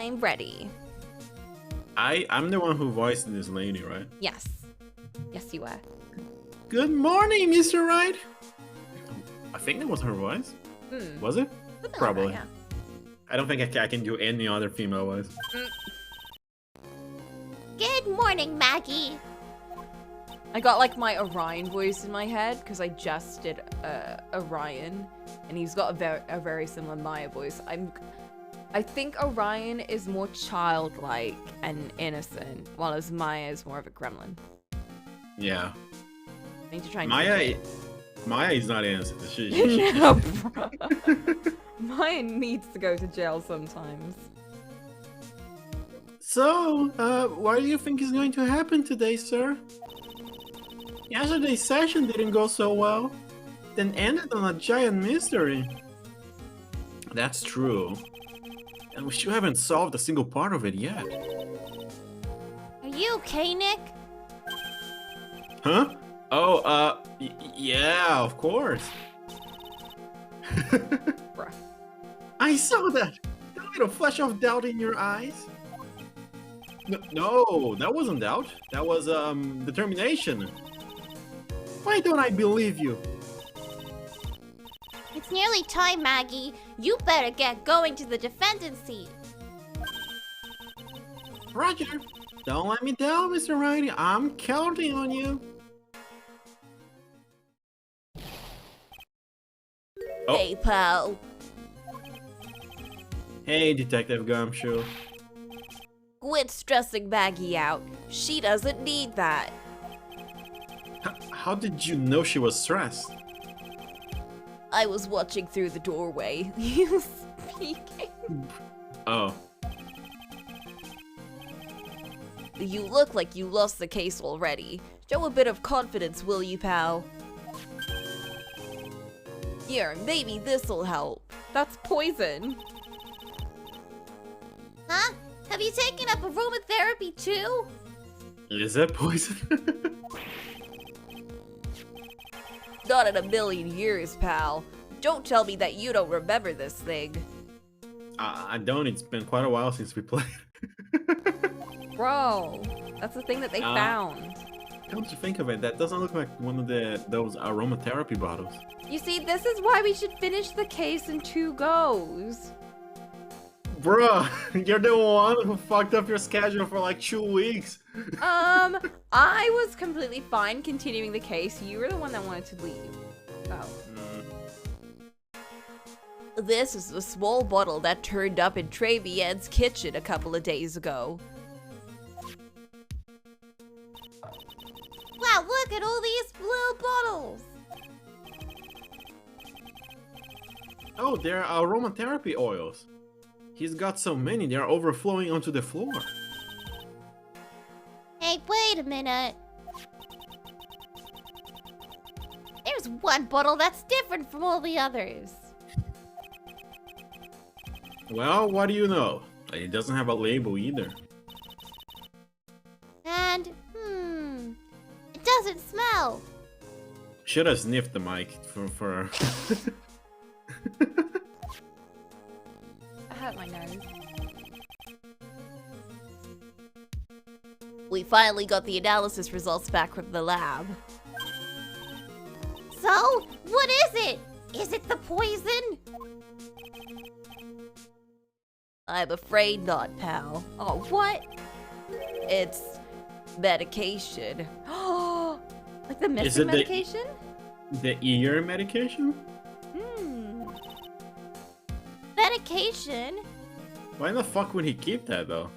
I'm ready. I'm the one who voiced this lady, right? Yes. Yes, you are. Good morning, Mr. Right. I think that was her voice. Was it? Something Probably. Like that, I don't think I can do any other female voice. Good morning, Maggie. I got like my Orion voice in my head because I just did Orion, and he's got a very similar Maya voice. I think Orion is more childlike and innocent, while as Maya is more of a gremlin. Yeah. I need to try and Maya is not innocent. No, bro. Maya needs to go to jail sometimes. So, what do you think is going to happen today, sir? Yesterday's session didn't go so well, then ended on a giant mystery. That's true. And we still haven't solved a single part of it yet. Are you okay, Nick? Huh? Oh, yeah, of course. Bruh. I saw that! That little flash of doubt in your eyes. No, that wasn't doubt. That was, determination. Why don't I believe you? It's nearly time, Maggie. You better get going to the defendant's seat. Roger. Don't let me down, Mr. Riley. I'm counting on you. Oh. Hey, pal. Hey, Detective Gumshoe. Quit stressing Maggie out. She doesn't need that. How did you know she was stressed? I was watching through the doorway. You speaking? Oh. You look like you lost the case already. Show a bit of confidence, will you, pal? Here, maybe this'll help. That's poison. Huh? Have you taken up aromatherapy too? Is that poison? Not in a million years, pal. Don't tell me that you don't remember this thing. I don't. It's been quite a while since we played. Bro, that's the thing that they found. Come to think of it, that doesn't look like one of those aromatherapy bottles. You see, this is why we should finish the case in 2 goes. Bruh, you're the one who fucked up your schedule for like 2 weeks. I was completely fine continuing the case. You were the one that wanted to leave. Oh. This is the small bottle that turned up in Tribulation's kitchen a couple of days ago. Wow, look at all these little bottles. Oh, they're aromatherapy oils. He's got so many, they're overflowing onto the floor. Hey, wait a minute. There's one bottle that's different from all the others. Well, what do you know? It doesn't have a label either. And, it doesn't smell. Should have sniffed the mic for... I hurt my nose. We finally got the analysis results back from the lab. So, what is it? Is it the poison? I'm afraid not, pal. Oh, what? It's medication. Oh, like the missing medication? The ear medication? Medication? Why the fuck would he keep that though?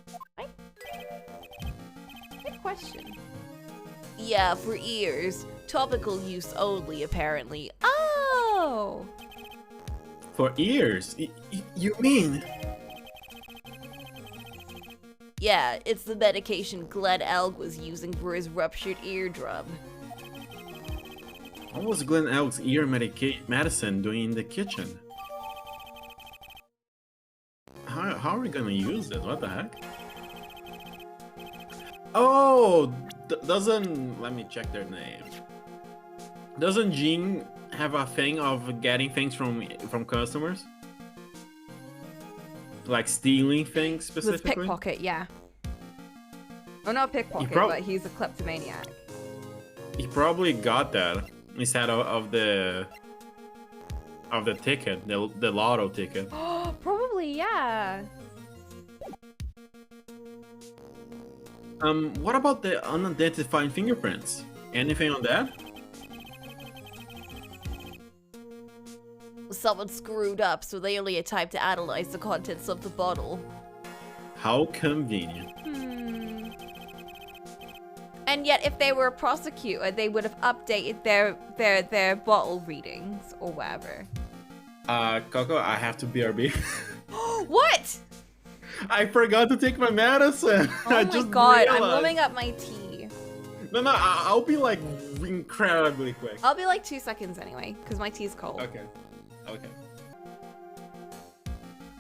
Good question. Yeah, for ears. Topical use only, apparently. Oh! For ears? You mean? Yeah, it's the medication Glenn Elg was using for his ruptured eardrum. What was Glenn Elk's ear medicine doing in the kitchen? How are we gonna use it? What the heck? Oh! Doesn't... Let me check their name. Doesn't Jean have a thing of getting things from customers? Like stealing things This specifically? pickpocket, yeah. Oh, not pickpocket, but he's a kleptomaniac. He probably got that instead of the ticket, the lotto ticket. Probably, yeah. What about the unidentified fingerprints? Anything on that? Someone screwed up, so they only had time to analyze the contents of the bottle. How convenient. And yet, if they were a prosecutor, they would have updated their bottle readings or whatever. Coco, I have to BRB. What? I forgot to take my medicine. Oh my god, I'm warming up my tea. No, I'll be like incredibly quick. I'll be like 2 seconds anyway, because my tea's cold. Okay.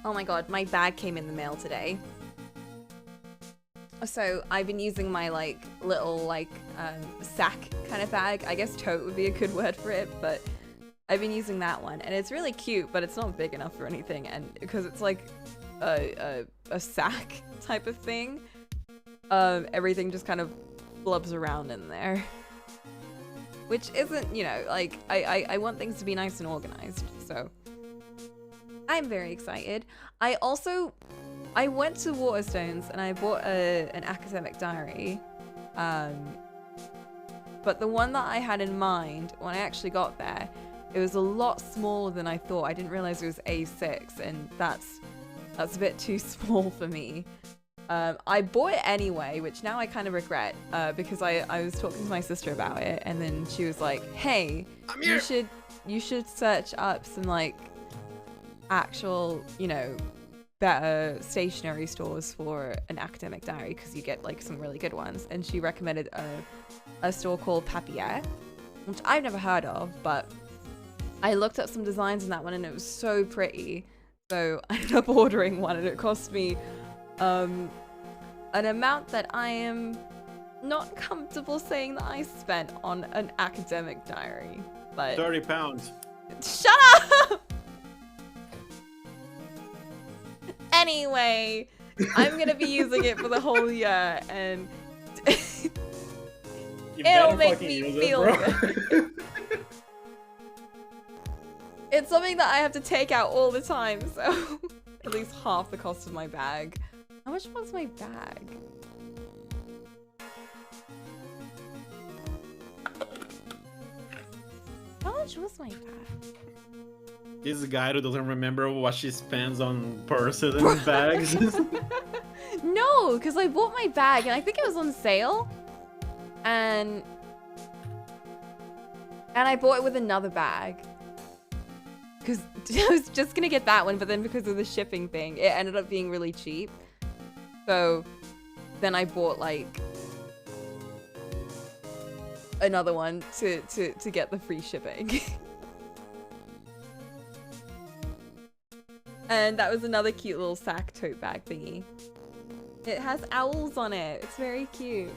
Oh my god, my bag came in the mail today. So I've been using my like little like sack kind of bag. I guess tote would be a good word for it, but I've been using that one, and it's really cute, but it's not big enough for anything, and because it's like a sack type of thing, everything just kind of blubs around in there, which isn't, you know, like I want things to be nice and organized, so I'm very excited. I went to Waterstones and I bought an academic diary, but the one that I had in mind when I actually got there, it was a lot smaller than I thought. I didn't realize it was A6, and that's a bit too small for me. I bought it anyway, which now I kind of regret, because I was talking to my sister about it, and then she was like, "Hey, you should search up some like actual, you know, better stationery stores for an academic diary, because you get like some really good ones." And she recommended a store called Papier, which I've never heard of, but I looked up some designs in that one and it was so pretty, so I ended up ordering one, and it cost me an amount that I am not comfortable saying that I spent on an academic diary, but 30 pounds. Shut up! Anyway, I'm gonna be using it for the whole year, and it'll make me feel good. It's something that I have to take out all the time, so at least half the cost of my bag. How much was my bag? How much was my bag? This guy who doesn't remember what she spends on purses and bags. No, because I bought my bag and I think it was on sale, and I bought it with another bag because I was just gonna get that one, but then because of the shipping thing, it ended up being really cheap. So then I bought like another one to get the free shipping. And that was another cute little sack tote bag thingy. It has owls on it. It's very cute.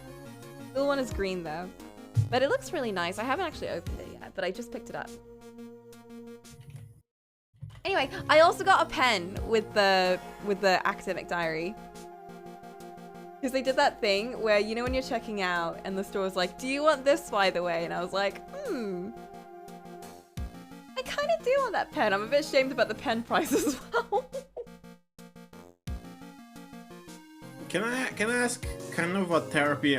The one is green though, but it looks really nice. I haven't actually opened it yet, but I just picked it up. Anyway, I also got a pen with the academic diary, because they did that thing where, you know, when you're checking out and the store's like, "Do you want this, by the way?" And I was like, I kind of do want that pen. I'm a bit ashamed about the pen price as well. Can I ask kind of a therapy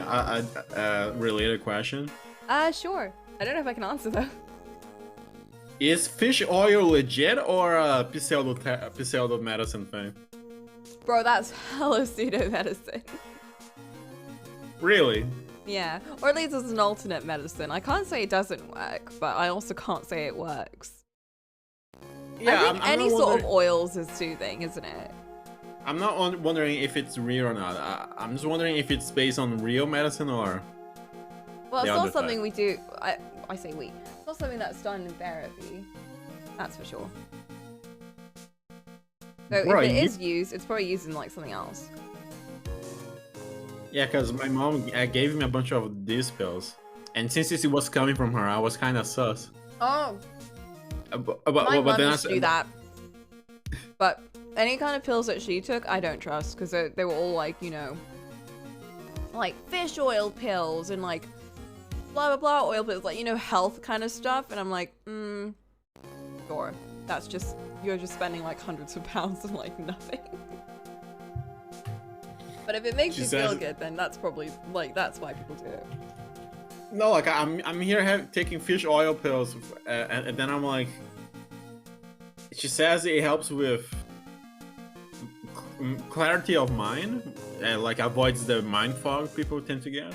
related question? Sure. I don't know if I can answer though. Is fish oil legit or a pseudo medicine thing? Bro, that's hella pseudo medicine. Really? Yeah, or at least it's an alternate medicine. I can't say it doesn't work, but I also can't say it works. Yeah, I think any sort of oils is soothing, isn't it? I'm not wondering if it's real or not. I'm just wondering if it's based on real medicine or... Well, it's not something we do... I say we. It's not something that's done in therapy. That's for sure. So if it is used, it's probably used in like something else. Yeah, because my mom gave me a bunch of these pills. And since it was coming from her, I was kind of sus. Oh. But my mom then used to do that. But any kind of pills that she took, I don't trust, because they were all like, you know, like fish oil pills and like blah blah blah oil pills, like, you know, health kind of stuff. And I'm like, sure, that's just, you're just spending like hundreds of pounds on like nothing. But if it makes you feel good, then that's probably like, that's why people do it. No, like I'm here taking fish oil pills, and then I'm like, she says it helps with clarity of mind, and like avoids the mind fog people tend to get.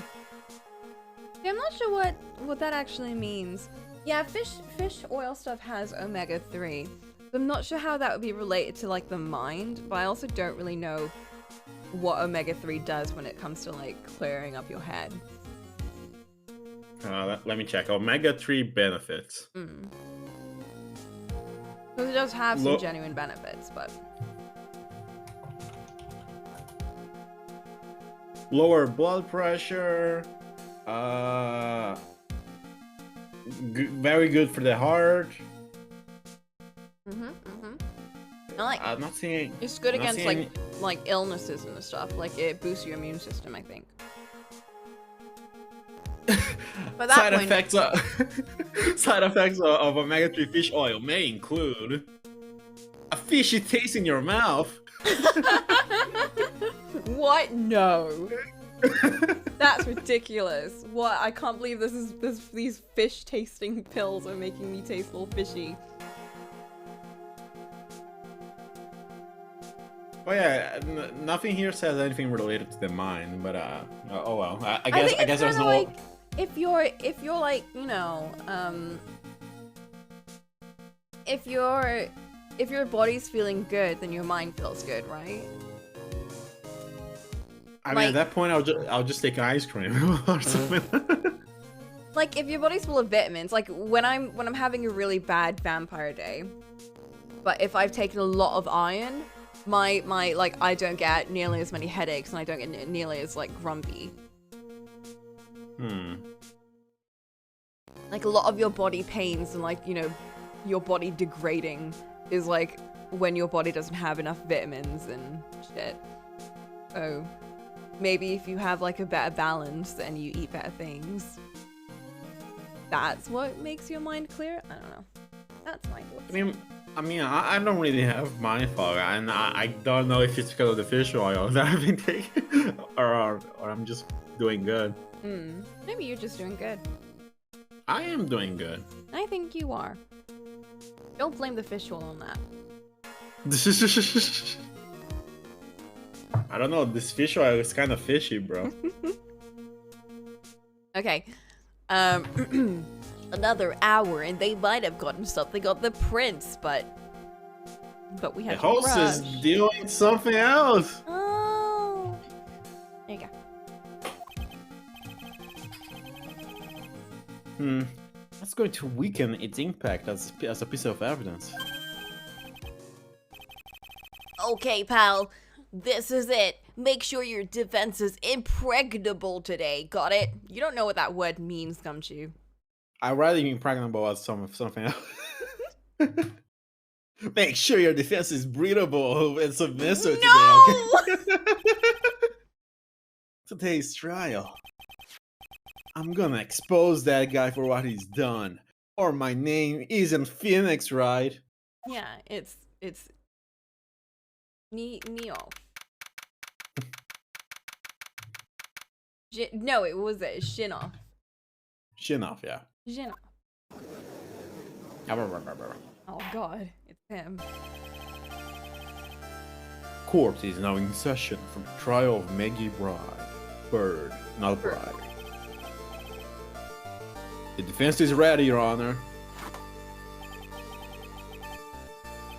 Yeah, I'm not sure what that actually means. Yeah, fish oil stuff has omega-3. I'm not sure how that would be related to like the mind, but I also don't really know what omega-3 does when it comes to like clearing up your head. Let me check. Omega-3 benefits. Because it does have some genuine benefits, but... Lower blood pressure. Very good for the heart. I'm not seeing... It's good against like illnesses and stuff. Like it boosts your immune system, I think. But side effects of omega-3 fish oil may include a fishy taste in your mouth. What? No. That's ridiculous. What? I can't believe these fish tasting pills are making me taste a little fishy. Oh yeah, nothing here says anything related to the mind, but oh well. I guess there's no. Like, if you're like, you know, if your body's feeling good, then your mind feels good, right? I mean, at that point, I'll just take ice cream or something. Like if your body's full of vitamins, like when I'm having a really bad vampire day, but if I've taken a lot of iron, my like I don't get nearly as many headaches and I don't get nearly as like grumpy. Like a lot of your body pains and like, you know, your body degrading is like when your body doesn't have enough vitamins and shit. Oh. Maybe if you have like a better balance and you eat better things, that's what makes your mind clear? I don't know. That's my thoughts. I mean, I don't really have mind fog, and I don't know if it's because of the fish oil that I've been taking, or I'm just doing good. Maybe you're just doing good. I am doing good. I think you are. Don't blame the fish oil on that. I don't know, this fish oil is kind of fishy, bro. Okay. Another hour and they might have gotten something on the prince, but we had the host rush. is doing something else. Oh. There you go. That's going to weaken its impact as a piece of evidence. Okay, pal. This is it. Make sure your defense is impregnable today. Got it? You don't know what that word means, Gumshoe. I'd rather be impregnable as something else. Make sure your defense is breathable and submissive today, okay? Today's trial. I'm gonna expose that guy for what he's done. Or my name isn't Phoenix, right? Yeah, it's Neo. No, it was Shinoff. Shinoff, yeah. Shinoff. Oh god, it's him. Court is now in session for the trial of Maggie Bird, not Bride. The defense is ready, Your Honor.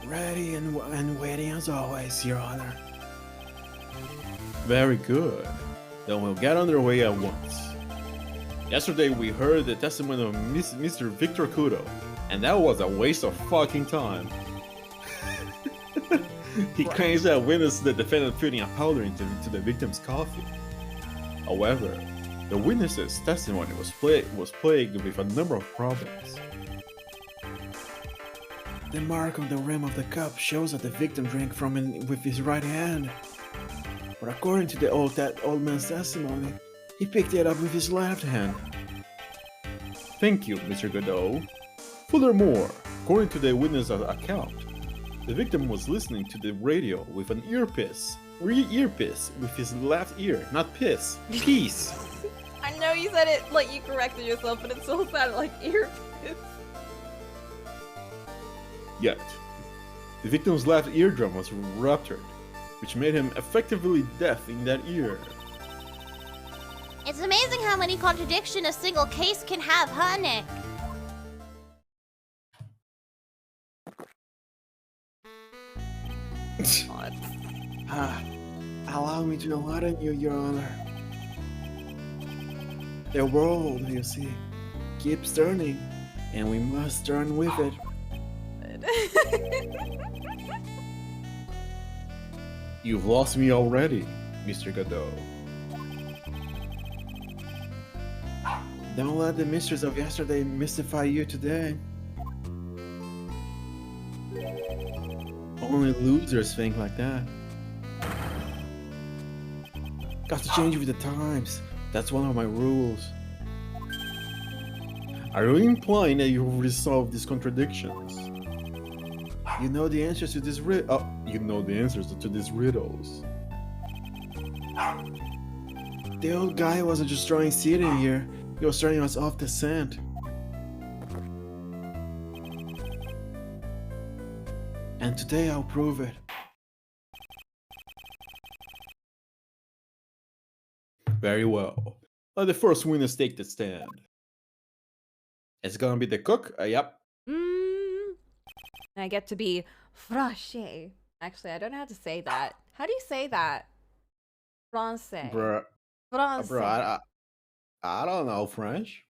Ready and waiting as always, Your Honor. Very good. Then we'll get underway at once. Yesterday we heard the testimony of Mr. Victor Kudo, and that was a waste of fucking time. He claims that witnessed the defendant putting a powder into the victim's coffee. However, the witness's testimony was plagued with a number of problems. The mark on the rim of the cup shows that the victim drank from it with his right hand. But according to the old man's testimony, he picked it up with his left hand. Thank you, Mr. Godot. Furthermore, according to the witness account, the victim was listening to the radio with an earpiece with his left ear, not piss. Peace. I know you said it like you corrected yourself, but it still sounded like earpiece. Yet, the victim's left eardrum was ruptured, which made him effectively deaf in that ear. It's amazing how many contradictions a single case can have, huh, Nick? Allow me to enlighten you, Your Honor. The world, you see, keeps turning, and we must turn with it. You've lost me already, Mr. Godot. Don't let the mysteries of yesterday mystify you today. Only losers think like that. Got to change with the times. That's one of my rules. Are you implying that you've resolved these contradictions? You know the answers to this you know the answers to these riddles. The old guy wasn't just throwing seed in here, he was turning us off the scent. And today I'll prove it. Very well. Let the first witness take the stand. It's gonna be the cook? Yep. I get to be fraîche. Actually, I don't know how to say that. How do you say that? Francais. Bruh. Francais. Bruh, I don't know French.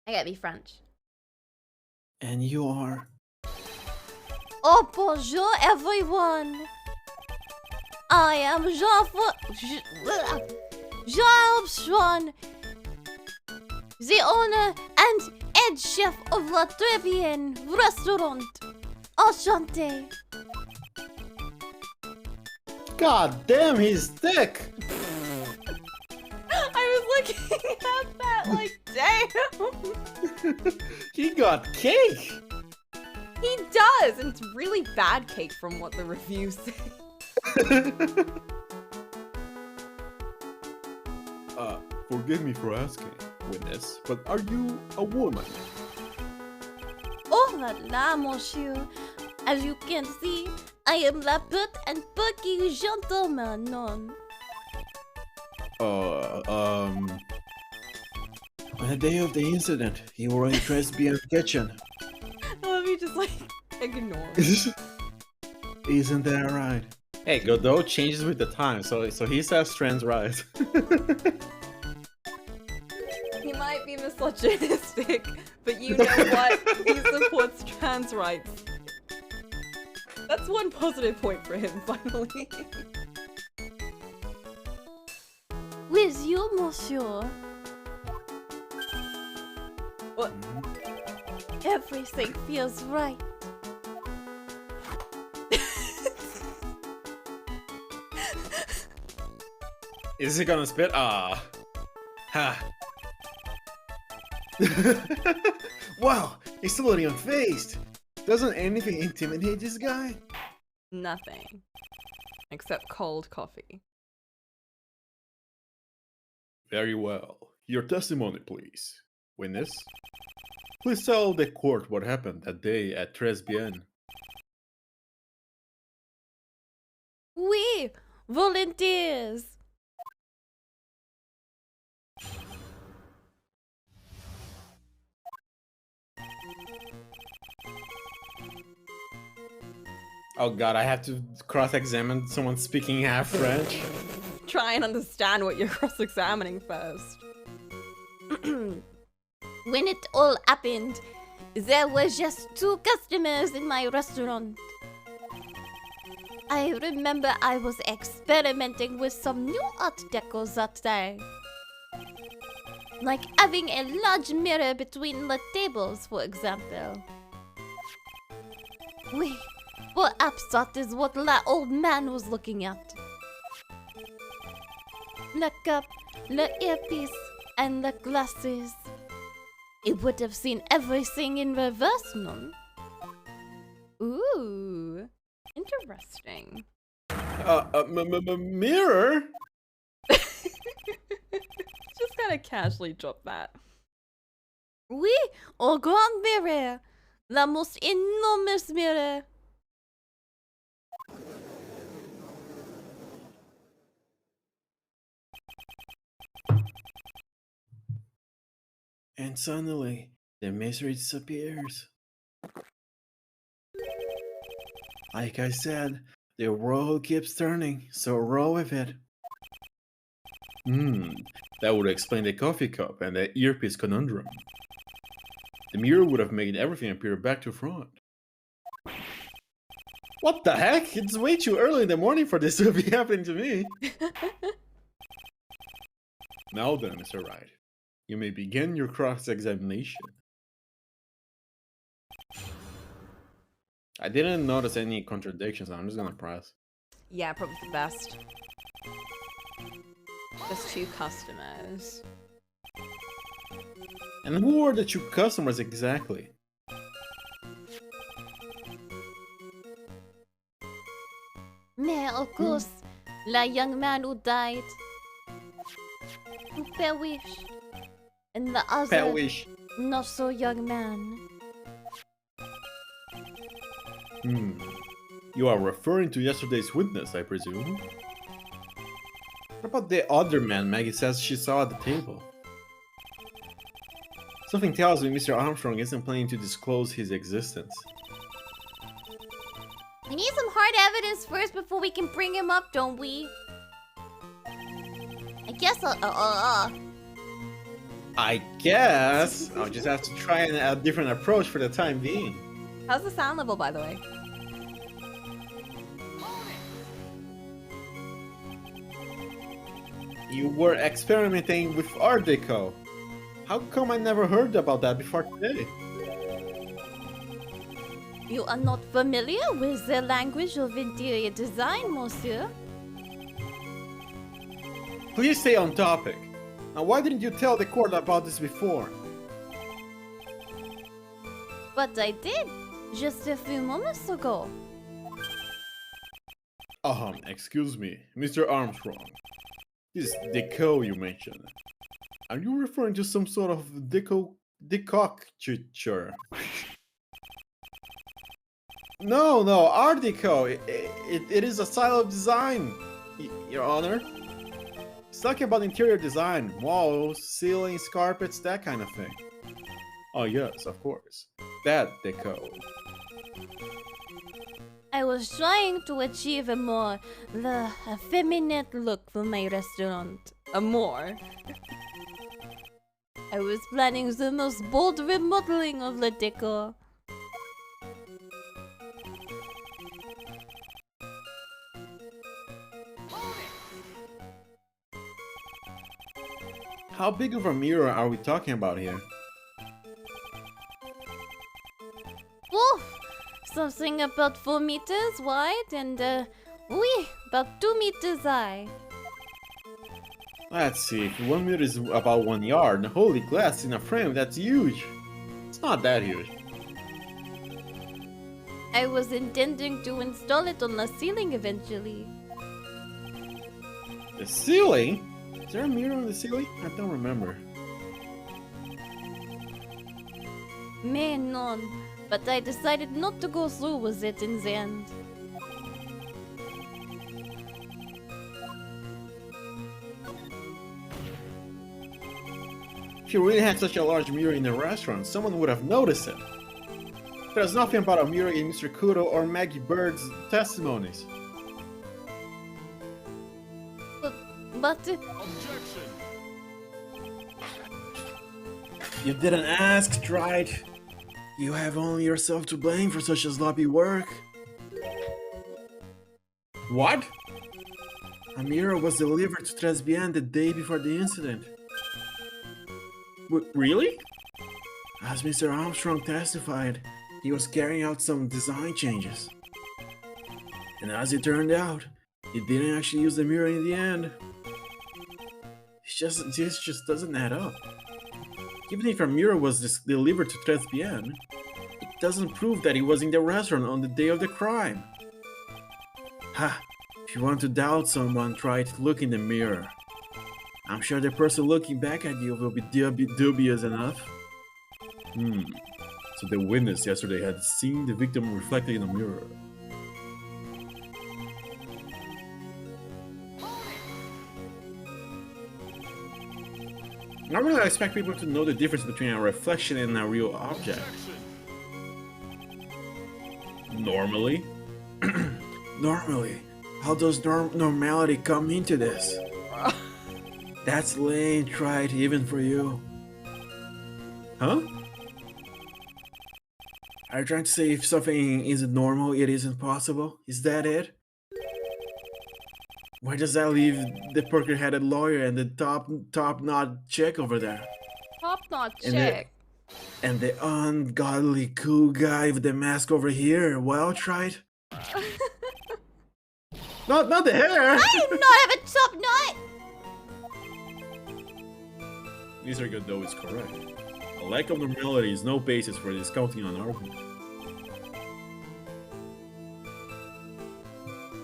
I gotta be French. And you are? Oh, bonjour, everyone. I am Jean-Armstrong, the owner and head chef of La Tribulation restaurant. Enchanté. God damn, he's thick! I was looking at that like, damn! He got cake! He does! And it's really bad cake from what the reviews say. Forgive me for asking, witness, but are you a woman? Oh la la, monsieur. As you can see, I am la pute and perky gentleman. On the day of the incident, you were in Tribulation kitchen. Let me just like ignore. Isn't that right? Hey, Godot changes with the time, so he says trans rights. He might be misogynistic, but you know what? He supports trans rights. That's one positive point for him, finally. With you, monsieur. What? Everything feels right. Is he gonna spit? Ah. Ha. Wow, he's totally unfazed. Doesn't anything intimidate this guy? Nothing. Except cold coffee. Very well. Your testimony, please. Witness, please tell the court what happened that day at Tribulation. Oui, volunteers. Oh god, I have to cross-examine someone speaking half French. Try and understand what you're cross-examining first. When it all happened, there were just 2 customers in my restaurant. I remember I was experimenting with some new art decos that day. Like having a large mirror between the tables, for example. Wait, perhaps that is what that old man was looking at. Look up, the earpiece, and the glasses. It would have seen everything in reverse, no? Ooh, interesting. Mirror? Just kind of casually drop that. Oui, au grand mirror. The most enormous mirror. And suddenly, the mystery disappears. Like I said, the world keeps turning, so roll with it. That would explain the coffee cup and the earpiece conundrum. The mirror would have made everything appear back to front. What the heck? It's way too early in the morning for this to be happening to me. Now then, Mr. Wright, you may begin your cross-examination. I didn't notice any contradictions, I'm just gonna press. Yeah, probably the best. Just 2 customers. And who are the 2 customers exactly? Mais, of course, the young man who died. Who perished. And the other Perish. not so young man. You are referring to yesterday's witness, I presume? What about the other man Maggie says she saw at the table? Something tells me Mr. Armstrong isn't planning to disclose his existence. We need some hard evidence first before we can bring him up, don't we? I guess I guess I'll just have to try a different approach for the time being. How's the sound level, by the way? You were experimenting with Art Deco. How come I never heard about that before today? You are not familiar with the language of interior design, monsieur? Please stay on topic. Now, why didn't you tell the court about this before? But I did, just a few moments ago. Excuse me, Mr. Armstrong. This deco you mentioned. Are you referring to some sort of decoction? No, Art Deco. It is a style of design, Your Honor. It's talking about interior design, walls, ceilings, carpets, that kind of thing. Oh yes, of course. That deco. I was trying to achieve a more effeminate look for my restaurant. More. I was planning the most bold remodeling of the decor. How big of a mirror are we talking about here? Oof! Something about 4 meters wide and, about 2 meters high. Let's see, if 1 meter is about 1 yard, holy glass in a frame, that's huge. It's not that huge. I was intending to install it on the ceiling eventually. The ceiling? Is there a mirror on the ceiling? I don't remember. May none, but I decided not to go through with it in the end. If you really had such a large mirror in the restaurant, someone would have noticed it. There's nothing about a mirror in Mr. Kudo or Maggie Bird's testimonies. But Objection! You didn't ask, right? You have only yourself to blame for such a sloppy work. What? A mirror was delivered to Tresbian the day before the incident. Really? As Mr. Armstrong testified, he was carrying out some design changes. And as it turned out, he didn't actually use the mirror in the end. This just doesn't add up. Even if a mirror was delivered to Tribulation, it doesn't prove that he was in the restaurant on the day of the crime. Ha! If you want to doubt someone, try to look in the mirror. I'm sure the person looking back at you will be dubious enough. So the witness yesterday had seen the victim reflected in a mirror. Normally I expect people to know the difference between a reflection and a real object. Normally? Normally? How does normality come into this? That's lame, tried even for you. Huh? Are you trying to say if something isn't normal, it isn't possible? Is that it? Where does that leave the poker-headed lawyer and the top-notch chick over there? Top-notch And chick. And the ungodly cool guy with the mask over here? Well tried? Not the hair! I do not have a top knot! Mr. Godot is correct. A lack of normality is no basis for discounting an argument.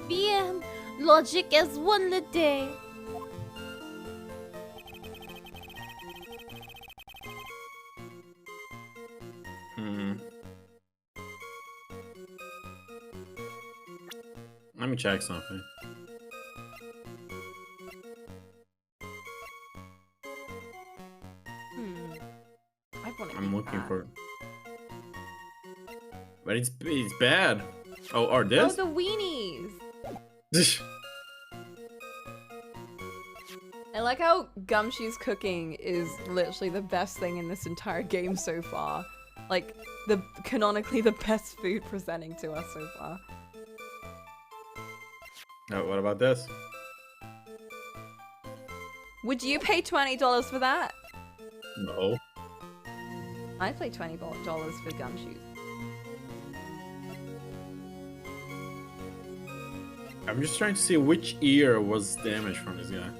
Bien, logic as one the day. Let me check something. I'm looking for... But it's bad. Oh, or this? Oh, the weenies. I like how Gumshoe's cooking is literally the best thing in this entire game so far. Like, canonically the best food presenting to us so far. Oh, what about this? Would you pay $20 for that? No. I'd pay $20 for Gumshoes. I'm just trying to see which ear was damaged from this guy.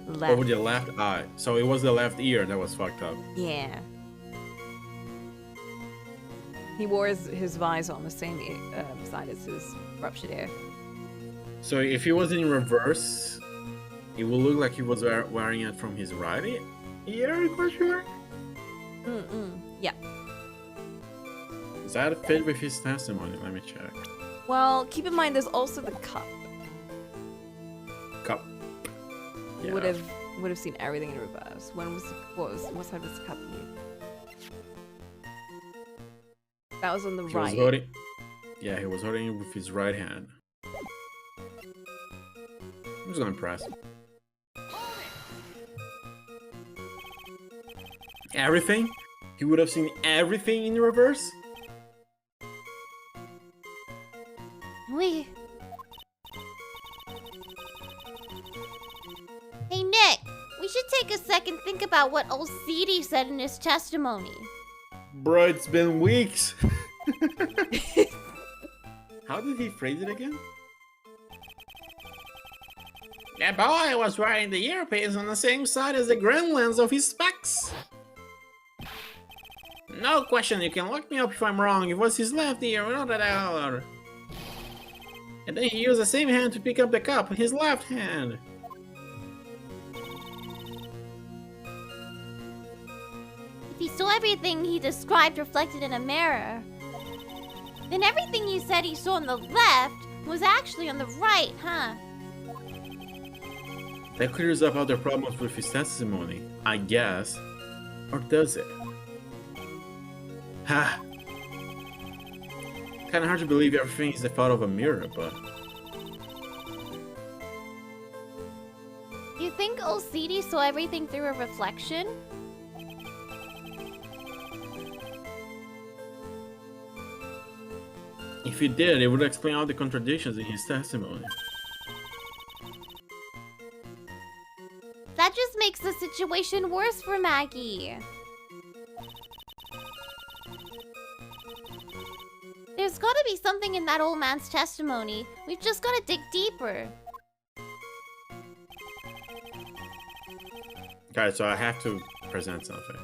Left. Over the left eye. So it was the left ear that was fucked up. Yeah. He wore his visor on the same side as his ruptured ear. So if he was in reverse, it would look like he was wearing it from his right ear, question mark? Yeah. Does that fit with his testimony? Let me check. Well, keep in mind there's also the cup. Cup. Yeah. Would have seen everything in reverse. What side was the cup in? That was on the right. He was holding it with his right hand. I'm just gonna press. Everything? He would have seen everything in reverse? We. Hey Nick, we should take a second think about what old CD said in his testimony. Bro, it's been weeks. How did he phrase it again? The boy was wearing the earpiece on the same side as the green lens of his specs. No question, you can look me up if I'm wrong. It was his left ear, not the other. And then he used the same hand to pick up the cup, his left hand. If he saw everything he described reflected in a mirror, then everything he said he saw on the left was actually on the right, huh? That clears up other problems with his testimony, I guess. Or does it? Ha! Kinda hard to believe everything is the fault of a mirror, but... You think old CD saw everything through a reflection? If he did, it would explain all the contradictions in his testimony. That just makes the situation worse for Maggie. There's gotta be something in that old man's testimony. We've just gotta dig deeper. Okay, so I have to present something.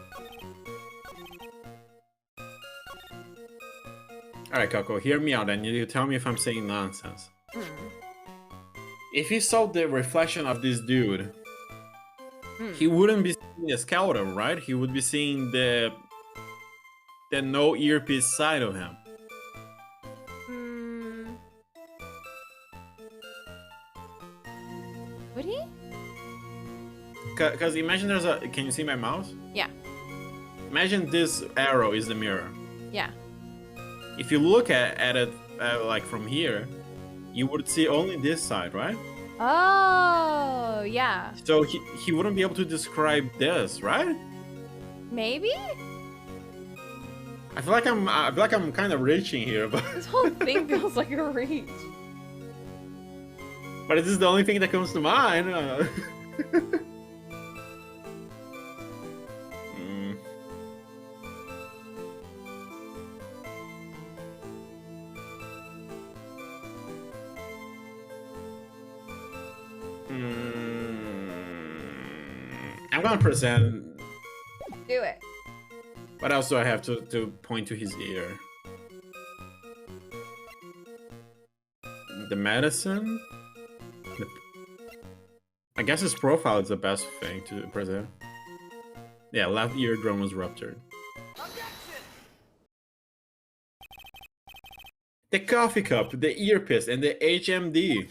Alright, Coco, hear me out and you tell me if I'm saying nonsense. If you saw the reflection of this dude, he wouldn't be seeing the skeleton, right? He would be seeing the no earpiece side of him. Would he? Because imagine there's a... Can you see my mouse? Yeah. Imagine this arrow is the mirror. Yeah. If you look at it like from here, you would see only this side, right? Oh, yeah. So he wouldn't be able to describe this, right? Maybe? I feel like I'm kind of reaching here, but This whole thing feels like a reach. but this is the only thing that comes to mind. I'm gonna present. Do it. What else do I have to point to his ear? The medicine? I guess his profile is the best thing to present. Yeah, left eardrum was ruptured. The coffee cup, the earpiece, and the HMD.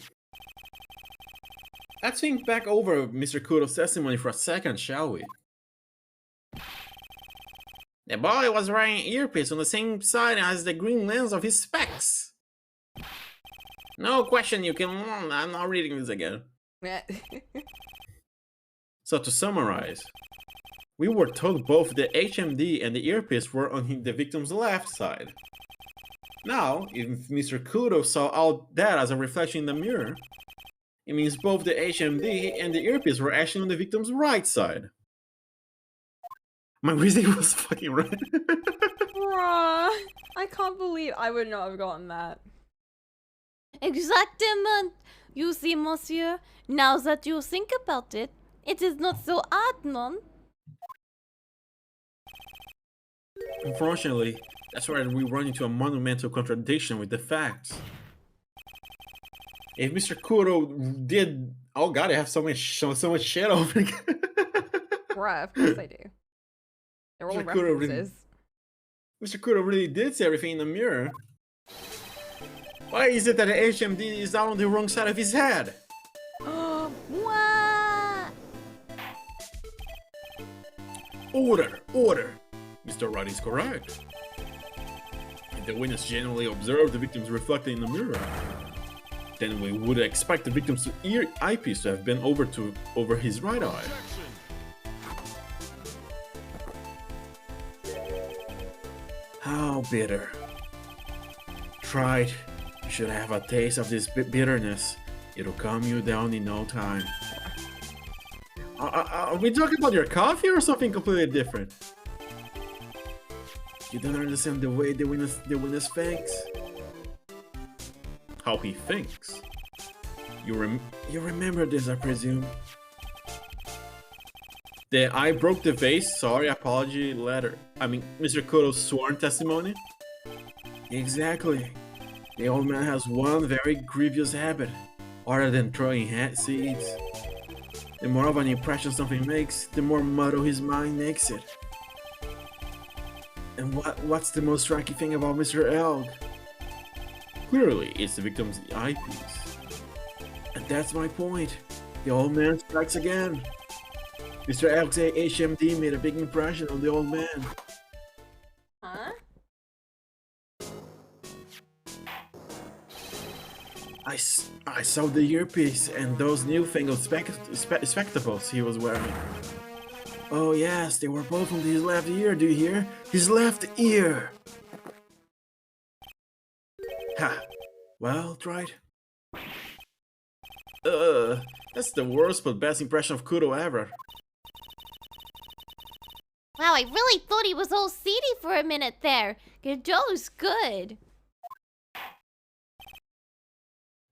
Let's think back over Mr. Kudo's testimony for a second, shall we? The boy was wearing an earpiece on the same side as the green lens of his specs. No question you can... I'm not reading this again. So to summarize, we were told both the HMD and the earpiece were on the victim's left side. Now, if Mr. Kudo saw all that as a reflection in the mirror, it means both the HMD and the earpiece were actually on the victim's right side. My reasoning was fucking right. Bruh. I can't believe I would not have gotten that. Exactement. You see, monsieur, now that you think about it, it is not so odd, non? Unfortunately, that's where we run into a monumental contradiction with the facts. If Mr. Kudo did... Oh god, I have so much shit open. Bruh, of course I do. They're all references. Mr. Kudo really did see everything in the mirror. Why is it that the HMD is down on the wrong side of his head? What? Order! Order! Mr. Wright is correct. If the witness genuinely observed the victims reflected in the mirror, then we would expect the victim's eyepiece to have been over his right eye. How bitter. Try it. You should have a taste of this bitterness. It'll calm you down in no time. Are we talking about your coffee or something completely different? You don't understand the way the witness thinks. How he thinks. You remember this, I presume. The I broke the vase, sorry, apology letter. I mean, Mr. Kudo's sworn testimony? Exactly. The old man has one very grievous habit, other than throwing seeds. The more of an impression something makes, the more muddle his mind makes it. And what's the most striking thing about Mr. Elg? Clearly, it's the victim's eyepiece. And that's my point. The old man strikes again. Mr. Elg's HMD made a big impression on the old man. Huh? I saw the earpiece and those newfangled spectacles he was wearing. Oh yes, they were both on his left ear, do you hear? His left ear! Ha! Well, tried. That's the worst but best impression of Kudo ever. Wow, I really thought he was all seedy for a minute there. Your Joe's good.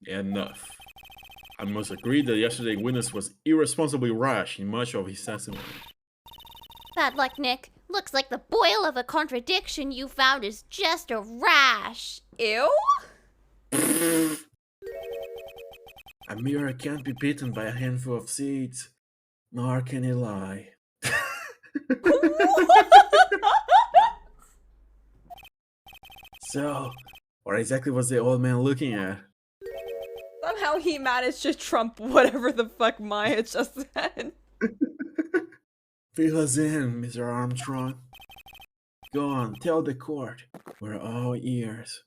Enough. I must agree that yesterday's witness was irresponsibly rash in much of his testimony. Bad luck, Nick. Looks like the boil of a contradiction you found is just a rash. Ew? A mirror can't be beaten by a handful of seeds, nor can it lie. So, what exactly was the old man looking at? Somehow he managed to trump whatever the fuck Maya just said. Fill us in, Mr. Armstrong. Go on, tell the court. We're all ears.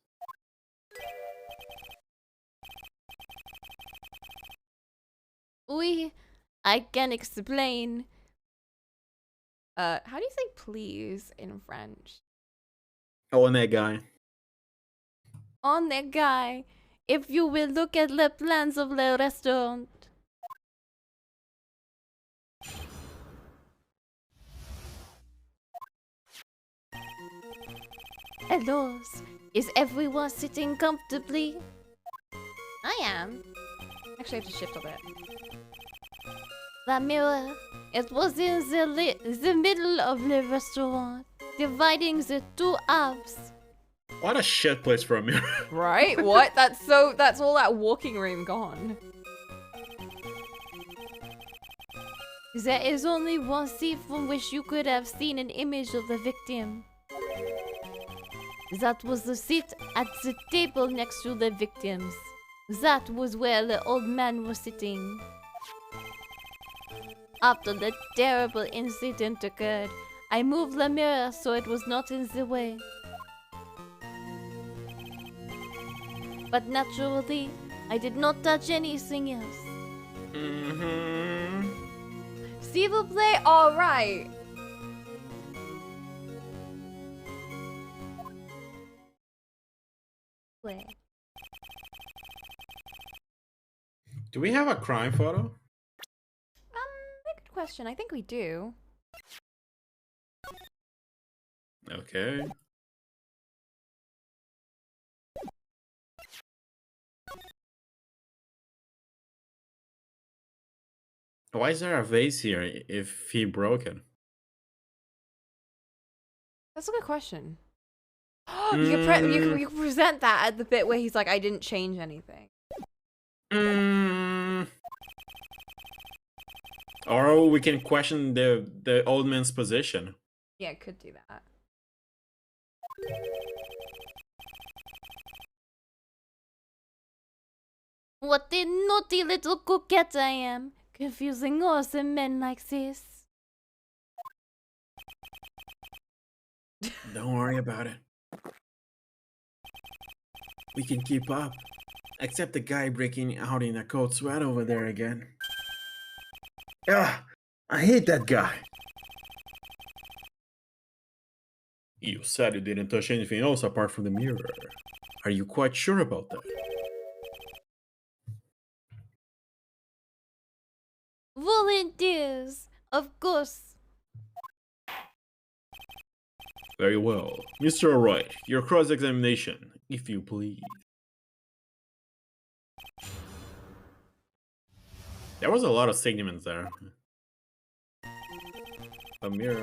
I can explain. How do you say please in French? Oh, and that guy. On that guy, if you will look at the plans of the restaurant. Hello, is everyone sitting comfortably? I am. Actually, I have to shift a bit. The mirror, it was in the middle of the restaurant, dividing the two halves. What a shit place for a mirror. Right? What? That's all that walking room gone. There is only one seat from which you could have seen an image of the victim. That was the seat at the table next to the victims. That was where the old man was sitting. After the terrible incident occurred, I moved the mirror so it was not in the way. But naturally, I did not touch anything else. S'il vous plaît, alright. Do we have a crime photo? Good question. I think we do. Okay. Why is there a vase here if he broke it? That's a good question. You can present that at the bit where he's like, I didn't change anything. Or we can question the old man's position. Yeah, could do that. What a naughty little coquette I am, confusing awesome men like this. Don't worry about it. We can keep up. Except the guy breaking out in a cold sweat over there again. Ugh, I hate that guy. You said you didn't touch anything else apart from the mirror. Are you quite sure about that? Volunteers, of course. Very well. Mr. Wright, your cross-examination, if you please. There was a lot of segments there. A mirror,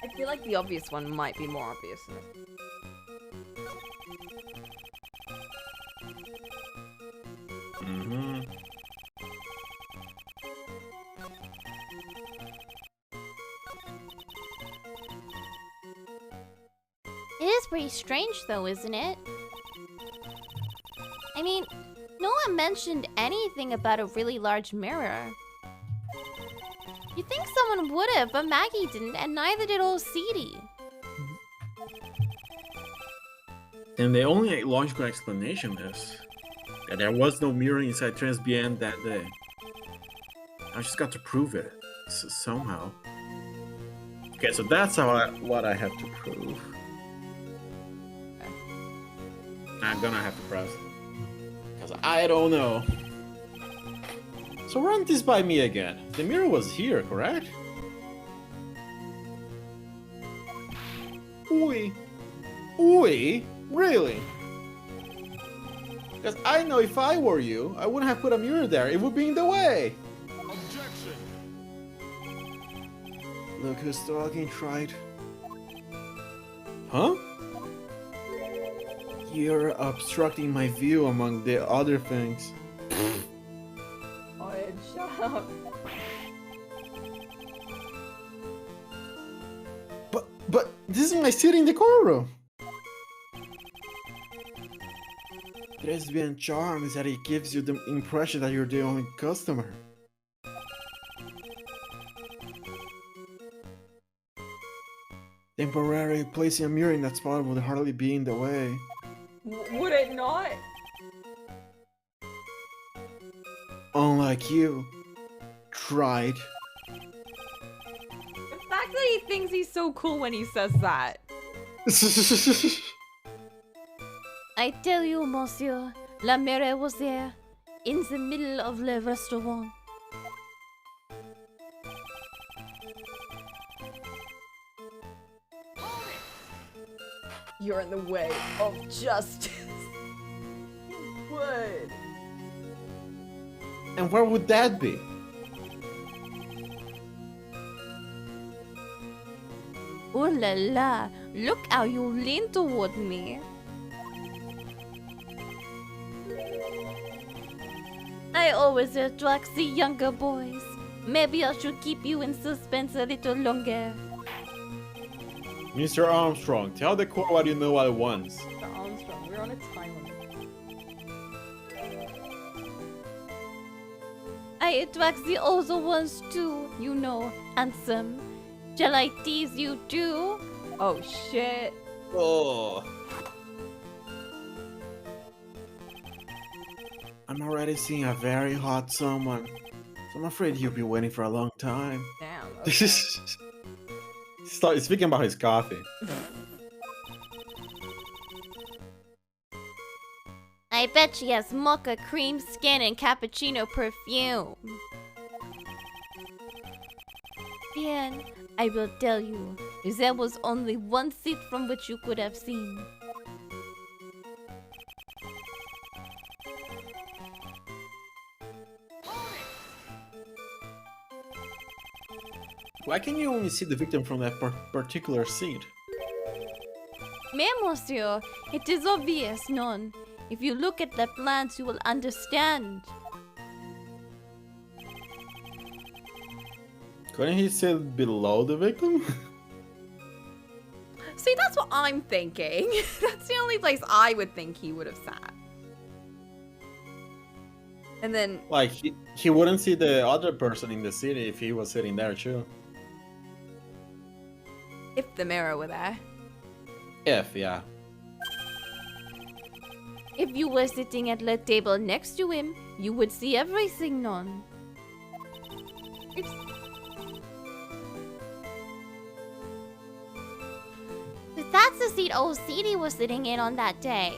I feel like the obvious one might be more obvious. It is pretty strange though, isn't it? I mean, no one mentioned anything about a really large mirror. You'd think someone would have, but Maggie didn't, and neither did old Seedy. And the only logical explanation is that there was no mirror inside Transbien that day. I just got to prove it, somehow. Okay, so that's what I have to prove. I'm gonna have to press because I don't know. So run this by me again. The mirror was here, correct? Ooh. Really? Because I know if I were you, I wouldn't have put a mirror there. It would be in the way. Objection! Look who's talking, tried. Huh? You're obstructing my view among the other things. Oh, shut up. But this is my seat in the corner. Lesbian charm is that it gives you the impression that you're the only customer. Temporarily placing a mirror in that spot would hardly be in the way. Would it not? Unlike you, tried. The fact that he thinks he's so cool when he says that. I tell you, monsieur, la mirror was there, in the middle of the restaurant. You're in the way of justice. Would. And where would that be? Oh la la, look how you lean toward me. I always attract the younger boys. Maybe I should keep you in suspense a little longer. Mr. Armstrong, tell the court what you know at once. Mr. Armstrong, we're on a time limit. I attract the older ones too, you know, handsome. Shall I tease you too? Oh shit. Oh. I'm already seeing a very hot someone. So I'm afraid you'll be waiting for a long time. Damn. Okay. Start speaking about his coffee. I bet she has mocha cream skin and cappuccino perfume. Bien, I will tell you, there was only one seat from which you could have seen. Why can you only see the victim from that particular seat? Mais monsieur, it is obvious, non? If you look at the plans, you will understand. Couldn't he sit below the victim? See, that's what I'm thinking. That's the only place I would think he would have sat. And then... Like, he wouldn't see the other person in the city if he was sitting there too. if the mirror were there. If, yeah. If you were sitting at the table next to him, you would see everything, non. Oops. But that's the seat old CD was sitting in on that day.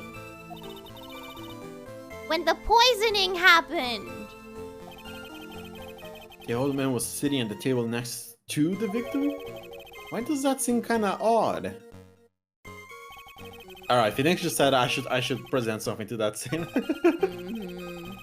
When the poisoning happened. The old man was sitting at the table next to the victim? Why does that seem kinda odd? Alright, Phoenix just said I should present something to that scene. Mm-hmm.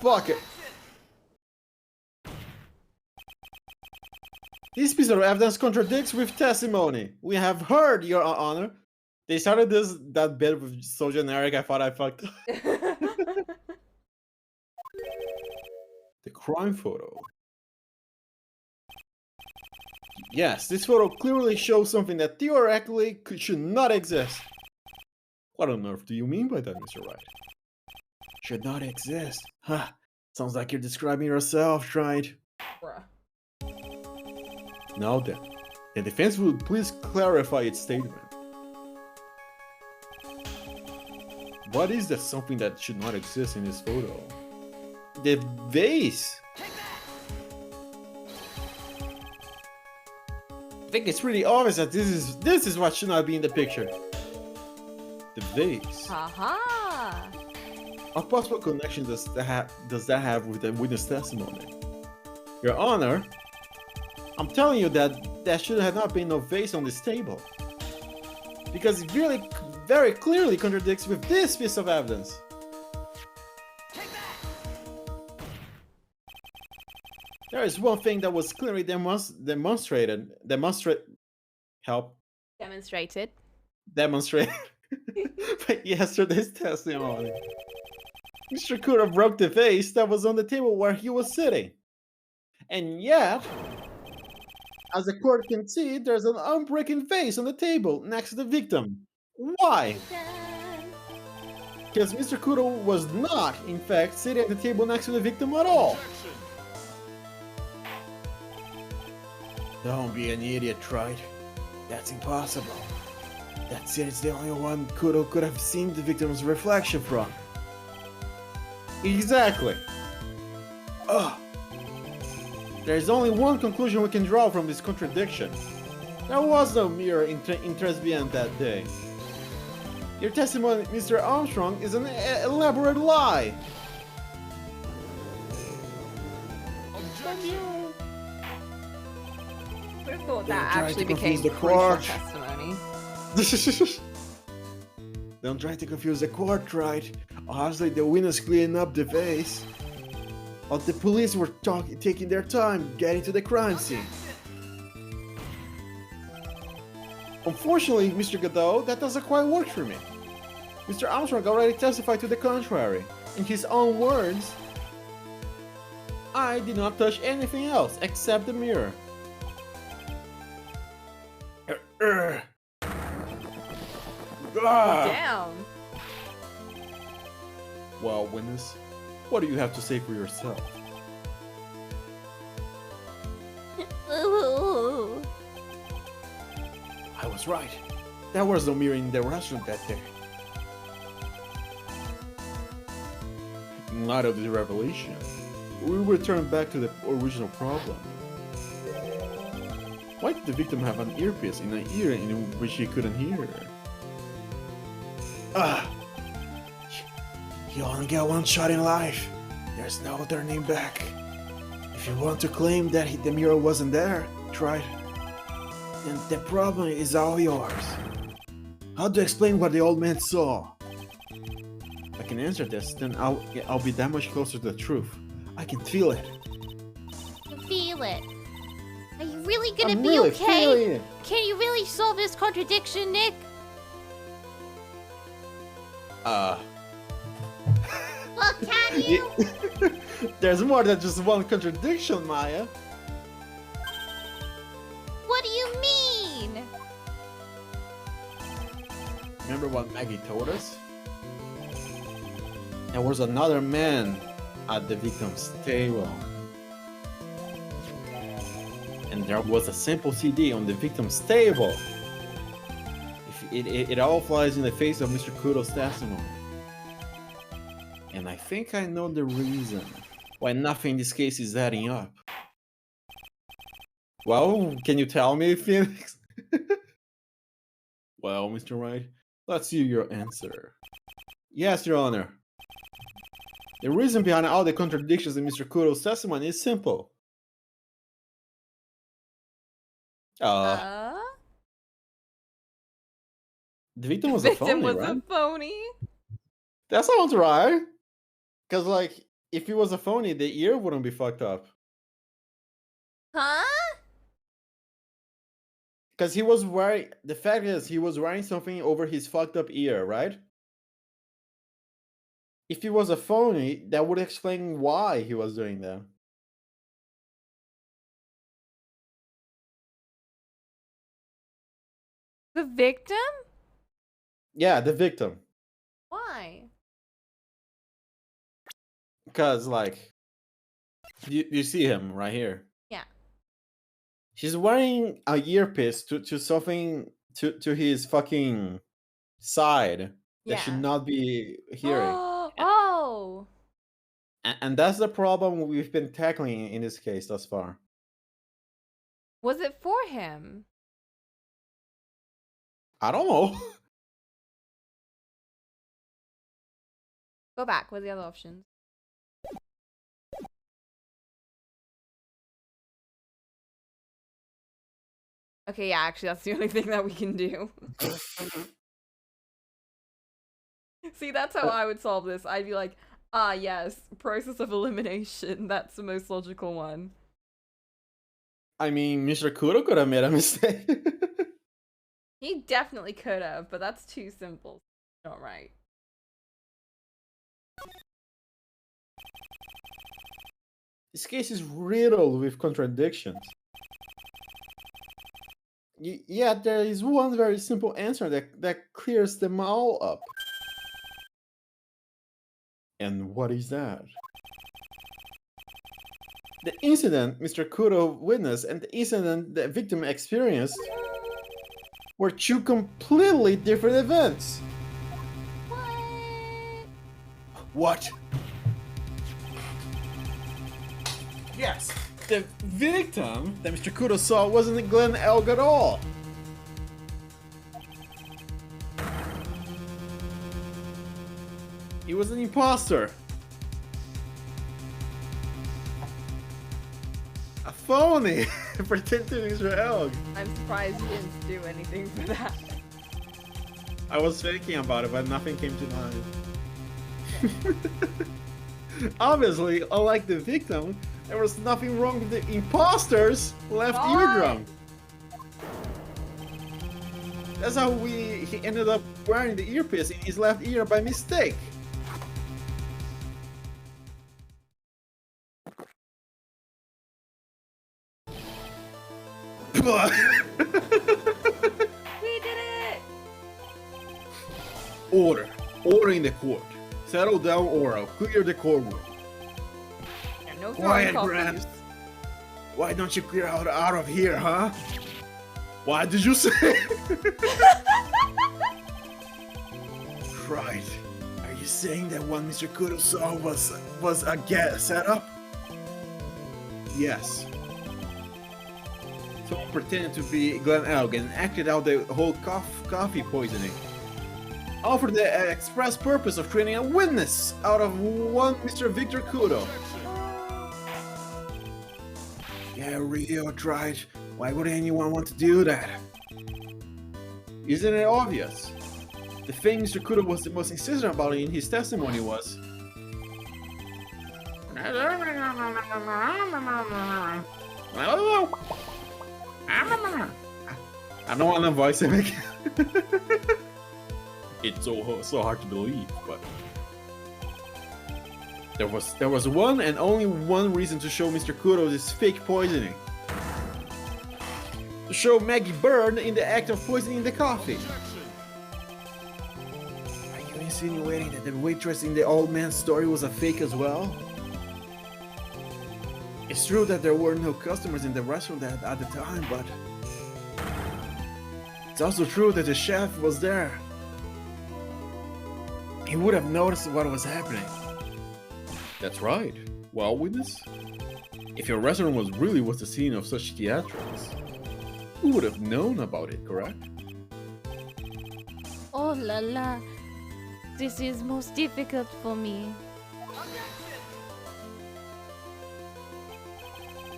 Fuck it. This piece of evidence contradicts with testimony. We have heard, Your Honor. They started that bit with so generic, I thought I fucked up. The crime photo. Yes, this photo clearly shows something that theoretically should not exist. What on earth do you mean by that, Mr. Wright? Should not exist. Huh. Sounds like you're describing yourself, right? Bruh. Now then, the defense will please clarify its statement. What is that something that should not exist in this photo? The vase! I think it's pretty obvious that this is what should not be in the picture. The vase. Haha. What possible connection does that have with the witness testimony? Your Honor, I'm telling you that there should have not been no vase on this table. Because it really very clearly contradicts with this piece of evidence. There is one thing that was clearly demonstrated by yesterday's testimony. Mr. Kuro broke the vase that was on the table where he was sitting. And yet, as the court can see, there's an unbroken vase on the table next to the victim. Why? Because Mr. Kuro was not, in fact, sitting at the table next to the victim at all. Don't be an idiot, Tride. That's impossible. That Sid's the only one Kuro could have seen the victim's reflection from. Exactly. Ugh. There's only one conclusion we can draw from this contradiction. There was no mirror in Tribulation that day. Your testimony, Mr. Armstrong, is an elaborate lie. Would have thought that Don't try actually to confuse became the crucial court. testimony. Don't try to confuse the court, right? Obviously, the witness cleaning up the vase. While the police were taking their time getting to the crime scene. Unfortunately, Mr. Godot, that doesn't quite work for me. Mr. Armstrong already testified to the contrary. In his own words, I did not touch anything else except the mirror. Damn. Well, witness, what do you have to say for yourself? Ooh. I was right. There was no mirror in the restaurant that day. In light of this revelation, we return back to the original problem. Why did the victim have an earpiece in an ear in which he couldn't hear? You only get one shot in life. There's no turning back. If you want to claim that the mirror wasn't there, try it. Then the problem is all yours. How to explain what the old man saw? If I can answer this, then I'll be that much closer to the truth. I can feel it. You feel it. Are you really gonna I'm be really okay? feeling it. Can you really solve this contradiction, Nick? Well, can you? There's more than just one contradiction, Maya. What do you mean? Remember what Maggie told us? There was another man at the victim's table. And there was a simple CD on the victim's table. It all flies in the face of Mr. Kudo's testimony. And I think I know the reason why nothing in this case is adding up. Well, can you tell me, Phoenix? Well, Mr. Wright, let's hear your answer. Yes, Your Honor. The reason behind all the contradictions in Mr. Kudo's testimony is simple. The victim was a phony, right? A phony. That sounds right. Because, like, if he was a phony, the ear wouldn't be fucked up. Huh? Because he was wearing... The fact is, he was wearing something over his fucked up ear, right? If he was a phony, that would explain why he was doing that. The victim? Yeah, the victim. Why? Because, like... You see him right here. Yeah. She's wearing a earpiece to something... To his fucking side. That should not be hearing. Oh! And that's the problem we've been tackling in this case thus far. Was it for him? I don't know. Go back. What are the other options? Okay, yeah, actually, that's the only thing that we can do. See, that's how I would solve this. I'd be like, ah, yes, process of elimination. That's the most logical one. I mean, Mr. Kuro could have made a mistake. He definitely could have, but that's too simple. Not right. This case is riddled with contradictions. Yet there is one very simple answer that clears them all up. And what is that? The incident Mr. Kudo witnessed and the incident the victim experienced were two completely different events. What? Yes, the victim that Mr. Kudo saw wasn't Glenn Elg at all. He was an imposter. A phony! Pretend to be Mr. Elg. I'm surprised you didn't do anything for that. I was thinking about it, but nothing came to mind. Obviously, unlike the victim, there was nothing wrong with the imposter's left eardrum. That's how he ended up wearing the earpiece in his left ear by mistake. We did it! Order. Order in the court. Settle down or I'll clear the courtroom. Yeah, no Quiet, throwing Grant. coffees. Why don't you clear out of here, huh? What did you say? Right. Are you saying that what Mr. Kudo saw was a setup? Yes. Someone pretended to be Glenn Elg and acted out the whole coffee poisoning. All for the express purpose of creating a witness out of one Mr. Victor Kudo. Yeah, Rio tried. Why would anyone want to do that? Isn't it obvious? The thing Mr. Kudo was the most insistent about in his testimony was... I don't want to voice him again. It's so hard to believe, but... There was one and only one reason to show Mr. Kudo this fake poisoning. To show Maggie Byrne in the act of poisoning the coffee. Are you insinuating that the waitress in the old man's story was a fake as well? It's true that there were no customers in the restaurant at the time, but... It's also true that the chef was there. He would have noticed what was happening. That's right. Well, witness? If your restaurant was the scene of such theatrics, who would have known about it, correct? Oh la la. This is most difficult for me.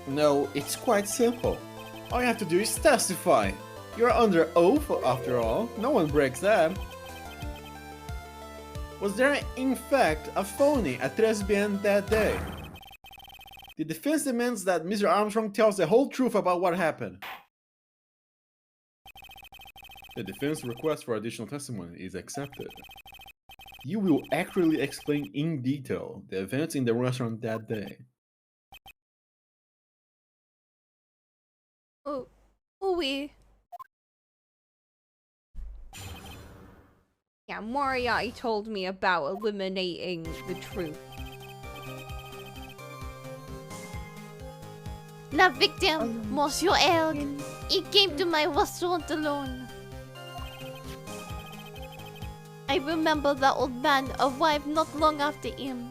No, it's quite simple. All you have to do is testify. You're under oath, after all. No one breaks that. Was there, in fact, a phony at 3 p.m. that day? The defense demands that Mr. Armstrong tells the whole truth about what happened. The defense request for additional testimony is accepted. You will accurately explain in detail the events in the restaurant that day. Oh, oui. Yeah, Moriarty told me about eliminating the truth. La victim, Monsieur Elg. He came to my restaurant alone. I remember the old man arrived not long after him.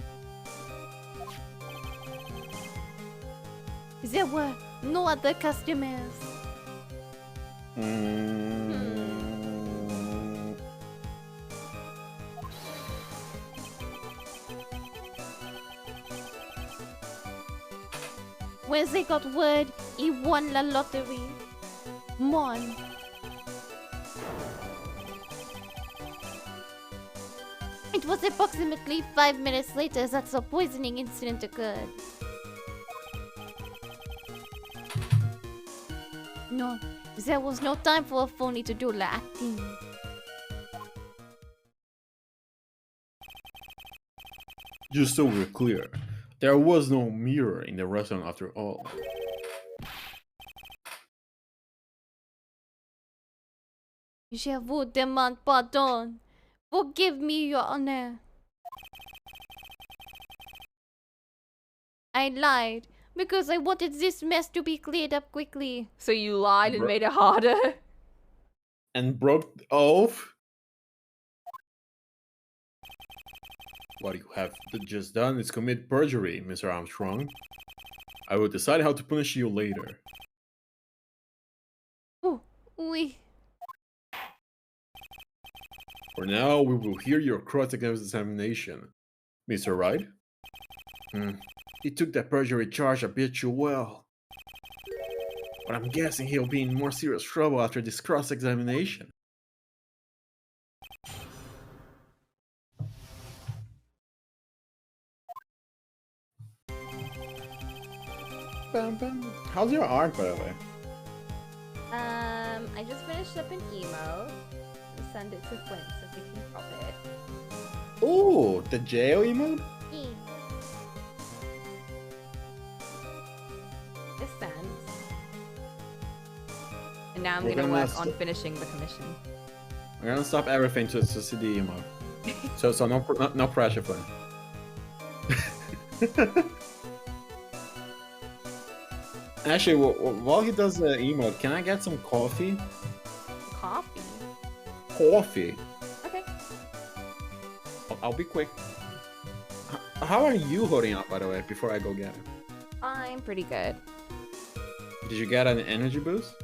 There were no other customers. Wednesday got word he won la lottery. Mon. It was approximately 5 minutes later that the poisoning incident occurred. No, there was no time for a phony to do la acting. Just so we're clear, there was no mirror in the restaurant after all. Je vous demande pardon. Forgive me, Your Honor. I lied because I wanted this mess to be cleared up quickly. So you lied and made it harder? And broke the oath? What you have just done is commit perjury, Mr. Armstrong. I will decide how to punish you later. Oh, oui. For now, we will hear your cross-examination. Mr. Wright? He took that perjury charge a bit too well. But I'm guessing he'll be in more serious trouble after this cross-examination. How's your art, by the way? I just finished up an emo. Send it to Flint so we can pop it. Ooh, the jail emote? It's sent. And now I'm We're gonna gonna work on finishing the commission. We're gonna stop everything to see the emote. so no pressure, Flynn. Actually, while he does the emote, can I get some coffee? Coffee? Coffee? Okay. I'll be quick. How are you holding up, by the way, before I go get it? I'm pretty good. Did you get an energy boost?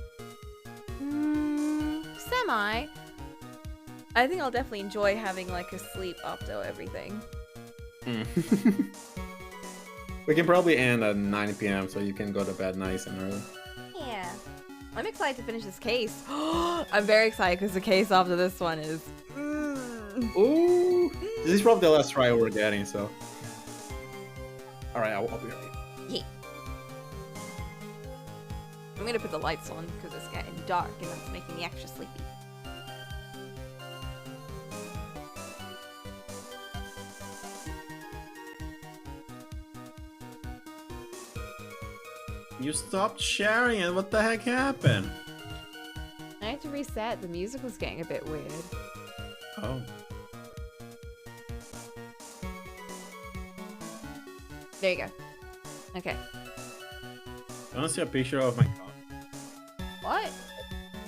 Semi. I think I'll definitely enjoy having like a sleep after everything. We can probably end at 9 p.m. so you can go to bed nice and early. Yeah. I'm excited to finish this case. I'm very excited because the case after this one is... Ooh! This is probably the last try we're getting, so... Alright, I'll be ready. Yeah. I'm gonna put the lights on because it's getting dark and that's making me extra sleepy. You stopped sharing it. What the heck happened? I had to reset. The music was getting a bit weird. Oh. There you go. Okay. I want to see a picture of my coffee. What?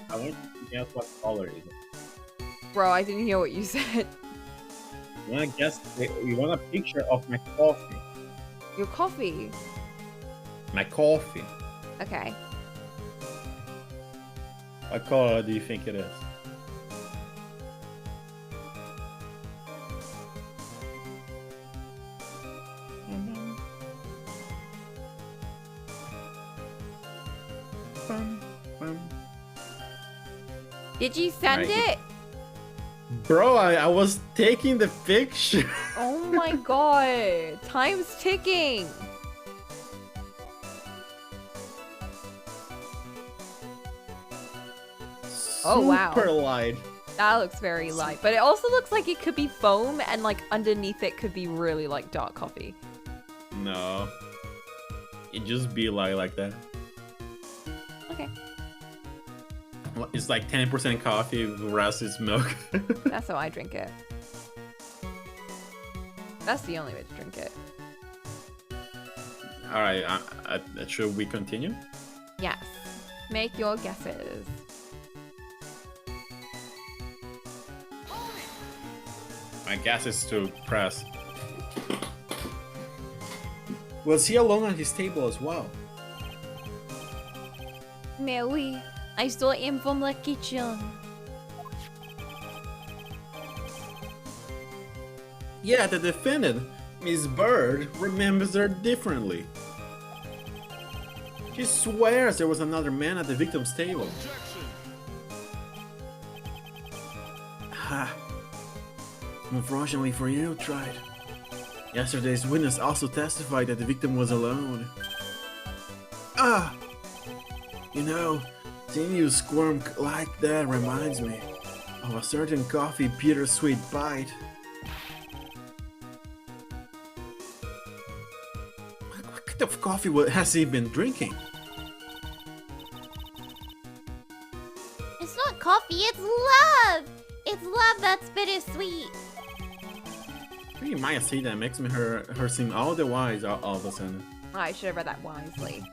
I want to guess what color it is. Bro, I didn't hear what you said. You want to guess? You want a picture of my coffee? Your coffee? My coffee. Okay. What color do you think it is? Did you send it? Bro, I was taking the picture. Oh my god. Time's ticking. Oh wow. Super light. That looks very light. But it also looks like it could be foam and like underneath it could be really like dark coffee. No. It just be like that. Okay. It's like 10% coffee, the rest is milk. That's how I drink it. That's the only way to drink it. Alright, should we continue? Yes. Make your guesses. My guess is to press. Was he alone at his table as well? Mais oui, I saw him from the kitchen. Yeah, the defendant, Miss Bird, remembers her differently. She swears there was another man at the victim's table. Ha. Unfortunately for you, tried. Yesterday's witness also testified that the victim was alone. Ah! You know, seeing you squirm like that reminds me of a certain coffee bittersweet bite. What kind of coffee has he been drinking? It's not coffee, it's love! It's love that's bittersweet. Maybe Maya say that makes me her seem all the wise all of a sudden. I should have read that wisely.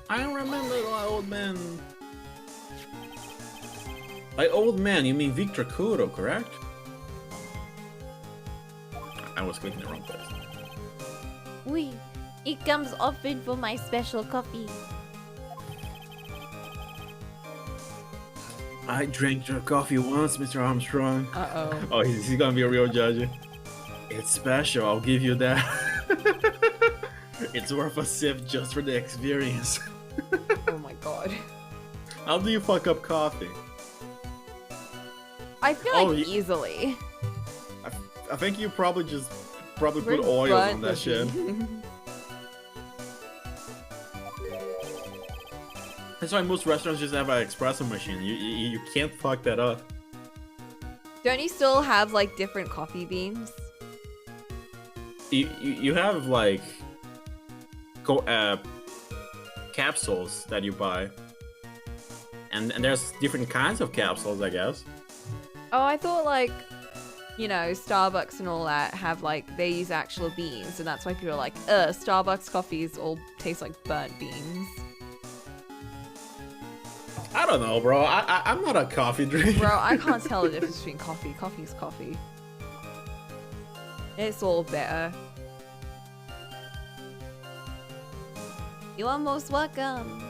I don't remember the old man. By old man, you mean Victor Kuro, correct? I was clicking the wrong place. Oui, it comes often for my special coffee. I drank your coffee once, Mr. Armstrong. Uh-oh. Oh, he's gonna be a real judge. It's special, I'll give you that. It's worth a sip just for the experience. Oh my god. How do you fuck up coffee? I feel like easily. I think you probably put We're oil on burnt that the shit. bean. That's why most restaurants just have an espresso machine. You can't fuck that up. Don't you still have like different coffee beans? You have like capsules that you buy, and there's different kinds of capsules, I guess. Oh, I thought like, you know, Starbucks and all that have like, they use actual beans, and that's why people are like, Starbucks coffees all taste like burnt beans. I don't know, bro. I'm not a coffee drinker. Bro, I can't tell the difference between coffee. Coffee's coffee. It's all better. You are most welcome.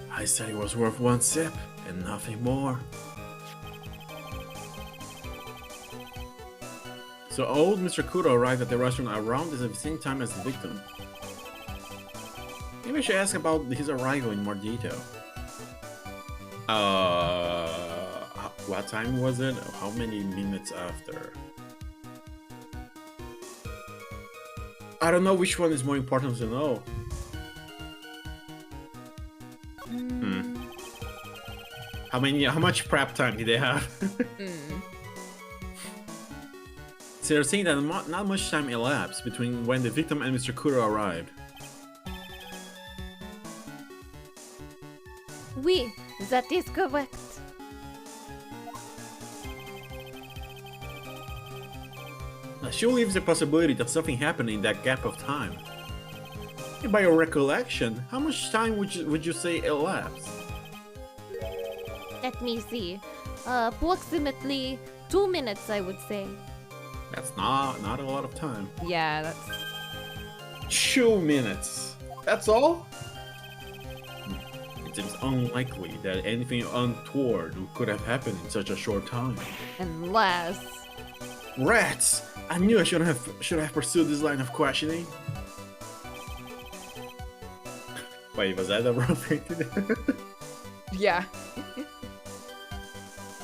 I said it was worth one sip and nothing more. So old Mr. Kudo arrived at the restaurant around the same time as the victim. Maybe I should ask about his arrival in more detail. What time was it? How many minutes after? I don't know which one is more important to know. How much prep time did they have? So they're saying that not much time elapsed between when the victim and Mr. Kuro arrived. Oui, that is correct. Now, she leaves the possibility that something happened in that gap of time. By your recollection, how much time would you say elapsed? Let me see. Approximately 2 minutes, I would say. That's not a lot of time. Yeah, that's... 2 minutes. That's all? It seems unlikely that anything untoward could have happened in such a short time. Unless... Rats! I knew I should have pursued this line of questioning. Wait, was that the wrong thing to do? Yeah.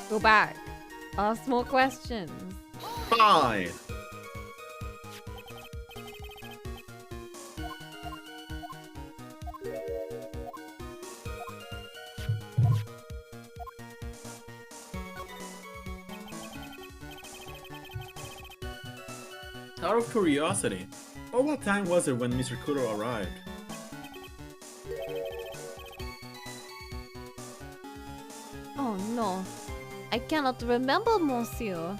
Go back. Ask more questions. Fine! Out of curiosity, what time was it when Mr. Kuro arrived? Oh no, I cannot remember, monsieur.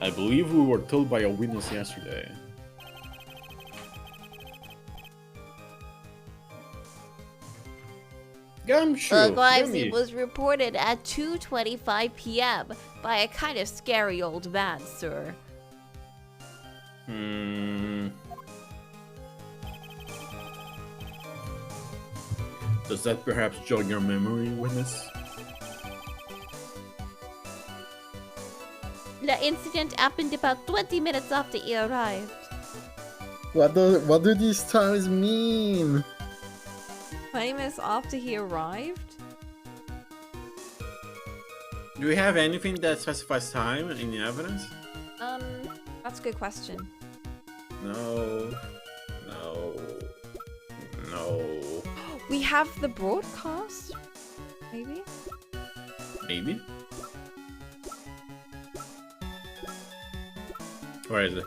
I believe we were told by a witness yesterday. Gumshoe, Arrival was reported at 2:25 p.m. by a kind of scary old man, sir. Does that perhaps jog your memory, witness? The incident happened about 20 minutes after he arrived. What do these times mean? 20 minutes after he arrived? Do we have anything that specifies time in the evidence? That's a good question. No. We have the broadcast? Maybe? Maybe. Where is it?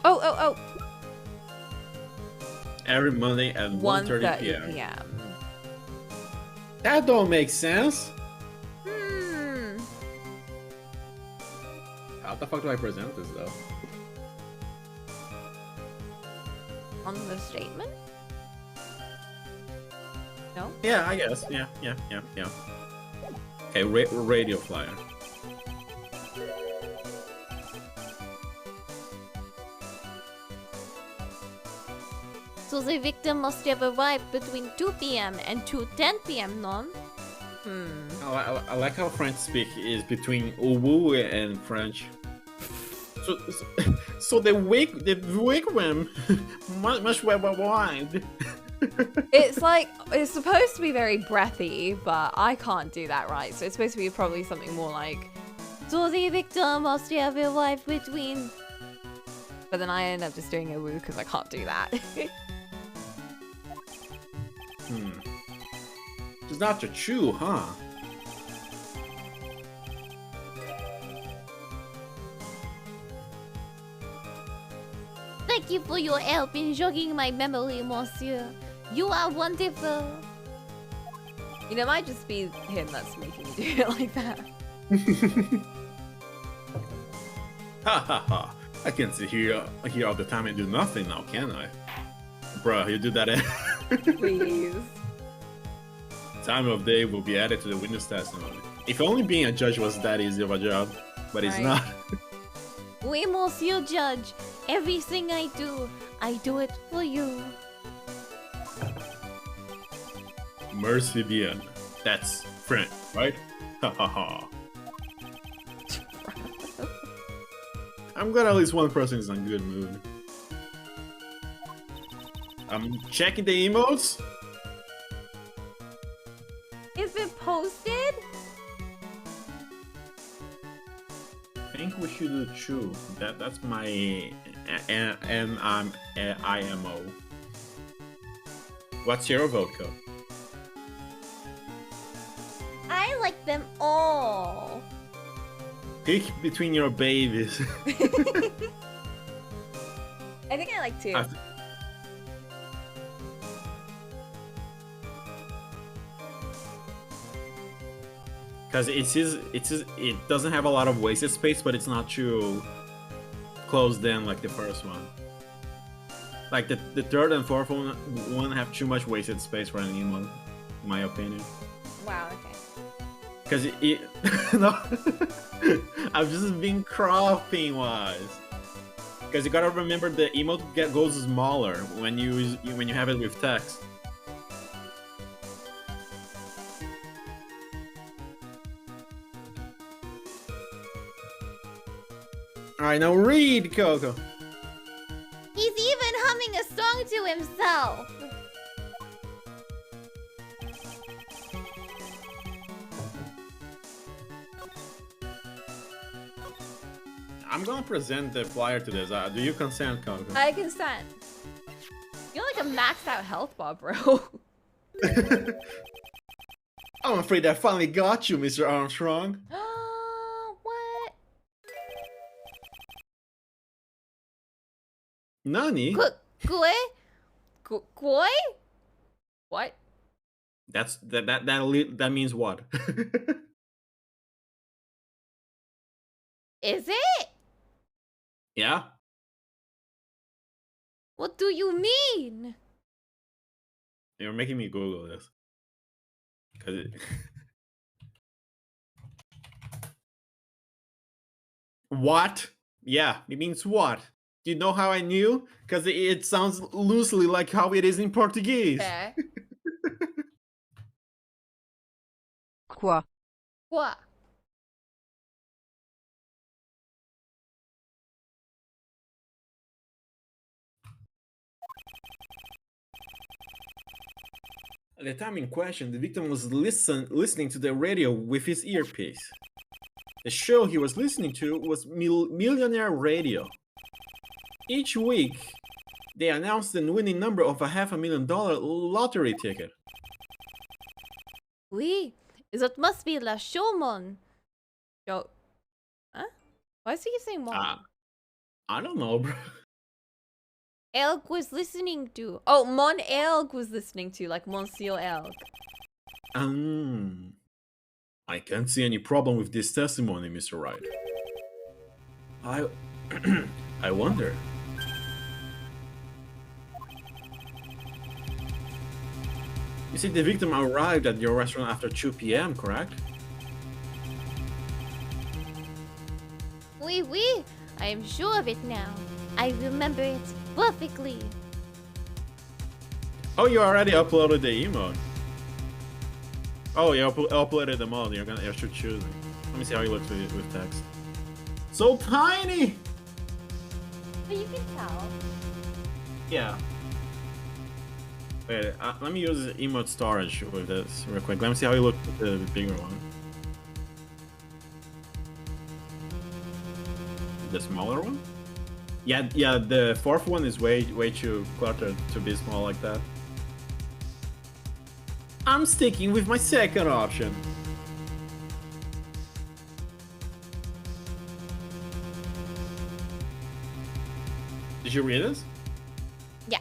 Oh! Every Monday at 1:30 1:30 p.m. p.m. That don't make sense. How the fuck do I present this though? On the statement? No? Yeah, I guess. Yeah. Okay, radio flyer. So the victim must have arrived between 2 p.m. and 2:10 p.m., no? I like how French speak is between Uwu and French. So the wigwam much wide. It's like, it's supposed to be very breathy, but I can't do that right. So it's supposed to be probably something more like, So the victim must have arrived between... but then I end up just doing a woo because I can't do that. It's not to chew, huh? Thank you for your help in jogging my memory, monsieur. You are wonderful. You know, it might just be him that's making me do it like that. Ha ha ha. I can't sit here all the time and do nothing now, can I? Bruh, you do that Please. time of day will be added to the witness testimony. If only being a judge was that easy of a job, but it's Right. not. Oui, monsieur judge. Everything I do it for you. Merci bien. That's French, right? Ha ha ha. I'm glad at least one person is in good mood. I'm checking the emotes. Is it posted? I think we should do chew. That's my IMO. What's your vote code? I like them all. Pick between your babies. I think I like two. Because it doesn't have a lot of wasted space, but it's not too closed in like the first one. Like the third and fourth one have too much wasted space for an emote, in my opinion. Wow, okay. Because it no, I'm just being cropping wise. Because you gotta remember the emote goes smaller when you have it with text. Alright, now read, Coco. He's even humming a song to himself. I'm gonna present the flyer to this. Do you consent, Coco? I consent. You're like a maxed out health bar, bro. I'm afraid I finally got you, Mr. Armstrong. What? Nani? Koi? Koi? What? That means what? Is it? Yeah? What do you mean? You're making me Google this. Because it... What? Yeah, it means what? Do you know how I knew? Because it sounds loosely like how it is in Portuguese. Yeah. Quoi? What? At the time in question, the victim was listening to the radio with his earpiece. The show he was listening to was Millionaire Radio. Each week, they announced the winning number of a $500,000 lottery ticket. Oui, that must be La Showman. Yo. Huh? Why is he saying mon? I don't know, bro. Elk was listening to. Oh, Mon Elk was listening to, like Monsieur Elk. I can't see any problem with this testimony, Mr. Wright. I wonder. You see, the victim arrived at your restaurant after 2 p.m., correct? Oui, oui, I am sure of it now. I remember it perfectly. Oh, you already uploaded the emote. Oh, you uploaded them all. You should choose. Let me see how he looks with text. So tiny. But you can tell. Yeah. Wait, let me use emote storage with this real quick. Let me see how he looks with the bigger one. The smaller one? Yeah, the fourth one is way too cluttered to be small like that. I'm sticking with my second option. Did you read this? Yeah.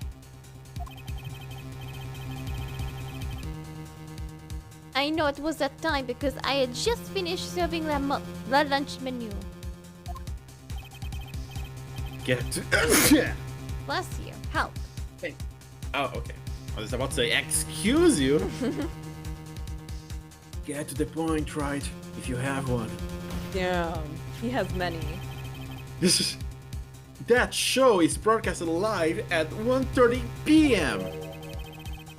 I know it was that time because I had just finished serving the lunch menu. Get to Bless you. Help. Hey. Oh, okay. I was about to say, excuse you. Get to the point, right? If you have one. Damn. He has many. That show is broadcasted live at 1:30 p.m.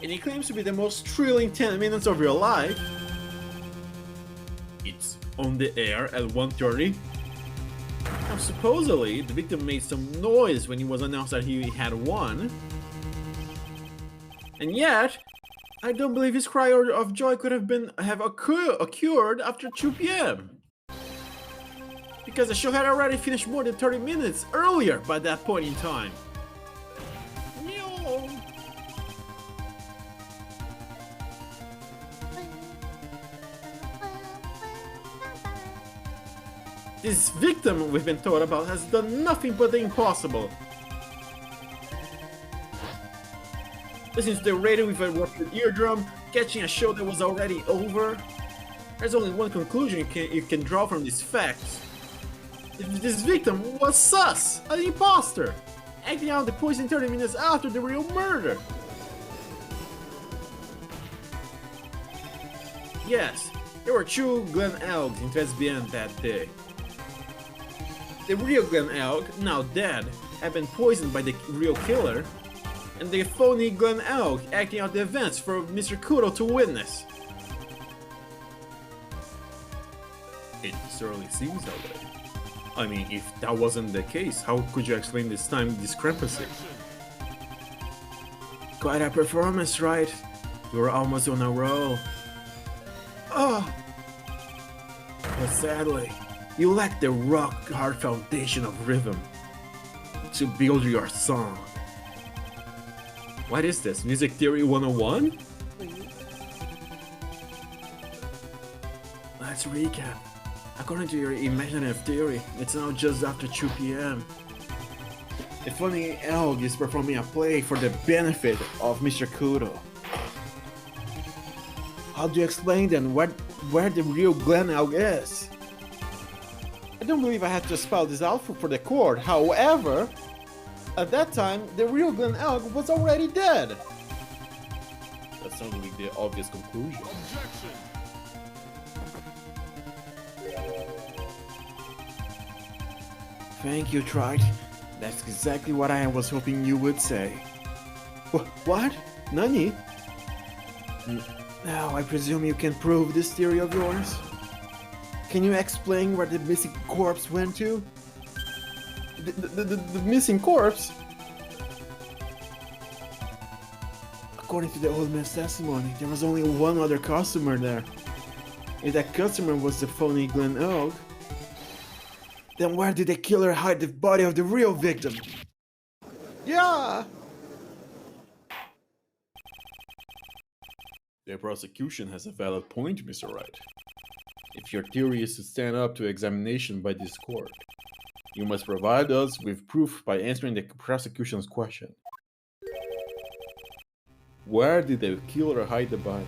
And it claims to be the most thrilling 10 minutes of your life. It's on the air at 1:30. Now, supposedly, the victim made some noise when it was announced that he had won. And yet, I don't believe his cry of joy could have occurred after 2 p.m. Because the show had already finished more than 30 minutes earlier by that point in time. No. This victim we've been told about has done nothing but the impossible. Listening to the radio with a ruptured eardrum, catching a show that was already over. There's only one conclusion you can draw from these facts. This victim was sus, an imposter, acting out the poison 30 minutes after the real murder. Yes, there were two Glen Elks in Tribulation that day. The real Glen Elk, now dead, had been poisoned by the real killer, and the phony Glen Elk acting out the events for Mr. Kudo to witness. It certainly seems that way. I mean, if that wasn't the case, how could you explain this time discrepancy? Quite a performance, right? You were almost on a roll. Oh! But sadly, you lack the rock-hard foundation of rhythm to build your song. What is this? Music Theory 101? Let's recap. According to your imaginative theory, it's now just after 2 p.m. The funny elk is performing a play for the benefit of Mr. Kudo. How do you explain then where the real Glen Elk is? I don't believe I had to spell this out for the court. However, at that time, the real Glen Elk was already dead. That's not really the obvious conclusion. Thank you, Trite. That's exactly what I was hoping you would say. What? Nani? Now, I presume you can prove this theory of yours? Can you explain where the missing corpse went to? The missing corpse? According to the old man's testimony, there was only one other customer there. If that customer was the phony Glen Oak, then where did the killer hide the body of the real victim? Yeah! The prosecution has a valid point, Mr. Wright. If your theory is to stand up to examination by this court, you must provide us with proof by answering the prosecution's question. Where did the killer hide the body?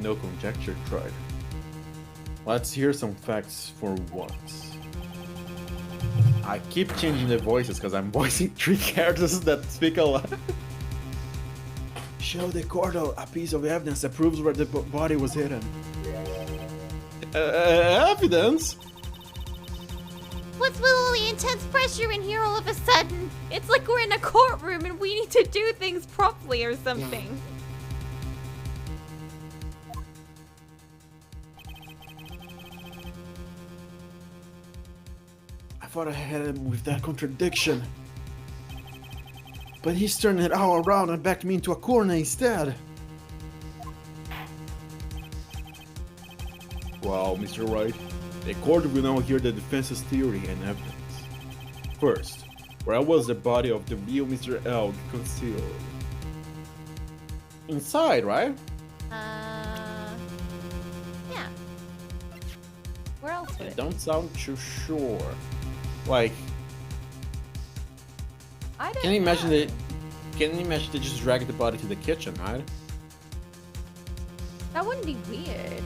No conjecture, tried. Let's hear some facts for once. I keep changing the voices because I'm voicing 3 characters that speak a lot. Show the court a piece of evidence that proves where the body was hidden. Evidence? What's with all the intense pressure in here all of a sudden? It's like we're in a courtroom and we need to do things properly or something. I thought I had him with that contradiction. But he's turned it all around and backed me into a corner instead. Well, Mr. Wright, the court will now hear the defense's theory and evidence. First, where was the body of the real Mr. Elg concealed? Inside, right? Yeah. Where else would I it? don't sound too sure. Like, I don't can you imagine know. that? Can you imagine they just dragged the body to the kitchen, right? That wouldn't be weird.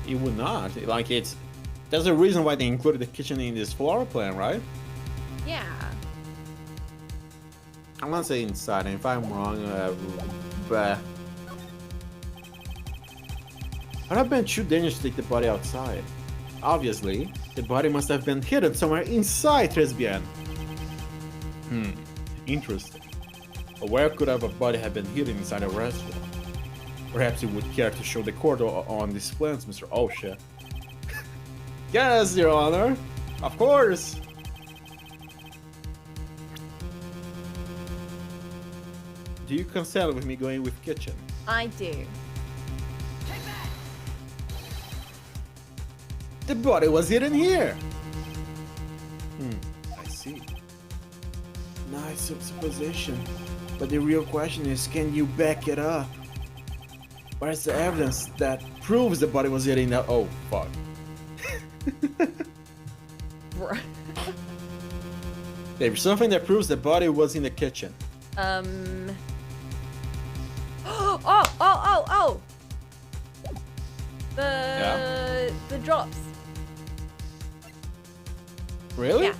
It would not. Like, it's. There's a reason why they included the kitchen in this floor plan, right? Yeah. I'm gonna say inside, and if I'm wrong, but it would have been too dangerous to take the body outside. Obviously, the body must have been hidden somewhere inside Tribulation. Interesting. But where could have a body have been hidden inside a restaurant? Perhaps you would care to show the court on these plans, Mr. Oh shit. Yes, Your Honor. Of course. Do you consent with me going with kitchen? I do. The body was hidden here. I see. Nice supposition. But the real question is, can you back it up? Where's the evidence that proves the body was hidden there? Oh, fuck. There's something that proves the body was in the kitchen. Oh! The drops. Really? Yeah.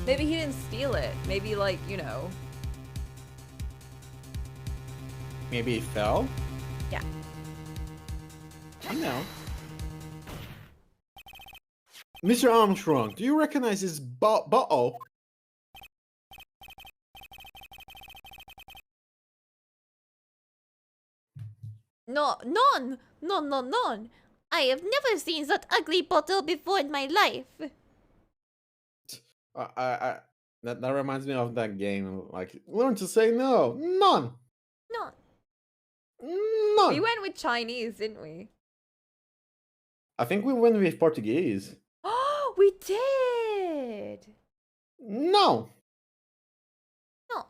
Maybe he didn't steal it. Maybe, like, you know. Maybe it fell? Yeah. I know. Mr. Armstrong, do you recognize this bottle? No, none! None! I have never seen such ugly bottle before in my life. That reminds me of that game. Like, learn to say no. None. No. None. We went with Chinese, didn't we? I think we went with Portuguese. Oh, we did! No. No.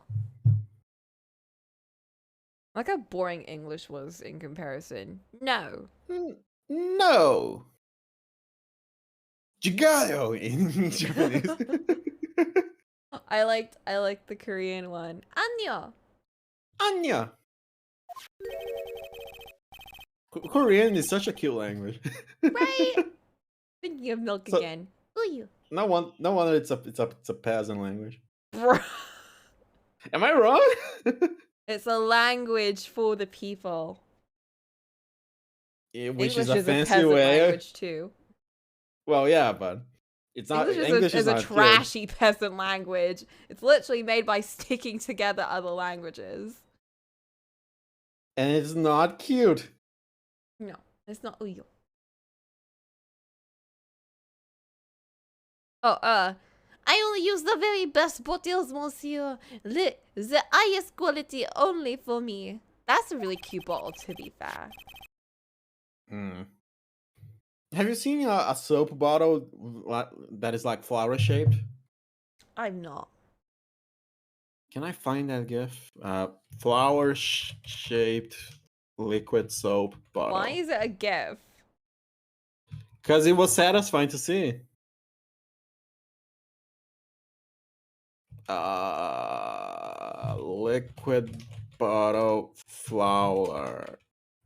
Like how boring English was in comparison. No. No. Jigayo in Japanese. I liked the Korean one. Annyeong. Anya. Korean is such a cute language. Right? Thinking of milk So- again. Uyu. No wonder it's a peasant language. Am I wrong? It's a language for the people. Yeah, which English is a is a fancy peasant way. language too. Well, yeah, but it's not. English is a not trashy peasant language. It's literally made by sticking together other languages. good. And it's not cute. No, it's not real. Oh, I only use the very best bottles, monsieur. The highest quality only for me. that's a really cute bottle, to be fair. Hmm. Have you seen a soap bottle that is like flower shaped? I'm not. Can I find that gif? Flower shaped liquid soap bottle. Why is it a GIF? Because it was satisfying to see. Liquid bottle flower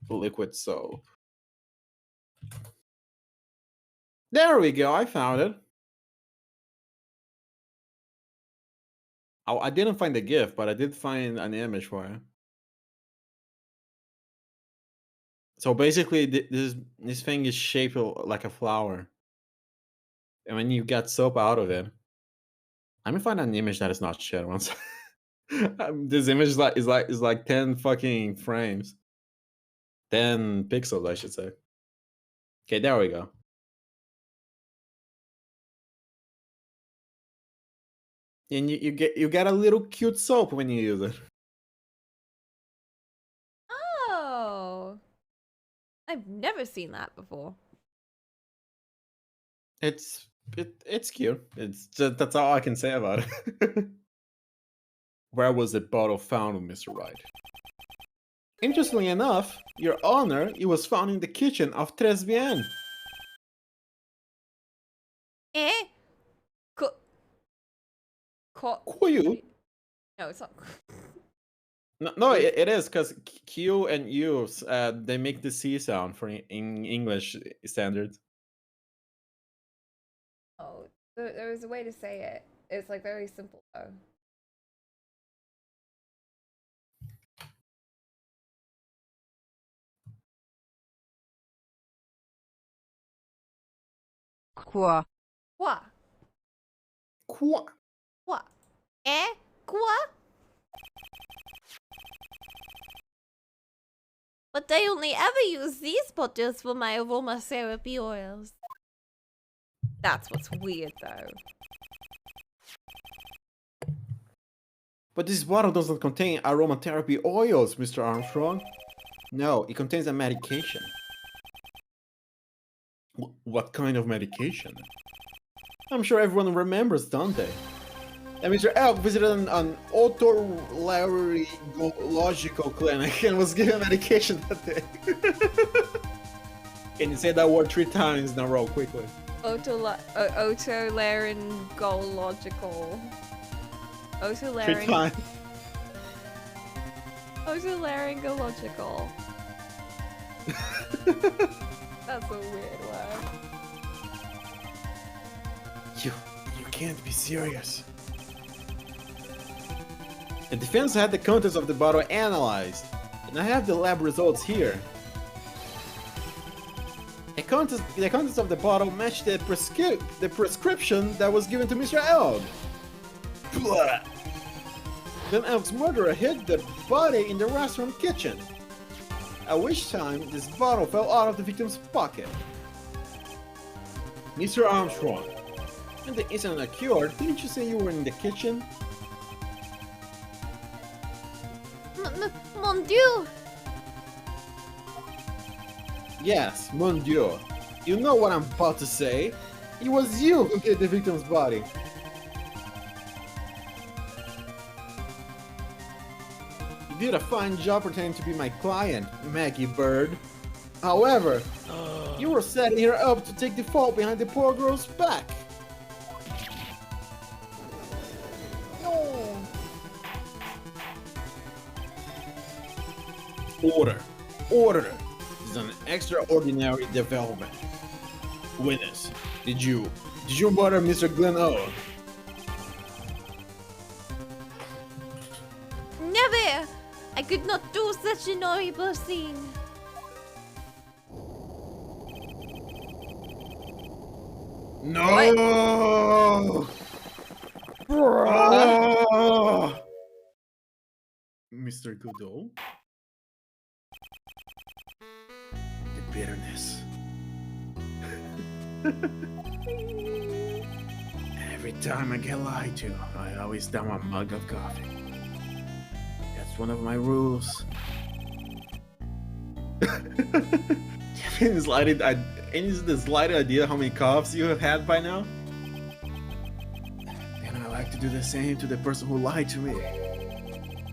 liquid soap. There we go. I found it. Oh, I didn't find the GIF, but I did find an image for it. So basically, this thing is shaped like a flower, and when you get soap out of it, I'm gonna find an image that is not shit once. This image is like 10 fucking frames, 10 pixels, I should say. Okay, there we go. And you get a little cute soap when you use it. Oh. I've never seen that before. It's cute. It's just, that's all I can say about it. Where was the bottle found, Mr. Wright? Interestingly enough, Your Honor, it was found in the kitchen of Tres Bien. Eh? Kuyu? No, it's not. No, it is because Q and U, they make the C sound for in English standards. Oh, there was a way to say it. It's like very simple though. Quoi? Quoi? Quoi? Quoi? Eh? Quoi? But I only ever use these bottles for my aromatherapy oils. That's what's weird though. But this bottle doesn't contain aromatherapy oils, Mr. Armstrong. No, it contains a medication. What kind of medication? I'm sure everyone remembers, don't they? And Mr. Elk visited an otolaryngological clinic and was given medication that day. Can you say that word 3 times in a row quickly? Otolaryngological. 3 times. Otolaryngological. That's a weird word. You can't be serious. The defense had the contents of the bottle analyzed, and I have the lab results here. The contents of the bottle match the prescription that was given to Mr. Elk. Blah. Then Elk's murderer hid the body in the restaurant kitchen, at which time this bottle fell out of the victim's pocket. Mr. Armstrong, when the incident occurred, didn't you say you were in the kitchen? Mon Dieu! Yes, mon Dieu. You know what I'm about to say. It was you who hid the victim's body. You did a fine job pretending to be my client, Maggie Bird. However, you were setting her up to take the fall behind the poor girl's back. No. Order. Order. This is an extraordinary development. Witness, did you murder Mr. Glenn O? could not do such an horrible thing. No! Oh! Mr. Godot? The bitterness. Every time I get lied to, I always down a mug of coffee. That's one of my rules. Any slight idea how many coughs you have had by now? And I like to do the same to the person who lied to me.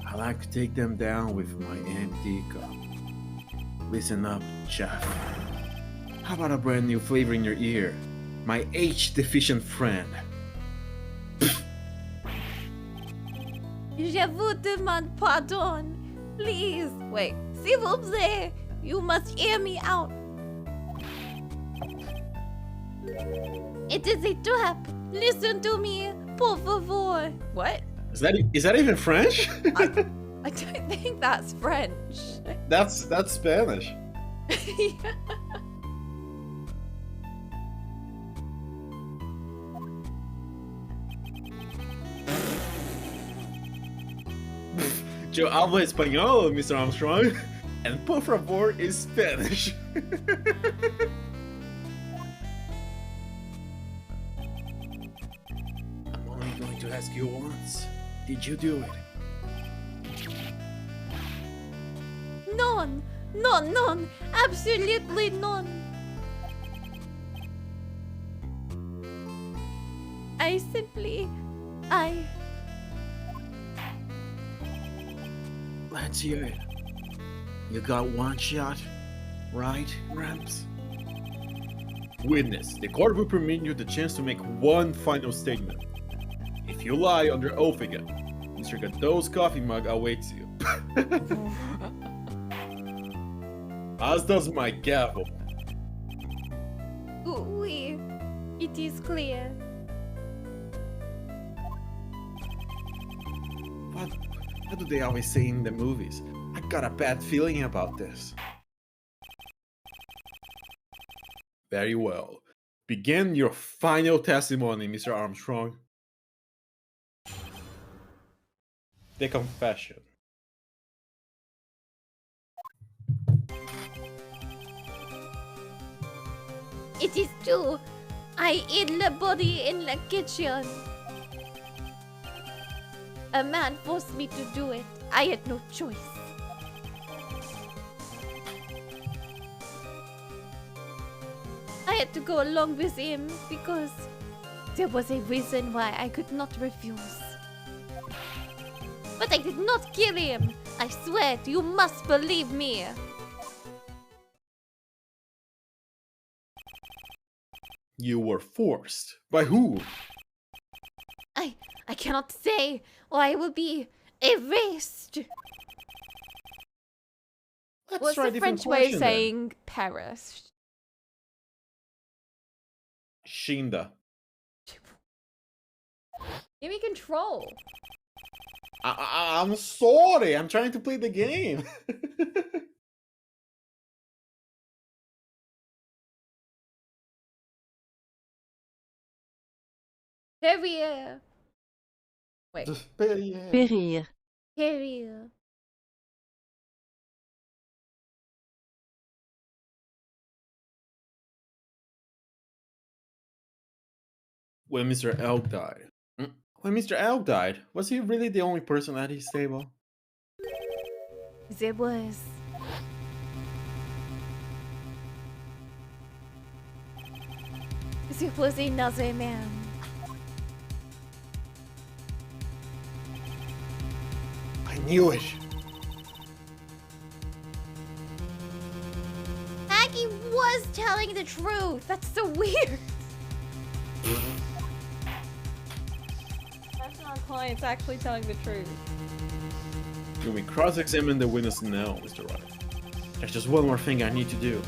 I like to take them down with my empty cup. Listen up, chef. How about a brand new flavor in your ear? My H-deficient friend. Je vous demande pardon. Please. Wait. S'il vous plaît. You must hear me out. It is a trap. Listen to me. Por favor. What? Is that even French? I don't think that's French. That's Spanish. Yo hablo español, Mr. Armstrong. And por favor is Spanish. I'm only going to ask you once. Did you do it? None. None. None. Absolutely none. I simply... Let's hear it. You got one shot, right, Rams? Witness, the court will permit you the chance to make one final statement. If you lie under oath again, Mr. Godot's coffee mug awaits you. As does my gavel. Oui. It is clear. What do they always say in the movies? I got a bad feeling about this. Very well. Begin your final testimony, Mr. Armstrong. The confession. It is true. I ate the body in the kitchen. A man forced me to do it. I had no choice. I had to go along with him because there was a reason why I could not refuse. But I did not kill him. I swear, you must believe me. You were forced. By who? I cannot say, or I will be erased. Let's What's try a the different French way of question then. saying perished? Shinda. Give me control. I'm sorry. I'm trying to play the game. Carrier. Wait. Périr. Carrier. When Mr. Elk died. When Mr. Elk died, was he really the only person at his table? There was. There was another man. I knew it. Maggie was telling the truth. That's so weird. That's not clients actually telling the truth. When we cross-examine the witness now, Mr. Wright, there's just one more thing I need to do.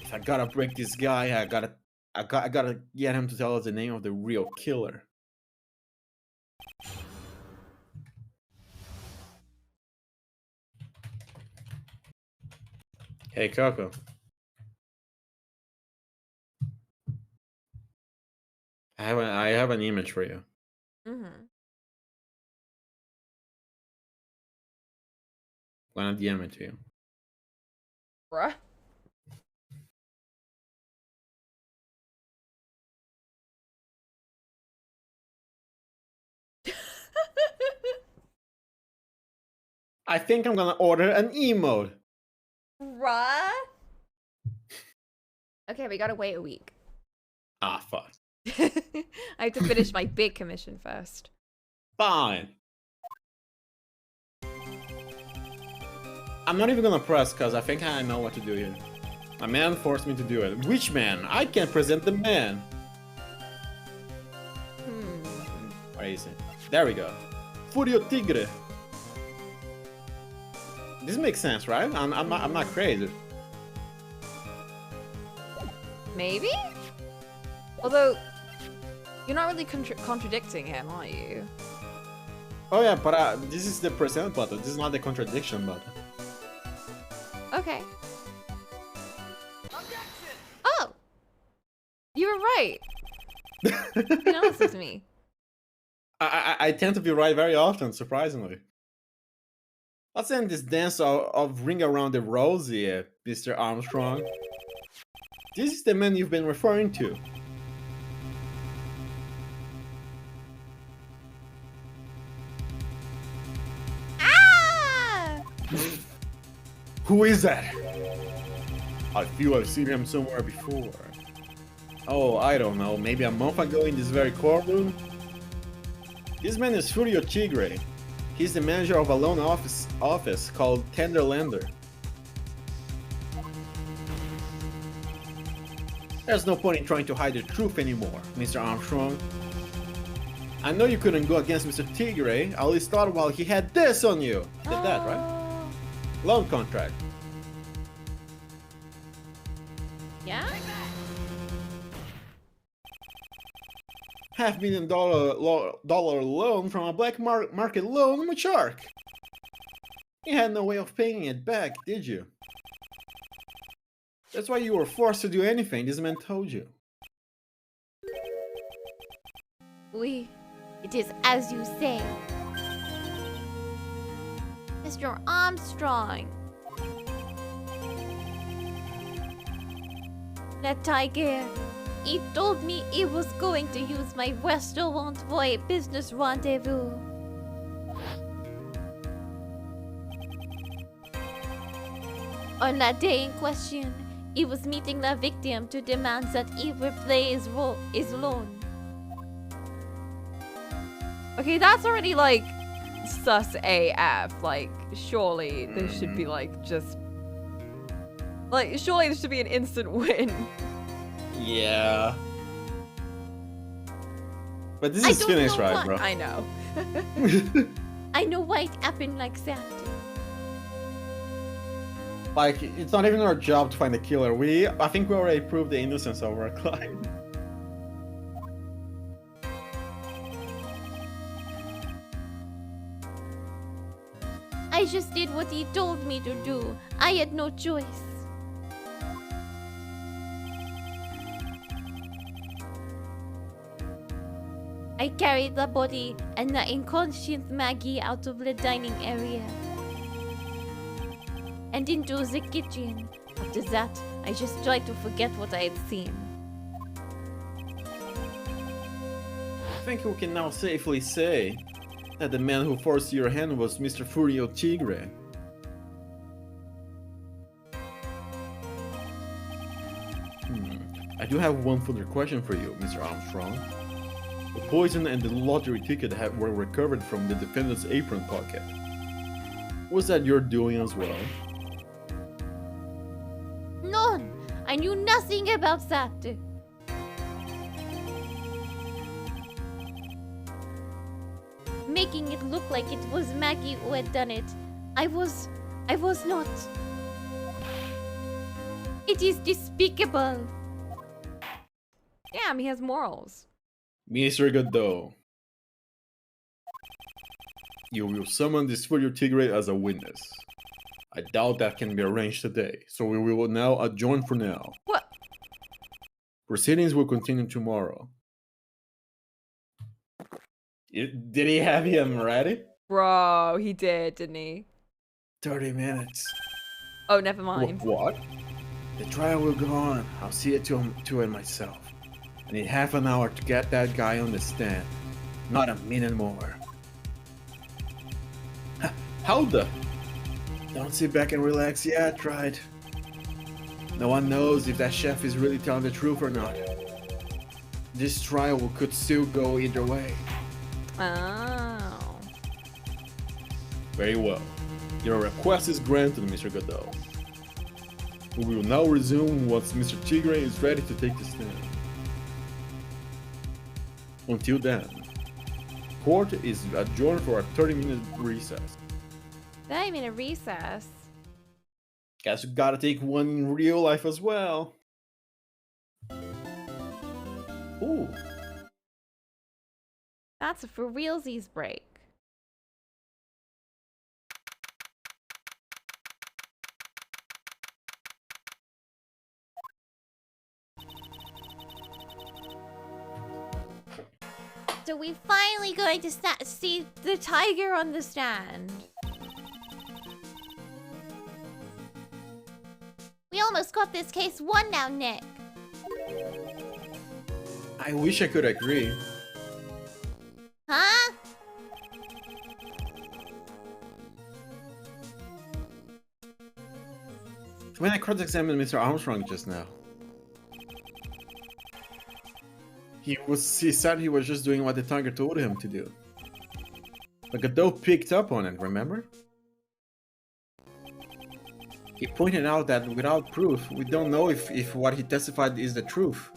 If I gotta break this guy, I gotta get him to tell us the name of the real killer. Hey, Coco. I have an image for you. Mm-hmm. I'm gonna DM it to you. Bruh. I think I'm gonna order an emote. Bruh. Okay, we gotta wait a week. Ah, fuck. I have to finish my big commission first. Fine. I'm not even gonna press because I think I know what to do here. A man forced me to do it. Which man? I can't present the man. Where is it? There we go. Furio Tigre. This makes sense, right? I'm not crazy. Maybe? Although, you're not really contradicting him, are you? Oh yeah, but this is the present button. This is not the contradiction button. Okay. Oh! You were right. You don't listen to me. I tend to be right very often, surprisingly. Let's end this dance of ring around the rosy, Mr. Armstrong. This is the man you've been referring to. Ah! Who is that? I feel I've seen him somewhere before. Oh, I don't know, maybe a month ago in this very courtroom? This man is Furio Tigre. He's the manager of a loan office called Tenderlander. There's no point in trying to hide the truth anymore, Mr. Armstrong. I know you couldn't go against Mr. Tigre, at least thought while he had this on you. Did that, right? Loan contract. Yeah? $500,000 loan from a black market loan with shark. You had no way of paying it back, did you? That's why you were forced to do anything this man told you. It is as you say. Mr. Armstrong. That tiger, he told me he was going to use my restaurant for a business rendezvous. On that day in question, he was meeting the victim to demand that he repay his loan. Okay, that's already like sus AF. Like, surely there should be like just. Like, surely there should be an instant win. Yeah. But this is finished, right, bro? I know. I know why it happened like that. Like, it's not even our job to find the killer. I think we already proved the innocence of our client. I just did what he told me to do. I had no choice. I carried the body and the inconscient Maggie out of the dining area and into the kitchen. After that, I just tried to forget what I had seen. I think we can now safely say that the man who forced your hand was Mr. Furio Tigre. I do have one further question for you, Mr. Armstrong. The poison and the lottery ticket were recovered from the defendant's apron pocket. Was that your doing as well? None! I knew nothing about that. Making it look like it was Maggie who had done it. I was not. It is despicable. Damn, he has morals. Mr. Godot, you will summon this Furio Tigre as a witness. I doubt that can be arranged today, so we will now adjourn for now. What? Proceedings will continue tomorrow. Did he have him ready? Bro, he did, didn't he? 30 minutes. Oh, never mind. What? The trial will go on. I'll see it to it myself. I need half an hour to get that guy on the stand. Not a minute more. How the? Don't sit back and relax yet, right? No one knows if that chef is really telling the truth or not. This trial could still go either way. Oh. Very well. Your request is granted, Mr. Godot. We will now resume once Mr. Tigre is ready to take the stand. Until then, court is adjourned for a 30-minute recess. 30-minute recess. Guess you gotta take one in real life as well. Ooh. That's a for realsies break. So we finally going to see the tiger on the stand. We almost got this case won now, Nick. I wish I could agree. Huh? When I cross-examined Mr. Armstrong just now, he said he was just doing what the tiger told him to do. But Godot picked up on it, remember? He pointed out that without proof, we don't know if what he testified is the truth.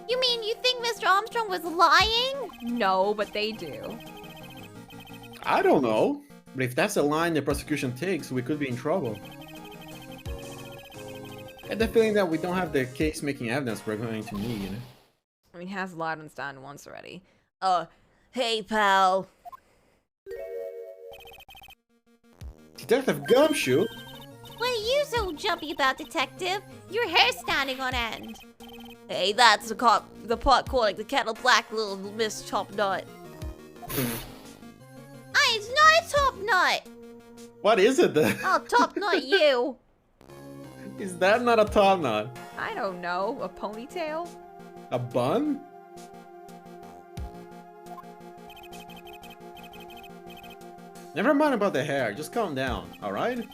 You mean you think Mr. Armstrong was lying? No, but they do. I don't know. But if that's the line the prosecution takes, we could be in trouble. I had the feeling that we don't have the case-making evidence we're going to need, you know? I mean, he has lied on stand once already. Hey, pal. Detective Gumshoe? What are you so jumpy about, Detective? Your hair's standing on end. Hey, that's the pot calling the kettle black, little Miss Top Nut. It's not a top nut. What is it then? I'll top nut you. Is that not a top knot? I don't know. A ponytail? A bun? Never mind about the hair, just calm down, alright?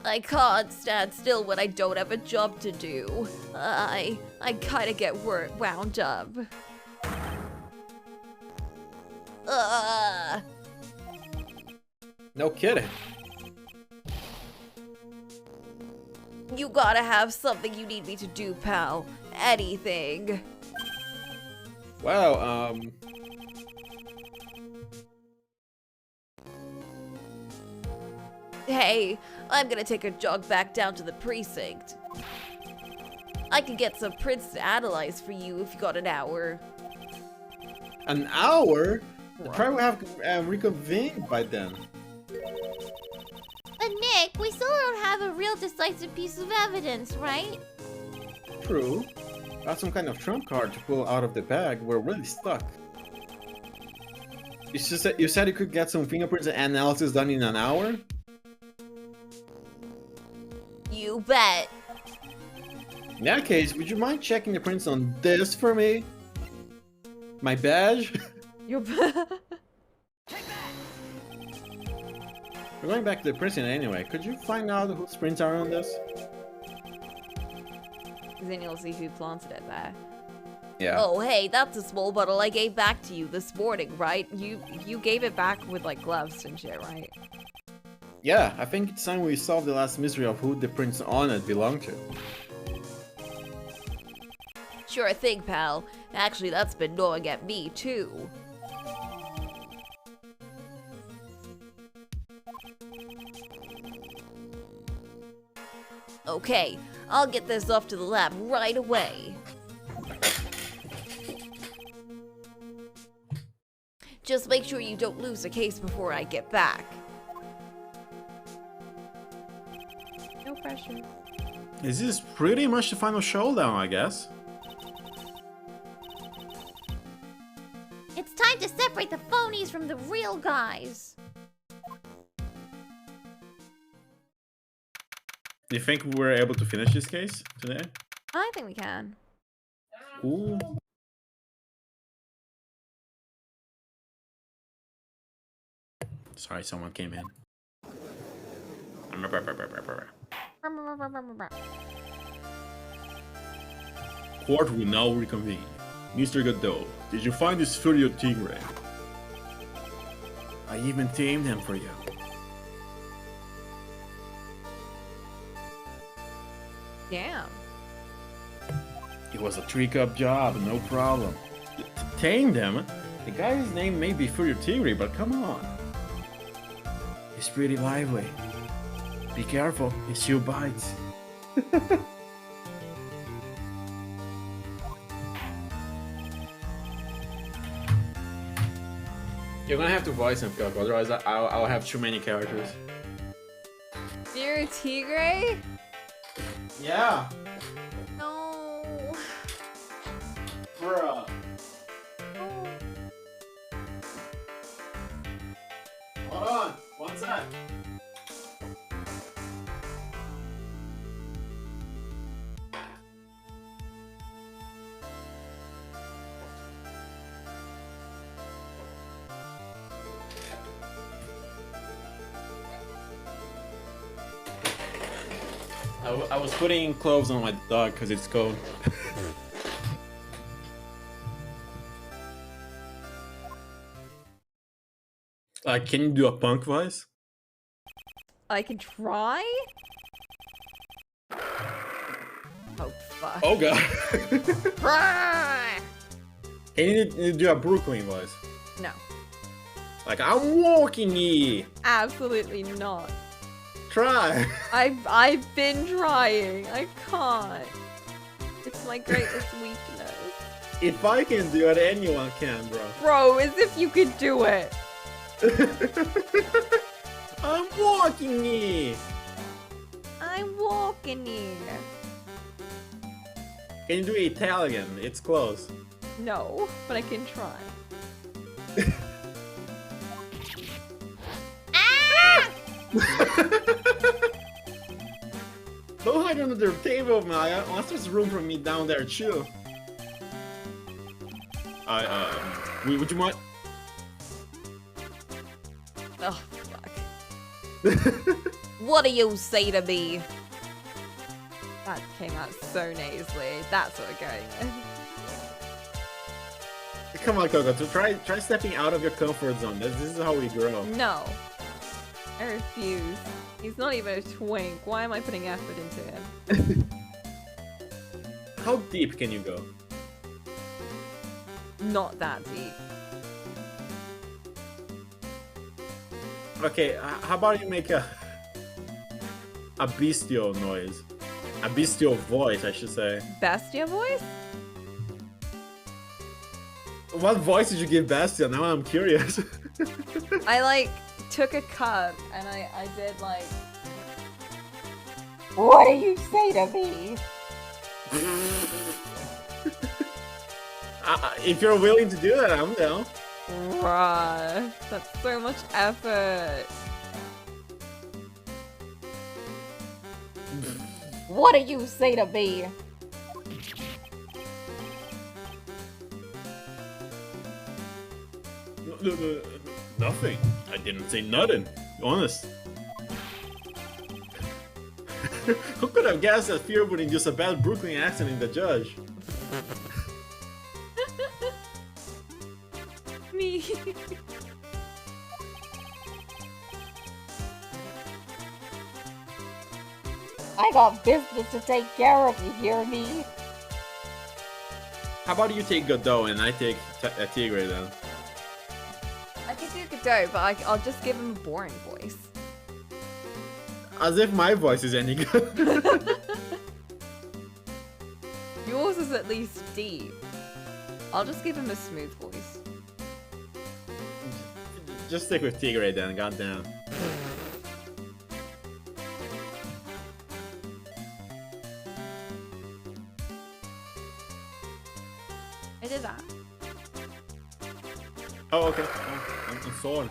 I can't stand still when I don't have a job to do. I kinda get wound up. No kidding. You gotta have something you need me to do, pal. Anything. Well, Hey, I'm gonna take a jog back down to the precinct. I can get some prints to analyze for you if you got an hour. an hour? The trial will have reconvened by then. But Nick, we still don't have a real decisive piece of evidence, right? True. Got some kind of trump card to pull out of the bag. We're really stuck. You said you could get some fingerprints and analysis done in an hour? You bet. In that case, would you mind checking the prints on this for me? My badge? You're We're going back to the prison anyway. Could you find out whose prints are on this? Then you'll see who planted it there. Yeah. Oh, hey, that's a small bottle I gave back to you this morning, right? You gave it back with, like, gloves and shit, right? Yeah, I think it's time we solve the last mystery of who the prints on it belong to. Sure thing, pal. Actually, that's been gnawing at me, too. Okay, I'll get this off to the lab right away. Just make sure you don't lose the case before I get back. No pressure. This is pretty much the final showdown, I guess. It's time to separate the phonies from the real guys. Do you think we're able to finish this case today? I think we can. Ooh. Sorry, someone came in. Court will now reconvene. Mr. Godot, did you find this Furio Tigre? I even tamed him for you. Damn. It was a 3-cup job, no problem. Tamed him? The guy's name may be Furio Tigre, but come on. He's pretty lively. Be careful, he still bites. You're gonna have to voice him, Coco, otherwise I'll have too many characters. Dear Tigre? Yeah. No. Bruh. Hold on, one sec. I was putting clothes on my dog because it's cold. Can you do a punk voice? I can try? Oh, fuck. Oh god. Ah! Can you do a Brooklyn voice? No. Like, I'm walking here. Absolutely not. Try. I've been trying. I can't. It's my greatest weakness. If I can do it, anyone can, bro. Bro, as if you could do it. I'm walking here. I'm walking here. Can you do Italian? It's close. No, but I can try. Don't hide under the table, Maya. Unless there's room for me down there too. Would you mind? Oh, fuck. What do you say to me? That came out so nasally. That's what we're going with. Come on, Coco. Try stepping out of your comfort zone. This is how we grow. No. I refuse. He's not even a twink. Why am I putting effort into him? How deep can you go? Not that deep. Okay, how about you make a bestial noise? A bestial voice, I should say. Bestia voice? What voice did you give Bastia? Now I'm curious. I took a cup and I did what do you say to me? If you're willing to do that, I'm down. Bruh, that's so much effort. What do you say to me? Nothing. I didn't say nothing. Honest. Who could have guessed that Fear would induce a bad Brooklyn accent in the judge? Me. I got business to take care of, you hear me? How about you take Godot and I take Tigre then? I could do Godot, but I'll just give him a boring voice. As if my voice is any good. Yours is at least deep. I'll just give him a smooth voice. just stick with Tigray then, goddamn. I did that. Oh, okay. Oh, I'm sword.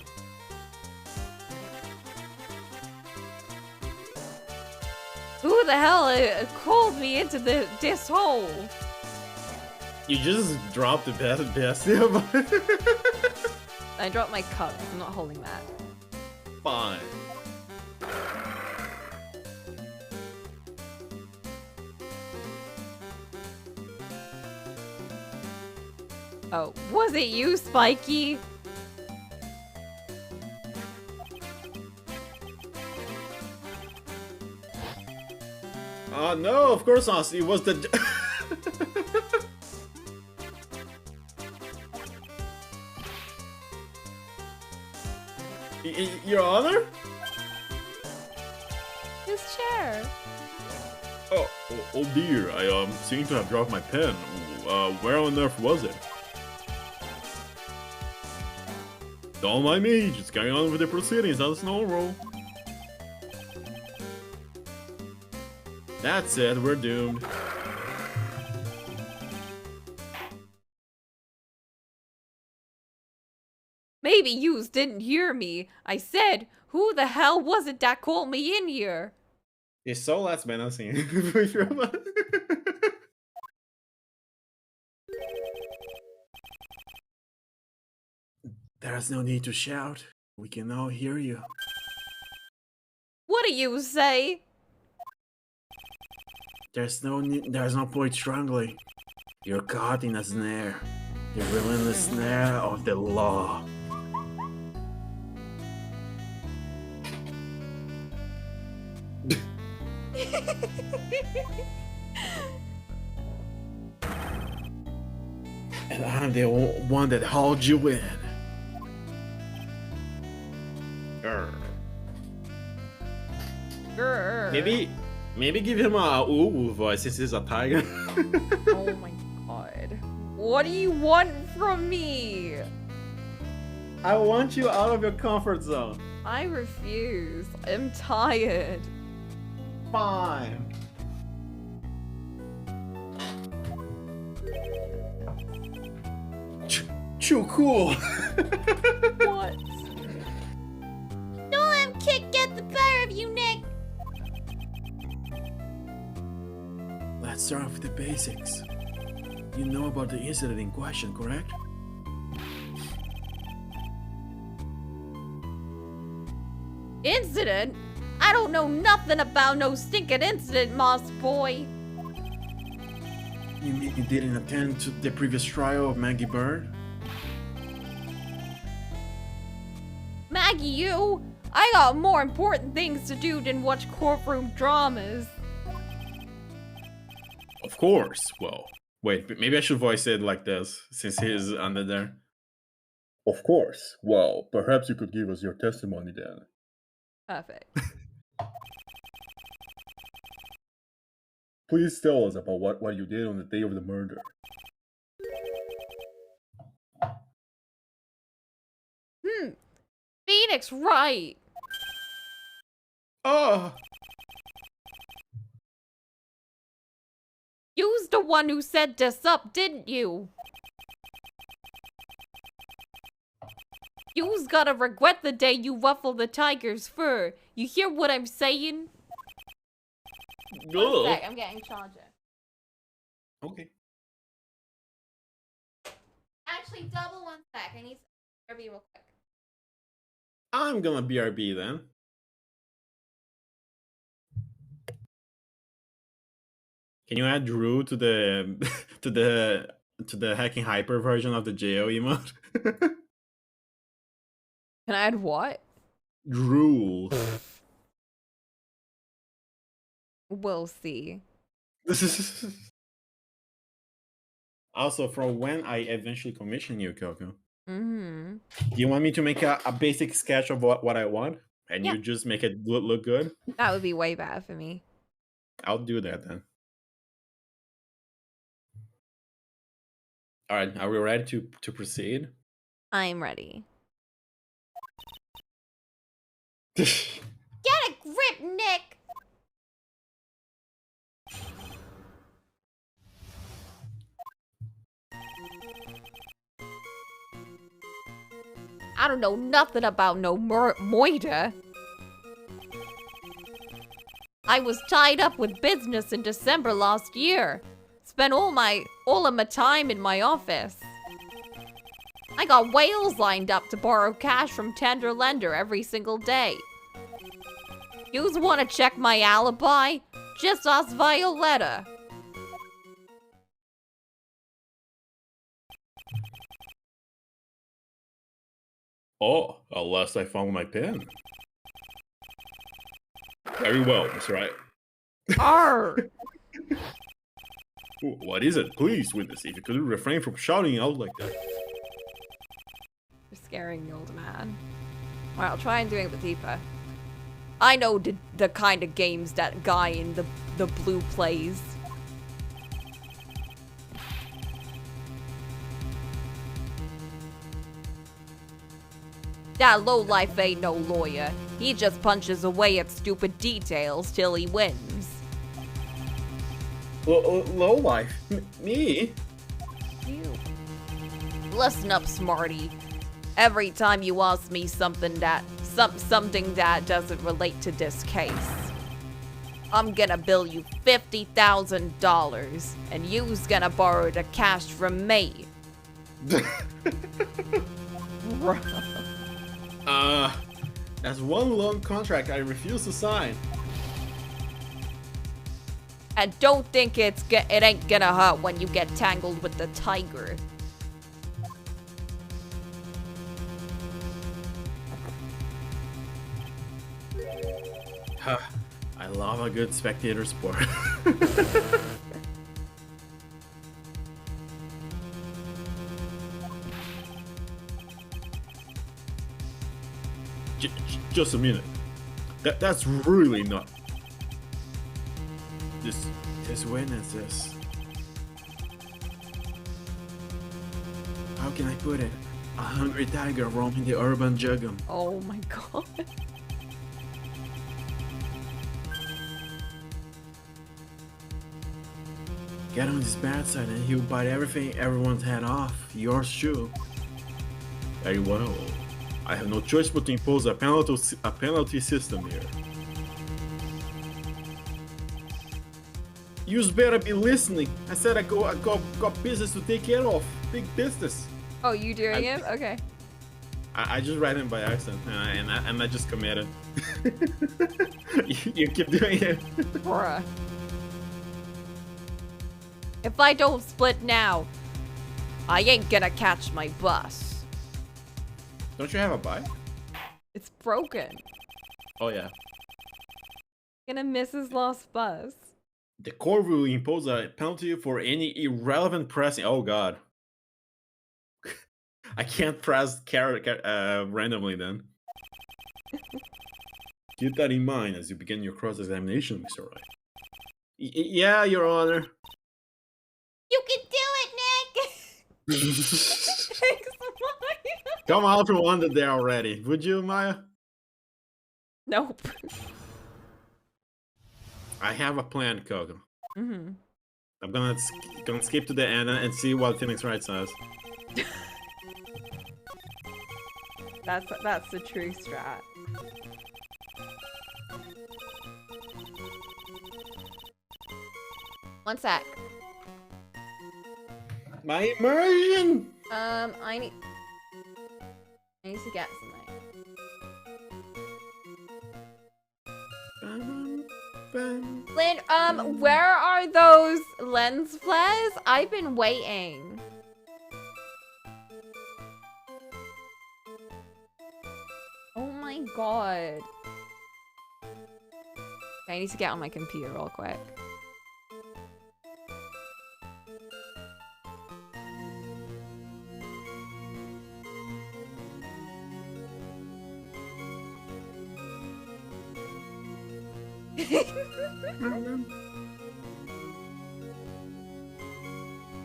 Who the hell called me into this hole? You just dropped the best. I dropped my cup. I'm not holding that. Fine. Oh, was it you, Spiky? Oh no, of course not. It was the. Your Honor? His chair. Oh dear, I seem to have dropped my pen. Where on earth was it? Don't mind me, just carrying on with the proceedings as normal. That's it, we're doomed. Maybe yous didn't hear me. I said, who the hell was it that called me in here? It's so less menacing. There's no need to shout. We can all hear you. What do you say? There's no point struggling. You're caught in a snare. The relentless snare of the law. And I'm the one that hauled you in. Grr. Maybe give him a ooh voice since he's a tiger. Oh my god. What do you want from me? I want you out of your comfort zone. I refuse. I'm tired. Fine. Too cool. What? Don't let him get the better of you, Nick. Let's start with the basics. You know about the incident in question, correct? Incident? I don't know nothing about no stinking incident, Moss Boy. You mean you didn't attend to the previous trial of Maggie Bird? Maggie, you? I got more important things to do than watch courtroom dramas. Of course. Well, wait, maybe I should voice it like this since he's under there. Of course. Well, perhaps you could give us your testimony then. Perfect. Please tell us about what you did on the day of the murder. Phoenix, right. Oh! You's the one who set this up, didn't you? You's gotta regret the day you ruffled the tiger's fur. You hear what I'm saying? One sec, I'm getting charger. Okay. Actually, double 1 sec. I need to be real quick. I'm gonna BRB then. Can you add Drew to the to the hacking hyper version of the jail emote? Can I add what? Drew. We'll see. Also, from when I eventually commission you, Coco, Mm-hmm. do you want me to make a basic sketch of what I want? And Yeah. you just make it look good? That would be way better for me. I'll do that then. Alright, are we ready to proceed? I'm ready. Get a grip, Nick! I don't know nothing about no moida. I was tied up with business in December last year. Spent all of my time in my office. I got whales lined up to borrow cash from tender lender every single day. Yous wanna check my alibi? Just ask Violetta. Oh, unless I found my pen. Very well, Mr. Right. Arr! What is it? Please, witness, if you could refrain from shouting out like that. You're scaring the old man. Alright, I'll try and do it with Deepa. I know the kind of games that guy in the blue plays. That lowlife ain't no lawyer. He just punches away at stupid details till he wins. Low life? Me? You. Listen up, smarty. Every time you ask me something that doesn't relate to this case, I'm gonna bill you $50,000, and you's gonna borrow the cash from me. That's one long contract I refuse to sign. And don't think it ain't gonna hurt when you get tangled with the tiger. I love a good spectator sport. Just a minute. That's really not. This witnesses. How can I put it? A hungry tiger roaming the urban jungle. Oh my god. Get on his bad side and he'll bite everyone's head off. Yours too. Very well. I have no choice but to impose a penalty system here. You better be listening. I said I got business to take care of. Big business. Oh, you doing it? Okay. I just read him by accident, and I just committed. you keep doing it. Bruh. If I don't split now, I ain't gonna catch my bus. Don't you have a bike? It's broken. Oh yeah. Gonna miss his lost bus. The court will impose a penalty for any irrelevant pressing. Oh god. I can't press randomly then. Keep that in mind as you begin your cross-examination, Mr. Wright. Yeah, Your Honor. You can do it, Nick! Thanks, Maya. Come out from under there already, would you, Maya? Nope. I have a plan, Coco. Mm-hmm. I'm gonna skip to the end and see what Phoenix Wright says. That's the true strat. One sec. My immersion! I need to get something. Lynn, where are those lens flares? I've been waiting. Oh my god. Okay, I need to get on my computer real quick.